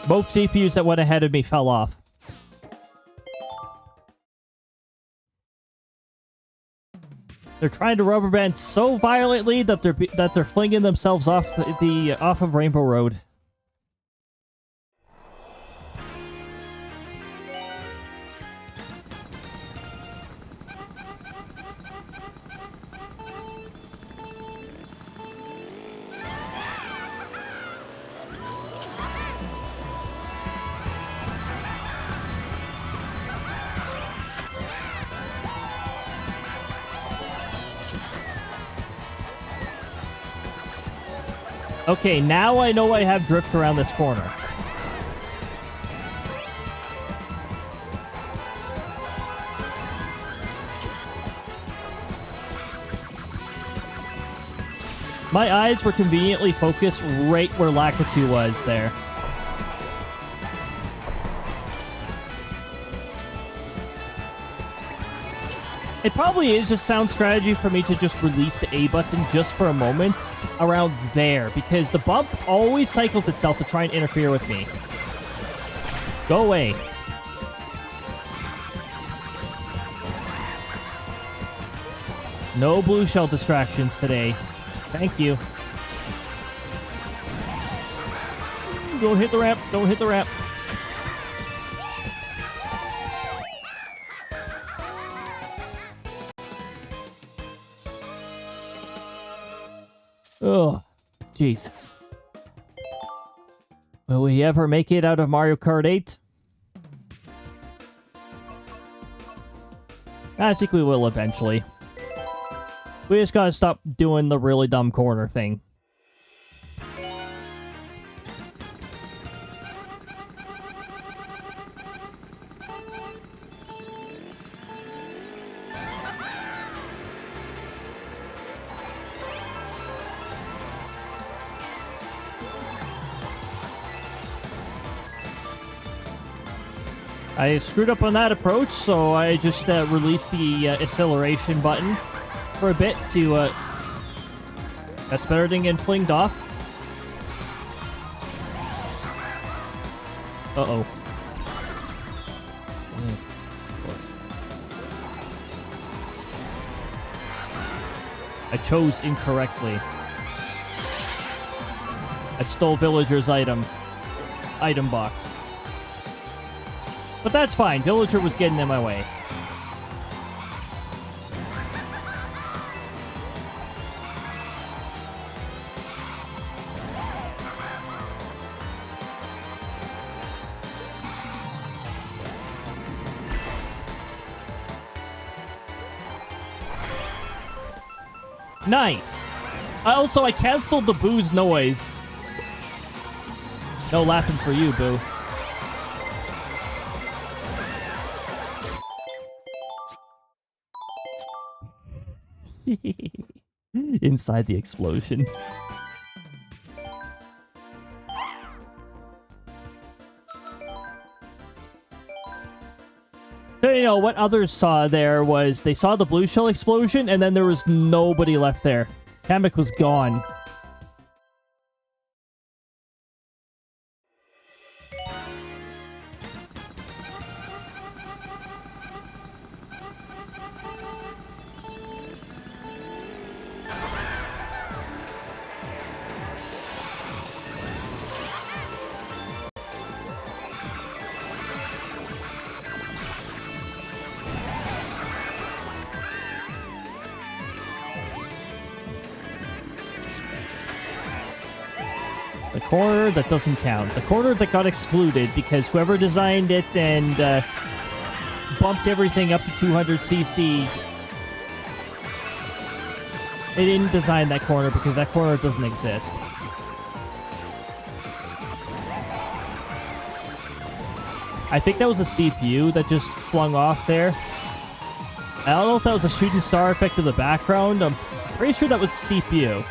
Speaker 2: Both CPUs that went ahead of me fell off. They're trying to rubber band so violently that they're flinging themselves off off of Rainbow Road. Okay, now I know I have drift around this corner. My eyes were conveniently focused right where Lakitu was there. It probably is a sound strategy for me to just release the A button just for a moment around there, because the bump always cycles itself to try and interfere with me. Go away. No blue shell distractions today. Thank you. Don't hit the ramp. Don't hit the ramp. Oh, jeez. Will we ever make it out of Mario Kart 8? I think we will eventually. We just gotta stop doing the really dumb corner thing. I screwed up on that approach, so I just released the acceleration button for a bit to... That's better than getting flinged off. Uh-oh. Of course. I chose incorrectly. I stole Villager's item box. But that's fine. Villager was getting in my way. Nice. I canceled the boo's noise. No laughing for you, boo. Inside the explosion. So, you know, what others saw there was they saw the blue shell explosion, and then there was nobody left there. Kamek was gone. The corner that doesn't count. The corner that got excluded because whoever designed it and bumped everything up to 200cc, they didn't design that corner because that corner doesn't exist. I think that was a CPU that just flung off there. I don't know if that was a shooting star effect in the background. I'm pretty sure that was a CPU.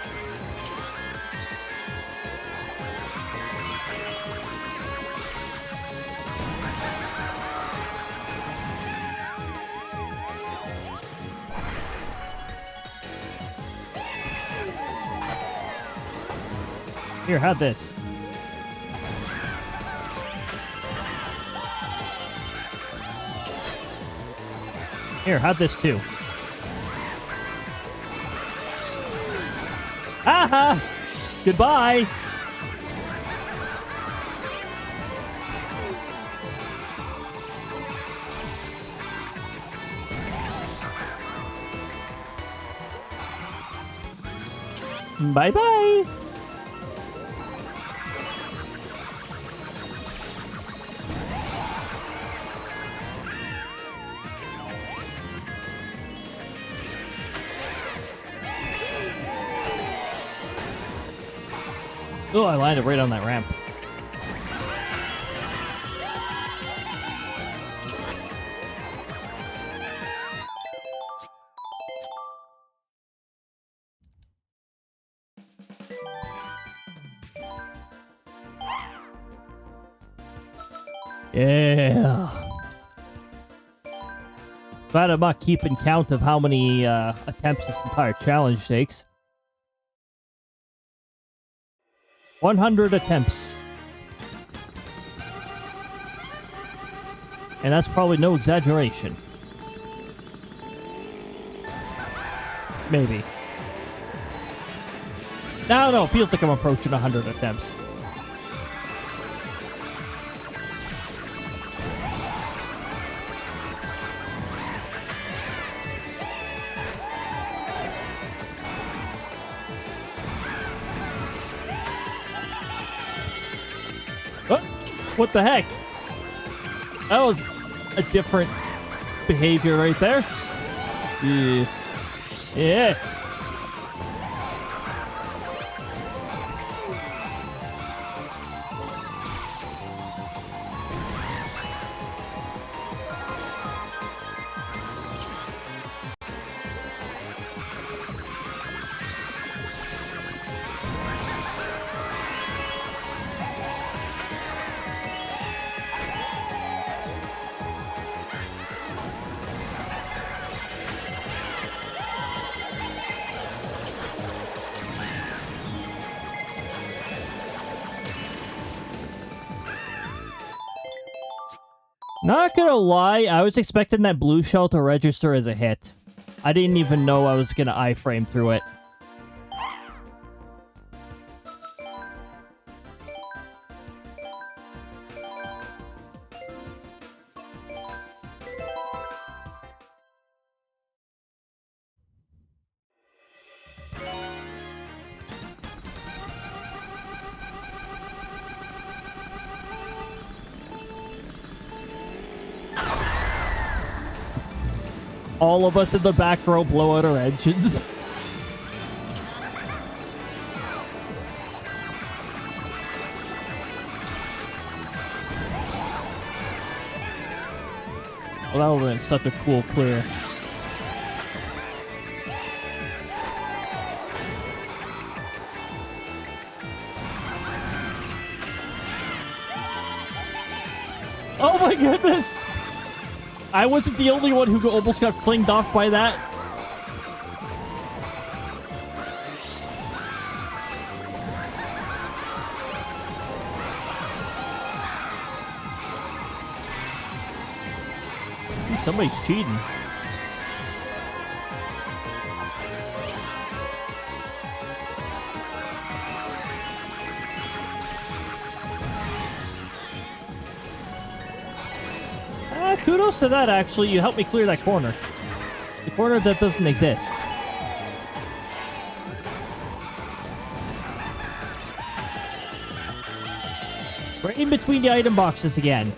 Speaker 2: Here, have this. Here, have this too. Aha! Goodbye! Bye-bye! Oh, I landed right on that ramp. Yeah. Glad I'm not keeping count of how many attempts this entire challenge takes. 100 attempts. And that's probably no exaggeration. Maybe. I don't know, it feels like I'm approaching 100 attempts. What the heck? That was a different behavior right there. Yeah. Yeah. Not gonna lie, I was expecting that blue shell to register as a hit. I didn't even know I was gonna iframe through it. all of us in the back row blow out our engines. Well, that would have been such a cool clear. Oh my goodness! I wasn't the only one who almost got flinged off by that. Ooh, somebody's cheating. Kudos to that, actually. You helped me clear that corner. The corner that doesn't exist. We're in between the item boxes again.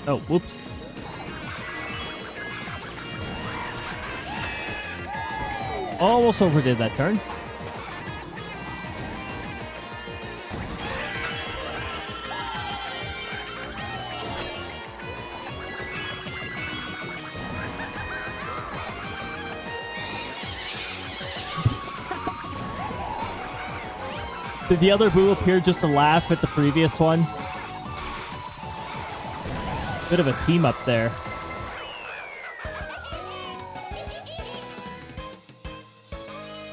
Speaker 2: Oh, whoops. Almost overdid that turn. Did the other boo appear just to laugh at the previous one? Bit of a team up there.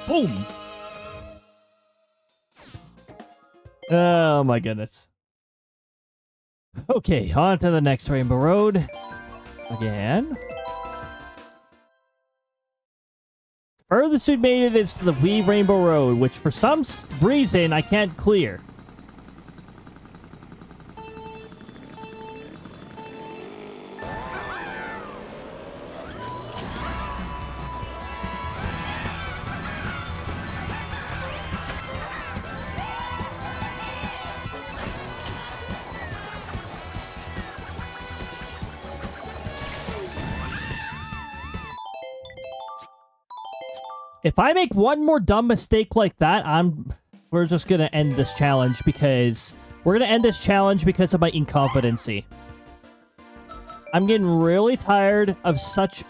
Speaker 2: Boom! Oh my goodness. Okay, on to the next Rainbow Road. Again. Furthest we made it is to the wee Rainbow Road, which for some reason I can't clear. If I make one more dumb mistake like that, we're just gonna end this challenge because we're gonna end this challenge because of my incompetency. I'm getting really tired of such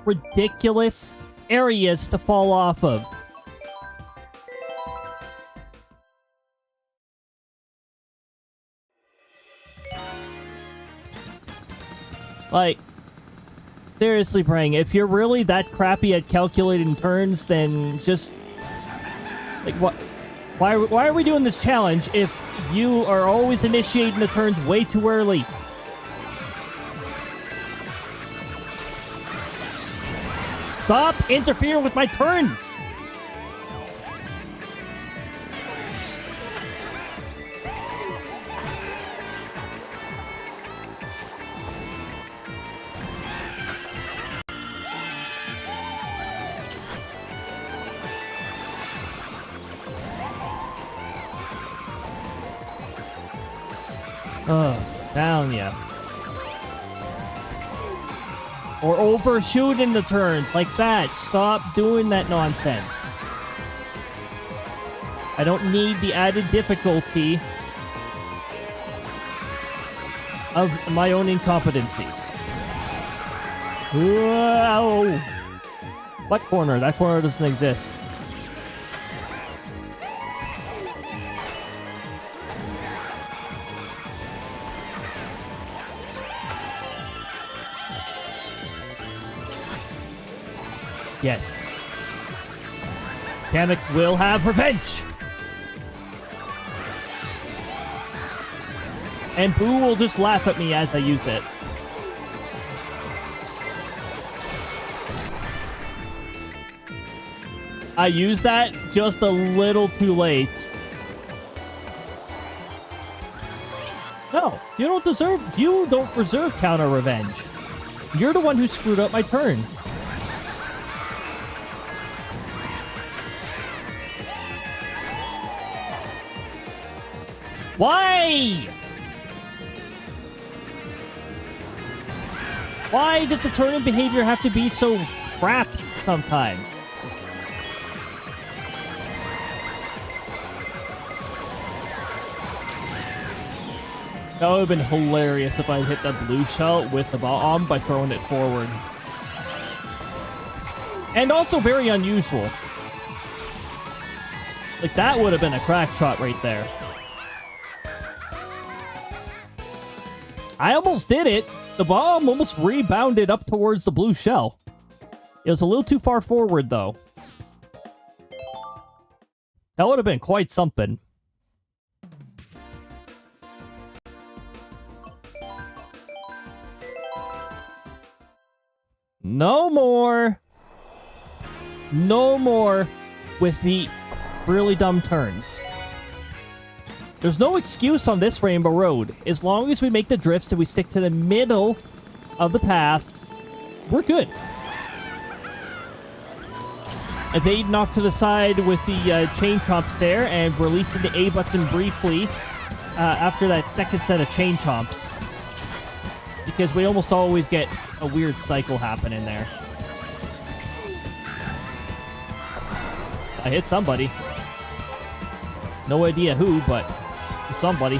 Speaker 2: ridiculous areas to fall off of. Like, seriously, Brang, if you're really that crappy at calculating turns, then just... Like, what? Why are we doing this challenge if you are always initiating the turns way too early? Stop interfering with my turns! Oh, down ya. Or overshooting the turns like that. Stop doing that nonsense. I don't need the added difficulty of my own incompetency. Whoa! What corner? That corner doesn't exist. Yes. Kamek will have revenge! And Boo will just laugh at me as I use it. I used that just a little too late. No, you don't reserve counter revenge. You're the one who screwed up my turn. Why? Why does the turn behavior have to be so crap sometimes? That would have been hilarious if I hit that blue shell with the bomb by throwing it forward. And also very unusual. Like, that would have been a crack shot right there. I almost did it. The bomb almost rebounded up towards the blue shell. It was a little too far forward, though. That would have been quite something. No more. No more with the really dumb turns. There's no excuse on this Rainbow Road. As long as we make the drifts and we stick to the middle of the path, we're good. Evading off to the side with the chain chomps there and releasing the A button briefly after that second set of chain chomps. Because we almost always get a weird cycle happening there. I hit somebody. No idea who, but somebody.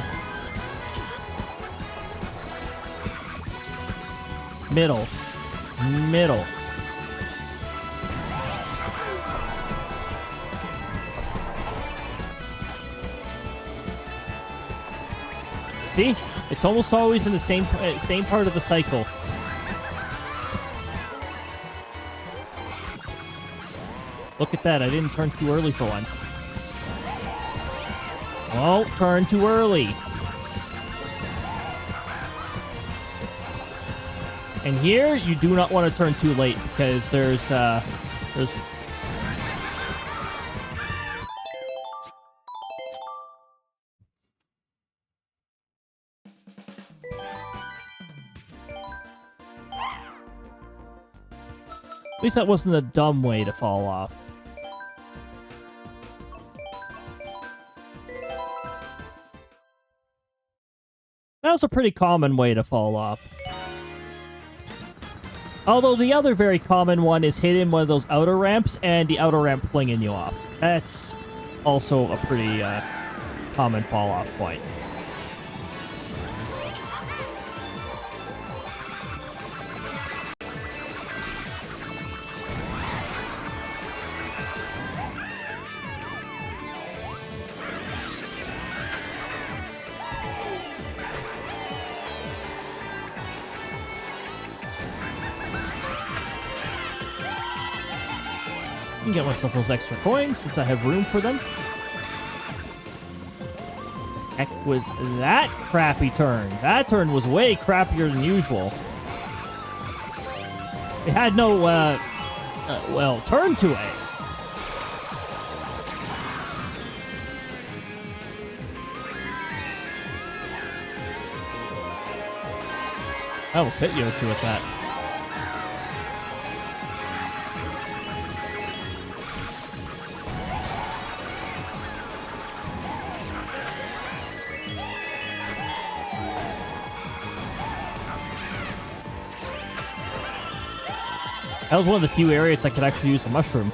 Speaker 2: Middle. Middle. See? It's almost always in the same part of the cycle. Look at that, I didn't turn too early for once. Oh, turn too early. And here, you do not want to turn too late because there's At least that wasn't a dumb way to fall off. That was a pretty common way to fall off. Although the other very common one is hitting one of those outer ramps and the outer ramp flinging you off. That's also a pretty common fall off point. Get myself those extra coins since I have room for them. Heck was that crappy turn? That turn was way crappier than usual. It had no, well, turn to it. I almost hit Yoshi with that. That was one of the few areas I could actually use a mushroom.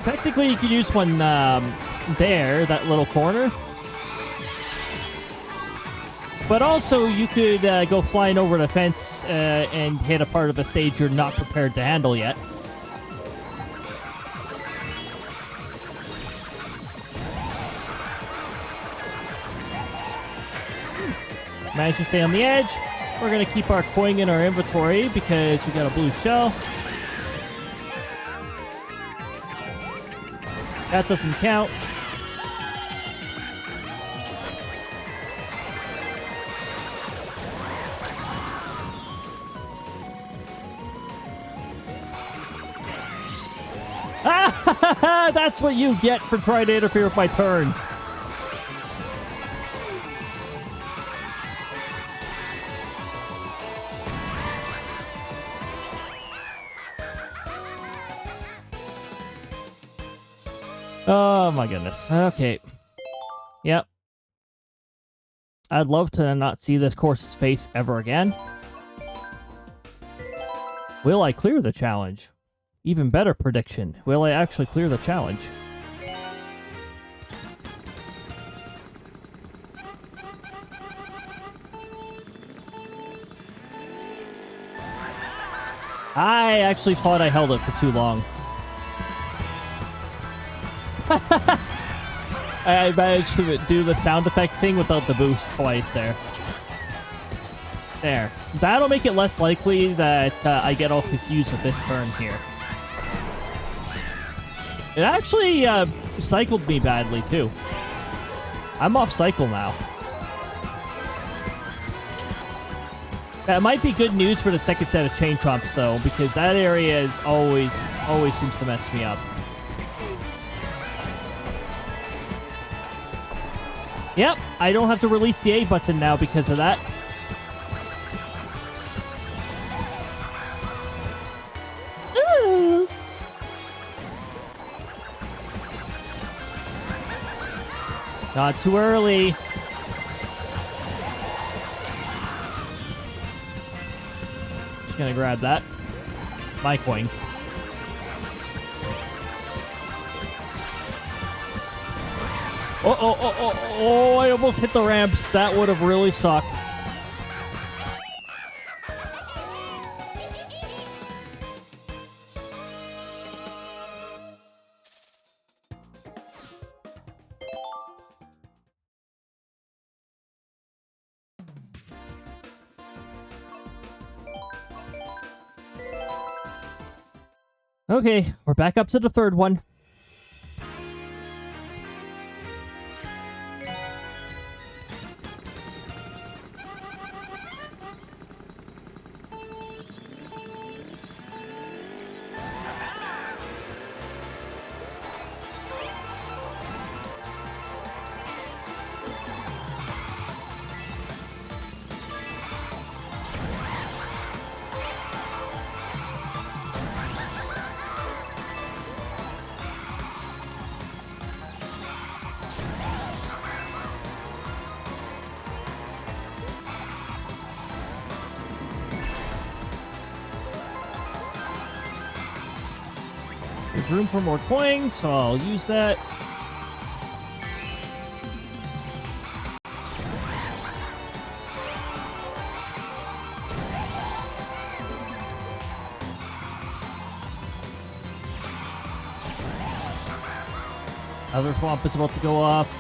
Speaker 2: Technically, you could use one there, that little corner. But also, you could go flying over the fence and hit a part of a stage you're not prepared to handle yet. Managed to stay on the edge. We're going to keep our coin in our inventory because we got a blue shell. That doesn't count. That's what you get for trying to interfere with my turn. Oh my goodness. Okay. Yep. I'd love to not see this course's face ever again. Will I clear the challenge? Even better prediction. Will I actually clear the challenge? I actually thought I held it for too long. I managed to do the sound effect thing without the boost twice there. There. That'll make it less likely that I get all confused with this turn here. It actually cycled me badly, too. I'm off cycle now. That might be good news for the second set of chain trumps, though, because that area is always seems to mess me up. Yep, I don't have to release the A button now because of that. Ooh. Not too early. Just gonna grab that. My coin. Oh, I almost hit the ramps. That would have really sucked. Okay, we're back up to the third one. There's room for more coins, so I'll use that. Other swamp is about to go off.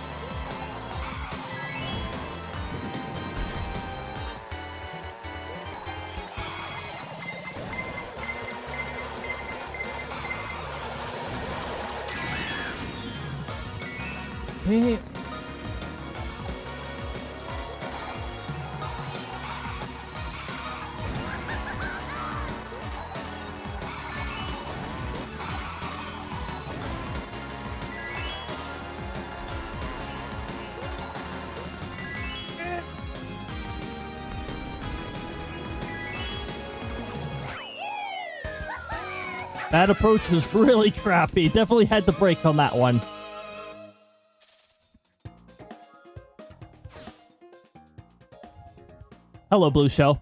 Speaker 2: Okay. That approach was really crappy. Definitely had to brake on that one. Hello, Blue Shell.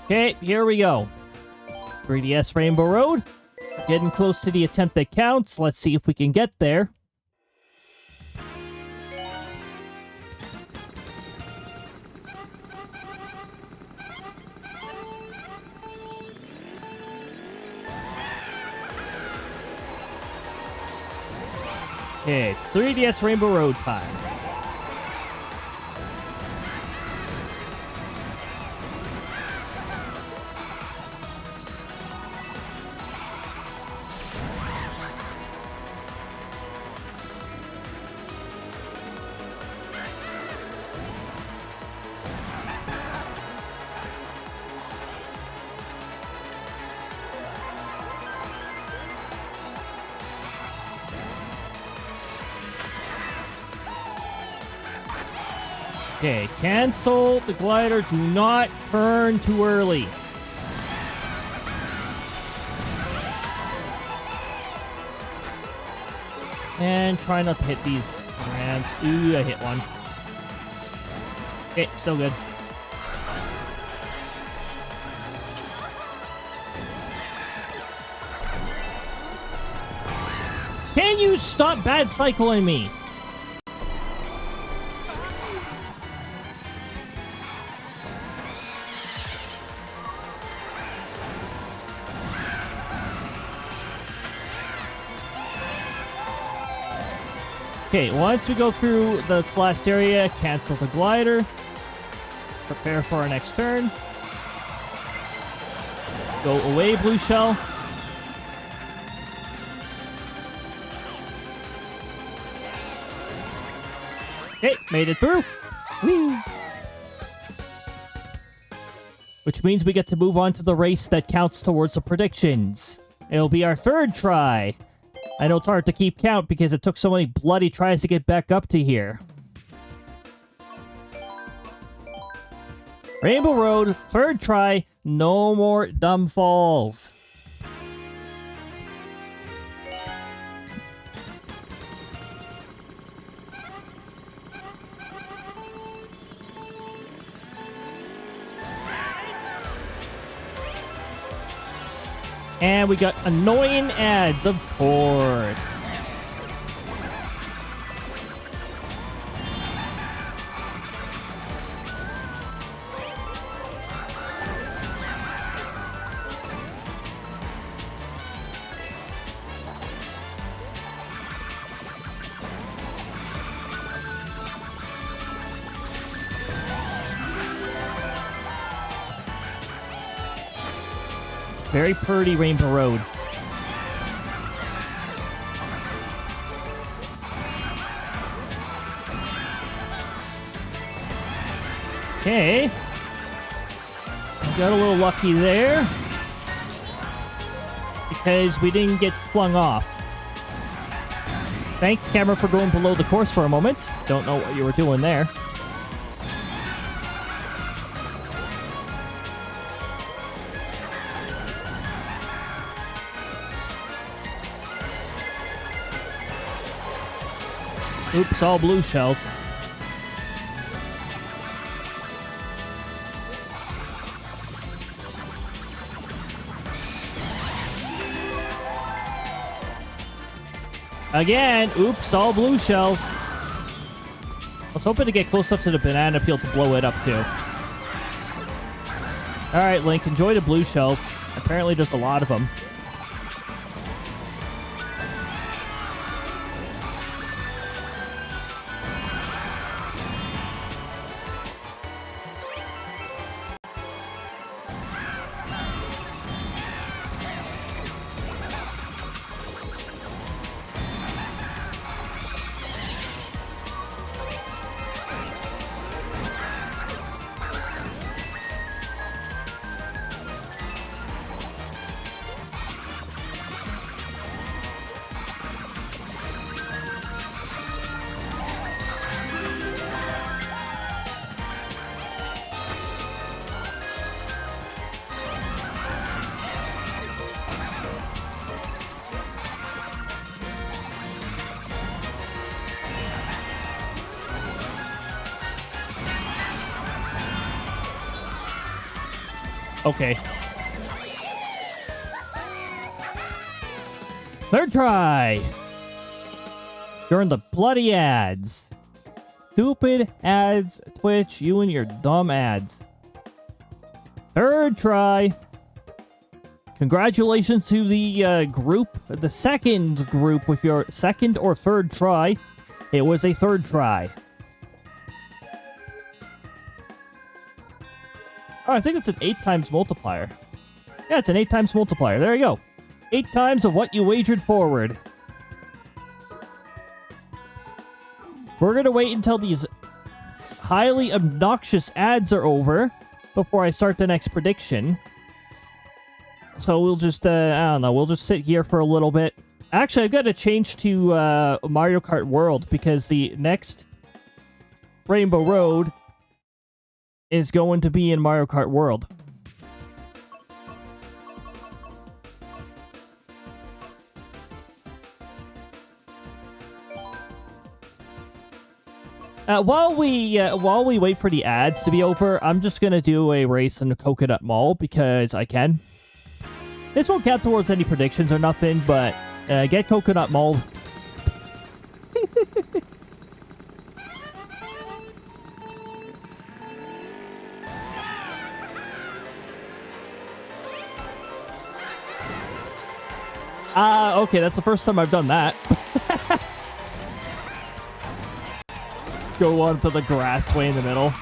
Speaker 2: Okay, here we go. 3DS Rainbow Road. Getting close to the attempt that counts. Let's see if we can get there. Okay, it's 3DS Rainbow Road time. Okay, cancel the glider. Do not turn too early. And try not to hit these ramps. Ooh, I hit one. Okay, still good. Can you stop bad cycling me? Okay, once we go through this last area, cancel the glider. Prepare for our next turn. Go away, blue shell. Okay, made it through. Whee! Which means we get to move on to the race that counts towards the predictions. It'll be our third try. I know it's hard to keep count because it took so many bloody tries to get back up to here. Rainbow Road, third try, no more dumb falls. And we got annoying ads, of course. Very pretty Rainbow Road. Okay. Got a little lucky there. Because we didn't get flung off. Thanks, camera, for going below the course for a moment. Don't know what you were doing there. Oops, all blue shells. Again, oops, all blue shells. I was hoping to get close up to the banana peel to blow it up too. Alright, Link, enjoy the blue shells. Apparently there's a lot of them. Okay. Third try. During the bloody ads. Stupid ads, Twitch. You and your dumb ads. Third try. Congratulations to the group. The second group with your second or third try. It was a third try. Oh, I think it's an 8 times multiplier. Yeah, it's an 8 times multiplier. There you go. 8 times of what you wagered forward. We're going to wait until these highly obnoxious ads are over before I start the next prediction. So we'll just, I don't know, we'll just sit here for a little bit. Actually, I've got to change to Mario Kart World because the next Rainbow Road is going to be in Mario Kart World. While we wait for the ads to be over, I'm just gonna do a race in the Coconut Mall because I can. This won't count towards any predictions or nothing, but get Coconut Mall. Okay, that's the first time I've done that. Go onto the grass way in the middle.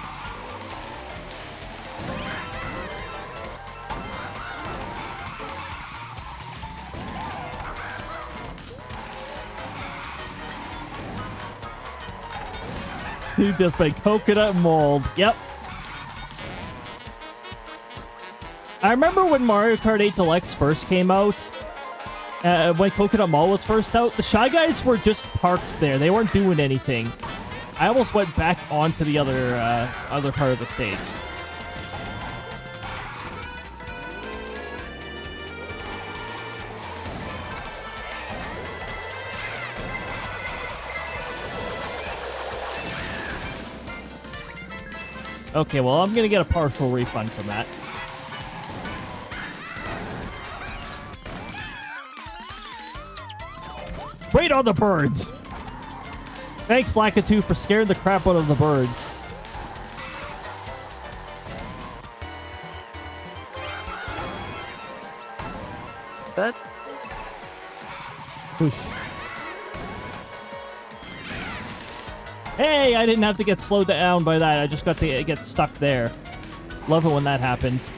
Speaker 2: You just made coconut mold. Yep. I remember when Mario Kart 8 Deluxe first came out, when Coconut Mall was first out, the Shy Guys were just parked there. They weren't doing anything. I almost went back onto the other part of the stage. Okay, well, I'm gonna get a partial refund from that. Wait on the birds! Thanks, Lakitu, for scaring the crap out of the birds. That... Whoosh. Hey, I didn't have to get slowed down by that. I just got to get stuck there. Love it when that happens.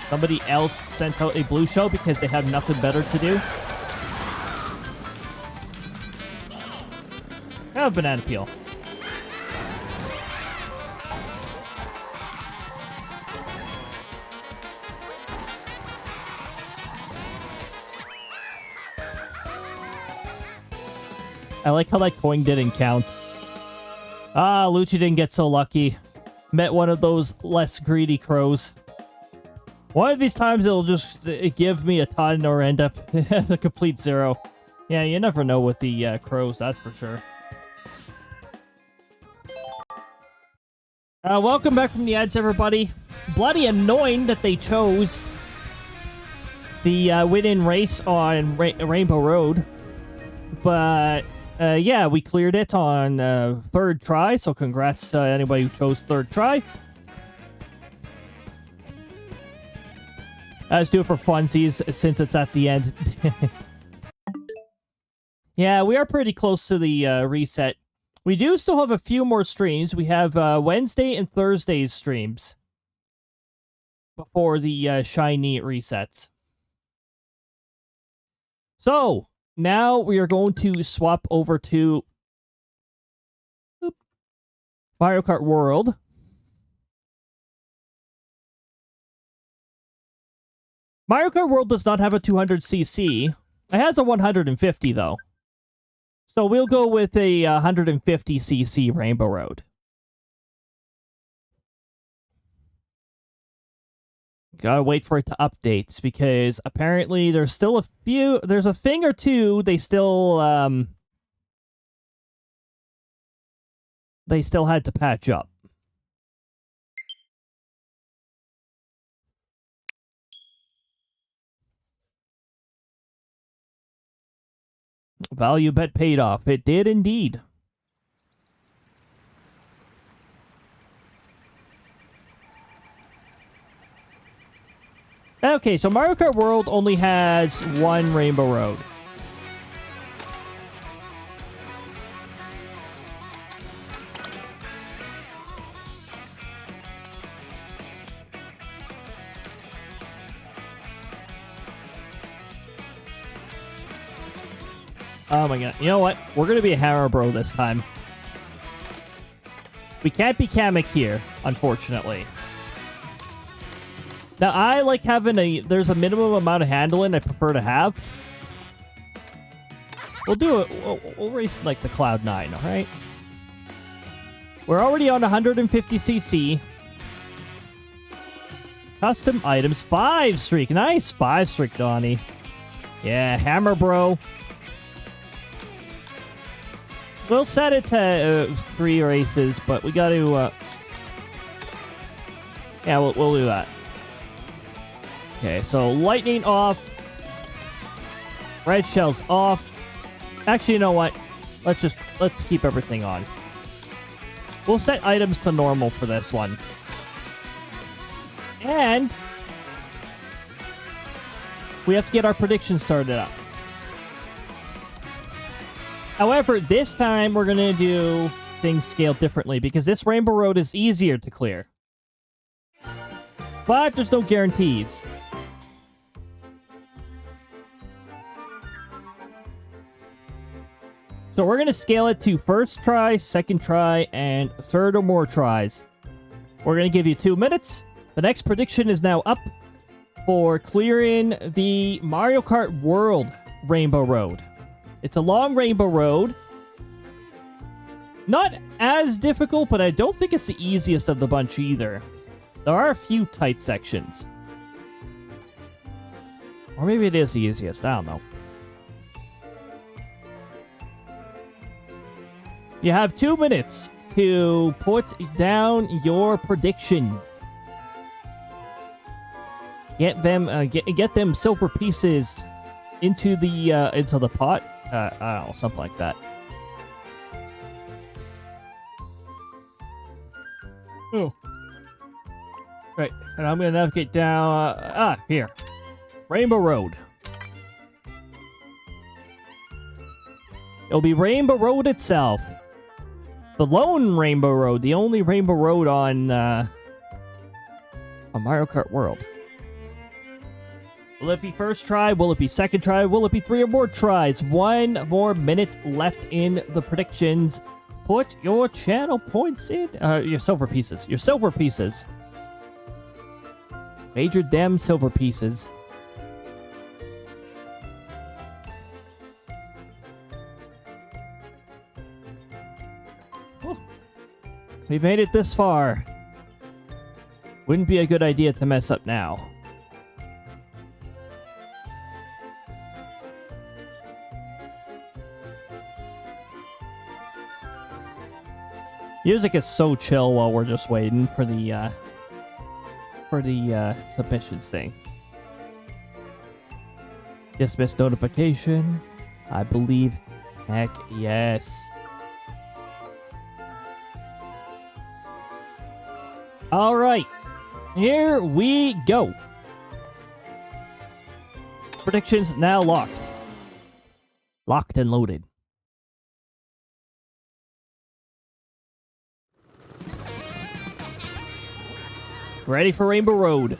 Speaker 2: Somebody else sent out a blue shell because they have nothing better to do. Have a banana peel. I like how that coin didn't count. Ah, Lucci didn't get so lucky. Met one of those less greedy crows. One of these times it'll just give me a ton or end up at a complete zero. Yeah, you never know with the crows, that's for sure. Welcome back from the ads, everybody. Bloody annoying that they chose the win-in race on Rainbow Road. But, yeah, we cleared it on third try, so congrats to anybody who chose third try. Let's do it for funsies since it's at the end. Yeah, we are pretty close to the reset. We do still have a few more streams. We have Wednesday and Thursday's streams before the shiny resets. So, now we are going to swap over to Mario Kart World. Mario Kart World does not have a 200cc. It has a 150, though. So we'll go with a 150cc Rainbow Road. Gotta wait for it to update, because apparently there's still a few... There's a thing or two they still had to patch up. Value bet paid off. It did indeed. Okay, so Mario Kart World only has one Rainbow Road. Oh my god. You know what? We're going to be a Hammer Bro this time. We can't be Kamek here, unfortunately. Now, I like having there's a minimum amount of handling I prefer to have. We'll do it. We'll race like the Cloud 9, all right? We're already on 150cc. Custom items, 5 streak. Nice 5 streak, Donnie. Yeah, hammer, bro. We'll set it to 3 races, but we got to... yeah, we'll do that. Okay, so lightning off. Red shells off. Actually, you know what? Let's keep everything on. We'll set items to normal for this one. And we have to get our predictions started up. However, this time we're going to do things scaled differently because this Rainbow Road is easier to clear. But there's no guarantees. So we're going to scale it to first try, second try, and third or more tries. We're going to give you 2 minutes. The next prediction is now up for clearing the Mario Kart World Rainbow Road. It's a long Rainbow Road. Not as difficult, but I don't think it's the easiest of the bunch either. There are a few tight sections. Or maybe it is the easiest, I don't know. You have 2 minutes to put down your predictions. Get them, get them silver pieces into the pot. I don't know, something like that. Oh, right. And I'm gonna navigate down. Here, Rainbow Road. It'll be Rainbow Road itself. The lone Rainbow Road, the only Rainbow Road on Mario Kart World. Will it be first try? Will it be second try? Will it be 3 or more tries? 1 more minute left in the predictions. Put your channel points in. Your silver pieces. Your silver pieces. Major them silver pieces. We've made it this far. Wouldn't be a good idea to mess up now. Music is so chill while we're just waiting for the submissions thing. Dismiss notification. I believe. Heck yes. All right, here we go. Predictions now locked. Locked and loaded. Ready for Rainbow Road.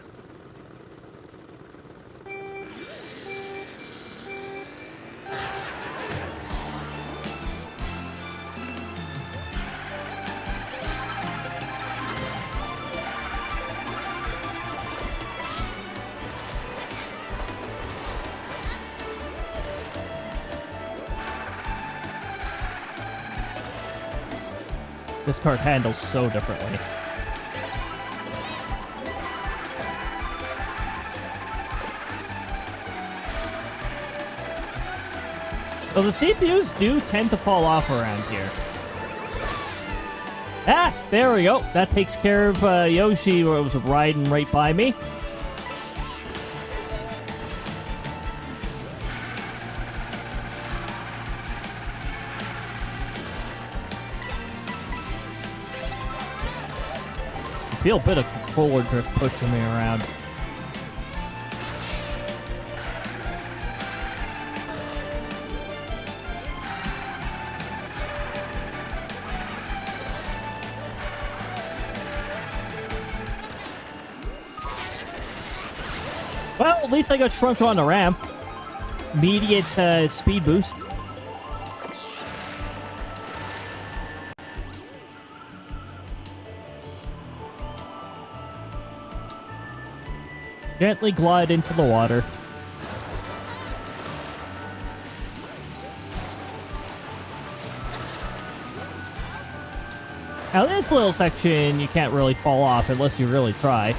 Speaker 2: This card handles so differently. Well, the CPUs do tend to fall off around here. Ah, there we go. That takes care of Yoshi, who was riding right by me. I feel a bit of controller drift pushing me around. Well, at least I got shrunk on the ramp. Immediate speed boost. Gently glide into the water. Now this little section, you can't really fall off unless you really try.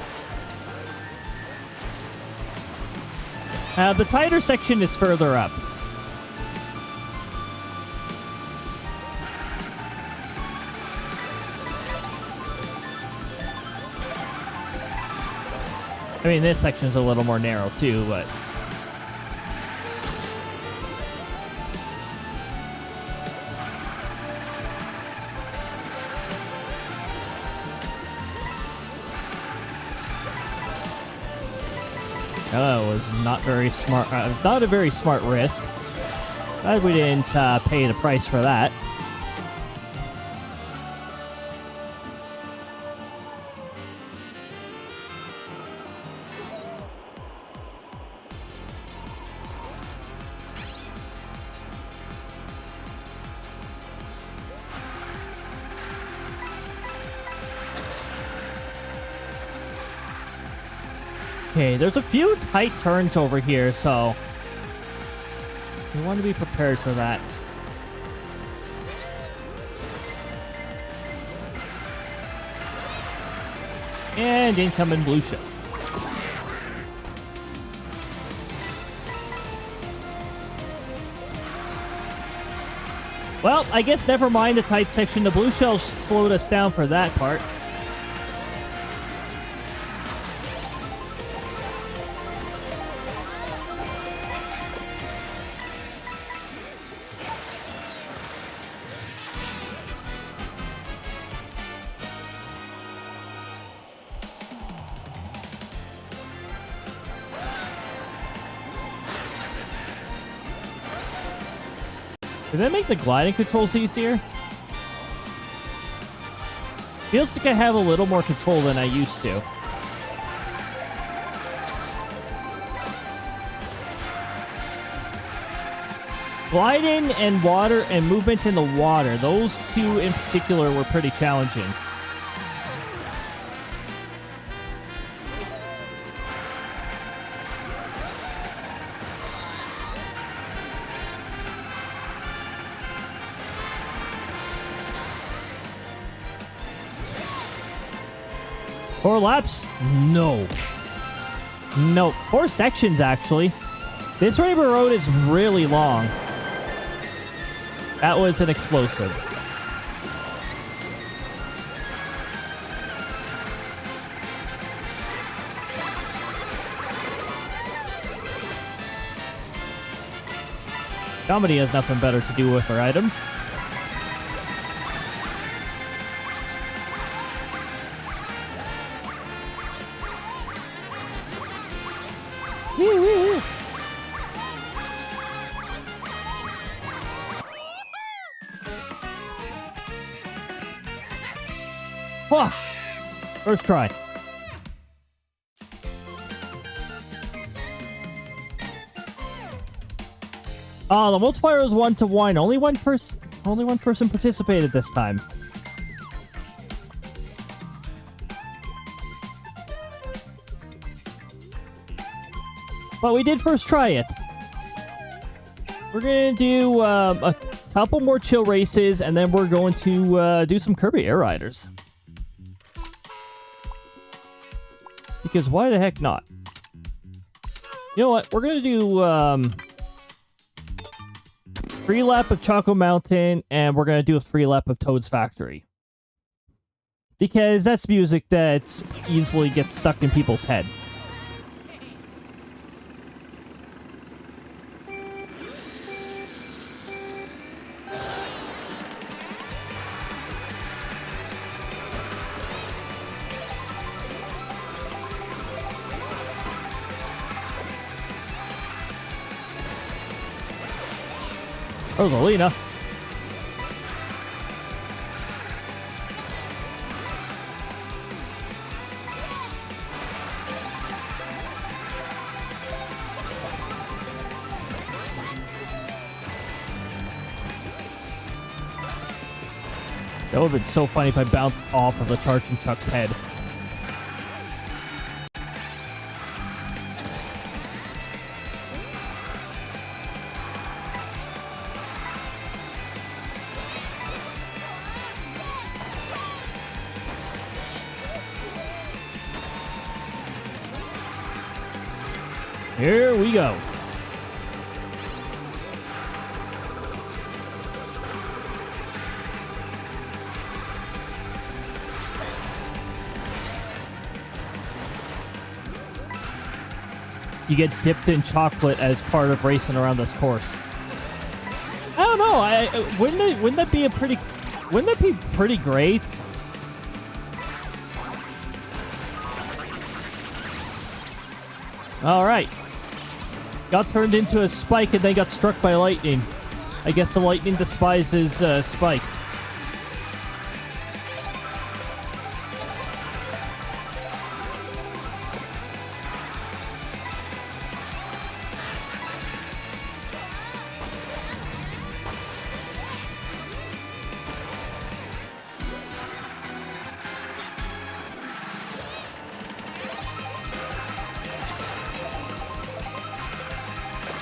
Speaker 2: The tighter section is further up. I mean, this section's a little more narrow too, but... That was not very smart. Not a very smart risk. Glad we didn't pay the price for that. Okay, there's a few tight turns over here, so we want to be prepared for that. And incoming blue ship. Well, I guess never mind the tight section. The blue shell slowed us down for that part. Did that make the gliding controls easier? Feels like I have a little more control than I used to. Gliding and water and movement in the water, those two in particular were pretty challenging. Four laps? No. No. 4 sections, actually. This Rainbow Road is really long. That was an explosive. Comedy has nothing better to do with her items. Whoa. First try. The multiplier was 1-to-1. Only one person participated this time. But we did first try it. We're gonna do a couple more chill races, and then we're going to do some Kirby Air Riders. Because why the heck not? You know what? We're gonna do free lap of Choco Mountain, and we're gonna do a free lap of Toad's Factory. Because that's music that easily gets stuck in people's head. Rosalina. That would have been so funny if I bounced off of the Charging Chuck's head. Here we go. You get dipped in chocolate as part of racing around this course. I don't know. Wouldn't that be pretty great? All right. Got turned into a Spike and then got struck by lightning. I guess the lightning despises Spike.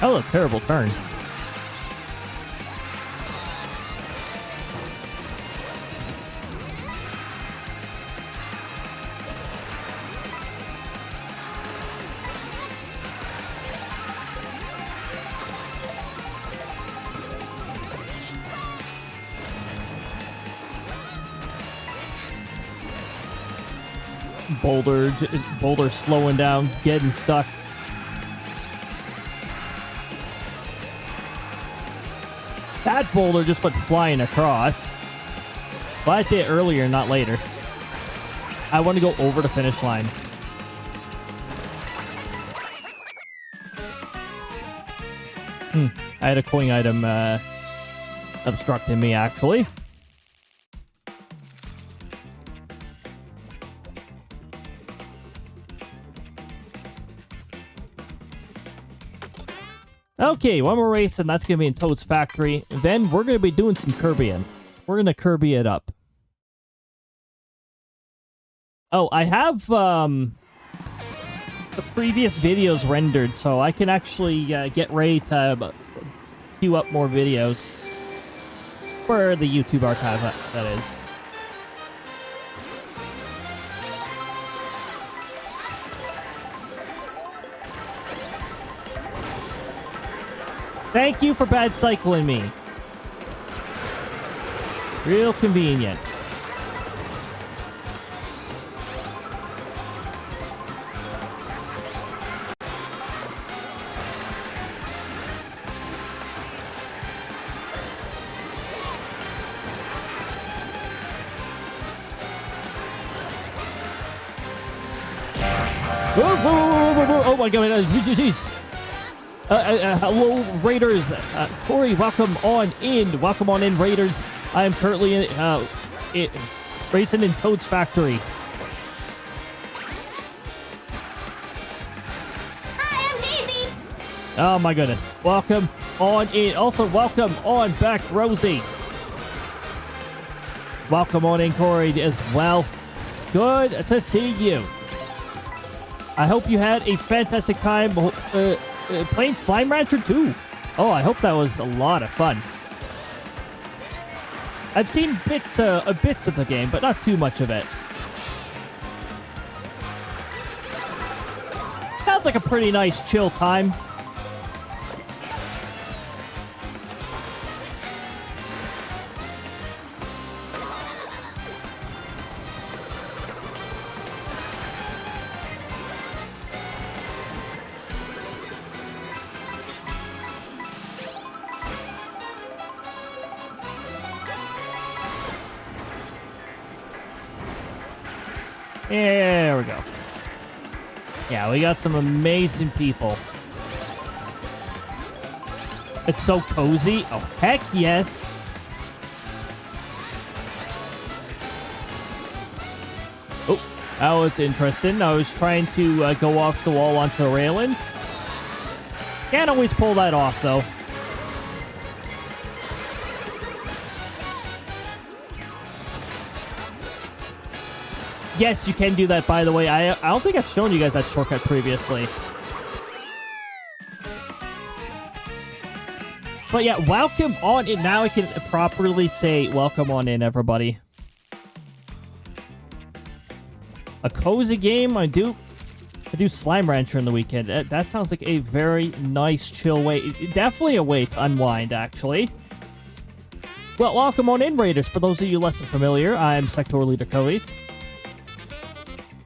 Speaker 2: That was a terrible turn. Boulder slowing down, getting stuck. That boulder just went flying across. But I did earlier, not later. I want to go over the finish line. I had a coin item obstructing me, actually. Okay, one more race, and that's going to be in Toad's factory. Then we're going to be doing some Kirbying. We're going to Kirby it up. Oh, I have the previous videos rendered, so I can actually get ready to queue up more videos for the YouTube archive, that is. Thank you for bad cycling me. Real convenient. Oh my god, jeez. Hello, Raiders. Corey, welcome on in. Welcome on in, Raiders. I am currently racing in Toad's factory.
Speaker 3: Hi, I'm Daisy.
Speaker 2: Oh my goodness. Welcome on in. Also, welcome on back, Rosie. Welcome on in, Corey, as well. Good to see you. I hope you had a fantastic time playing Slime Rancher 2. Oh, I hope that was a lot of fun. I've seen bits of the game, but not too much of it. Sounds like a pretty nice chill time. There we go. Yeah, we got some amazing people. It's so cozy. Oh, heck yes. Oh, that was interesting. I was trying to go off the wall onto the railing. Can't always pull that off, though. Yes, you can do that, by the way. I don't think I've shown you guys that shortcut previously. But yeah, welcome on in. Now I can properly say welcome on in, everybody. A cozy game, I do. I do Slime Rancher in the weekend. That sounds like a very nice, chill way. Definitely a way to unwind, actually. Well, welcome on in, Raiders. For those of you less familiar, I'm SLdr Cody.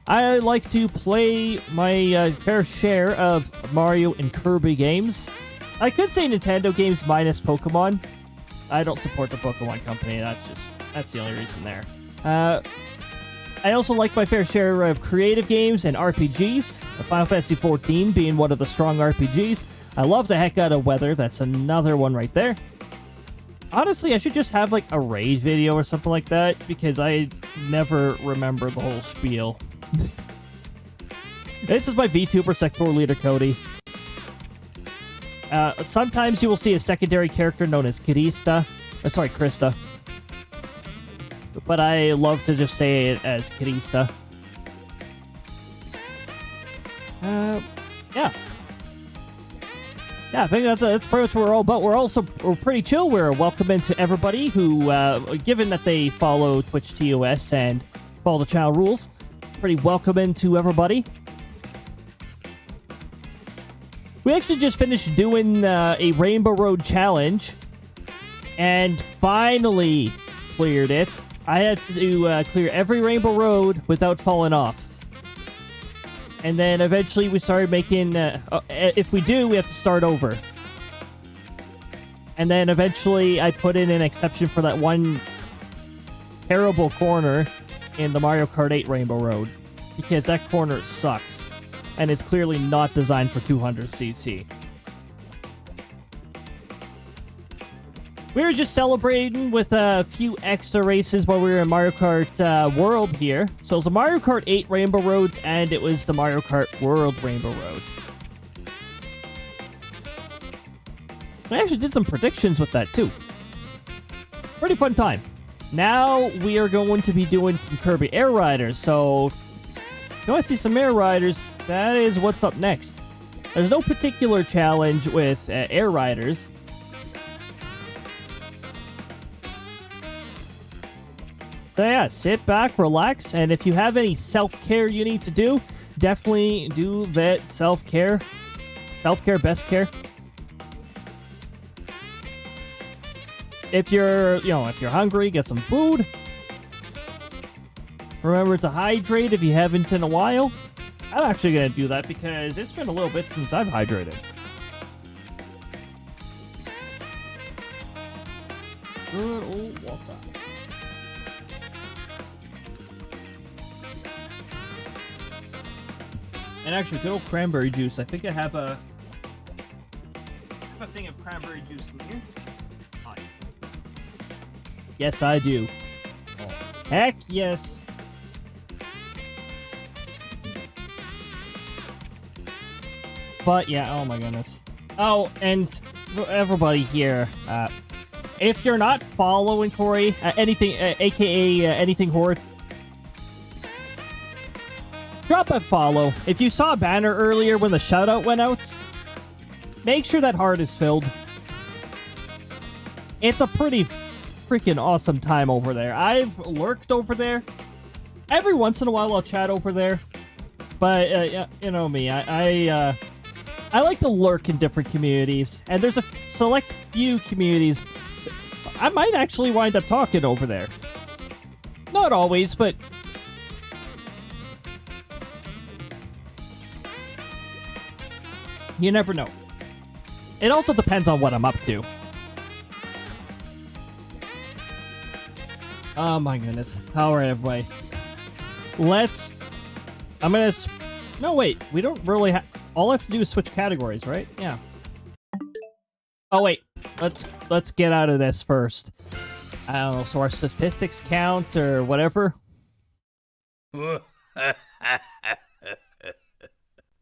Speaker 2: I like to play my fair share of Mario and Kirby games. I could say Nintendo games minus Pokemon. I don't support the Pokemon company. That's the only reason there. I also like my fair share of creative games and RPGs. Final Fantasy XIV being one of the strong RPGs. I love the heck out of Weather. That's another one right there. Honestly, I should just have like a raid video or something like that because I never remember the whole spiel. This is my VTuber sectoral leader, Cody. Sometimes you will see a secondary character known as Krista. Krista. But I love to just say it as Krista. Yeah. Yeah, I think that's pretty much what we're all about. We're pretty chill. We're welcoming to everybody who, given that they follow Twitch TOS and follow the channel rules, pretty welcoming to everybody. We actually just finished doing a Rainbow Road challenge, and finally cleared it. I had to clear every Rainbow Road without falling off. And then eventually we started making... if we do, we have to start over. And then eventually I put in an exception for that one terrible corner in the Mario Kart 8 Rainbow Road. Because that corner sucks. And is clearly not designed for 200cc. We were just celebrating with a few extra races while we were in Mario Kart World here. So it was the Mario Kart 8 Rainbow Roads, and it was the Mario Kart World Rainbow Road. I actually did some predictions with that, too. Pretty fun time. Now we are going to be doing some Kirby Air Riders, so... if you want to see some Air Riders, that is what's up next. There's no particular challenge with Air Riders. So yeah, sit back, relax, and if you have any self-care you need to do, definitely do that self-care. Self-care, best care. If you're hungry, get some food. Remember to hydrate if you haven't in a while. I'm actually going to do that because it's been a little bit since I've hydrated. Good old water. And actually, good old cranberry juice. I think I have a thing of cranberry juice in here. Oh, yeah. Yes, I do. Oh, heck yes. But yeah, oh my goodness. Oh, and everybody here, if you're not following Corey, anything, aka anything horror, drop a follow. If you saw a banner earlier when the shoutout went out, make sure that heart is filled. It's a pretty freaking awesome time over there. I've lurked over there. Every once in a while I'll chat over there. But, you know me, I like to lurk in different communities. And there's a select few communities I might actually wind up talking over there. Not always, but... you never know. It also depends on what I'm up to. Oh my goodness. Alright, everybody. I'm gonna... no, wait. We don't really have... all I have to do is switch categories, right? Yeah. Oh, wait. Let's get out of this first. I don't know, so our statistics count or whatever.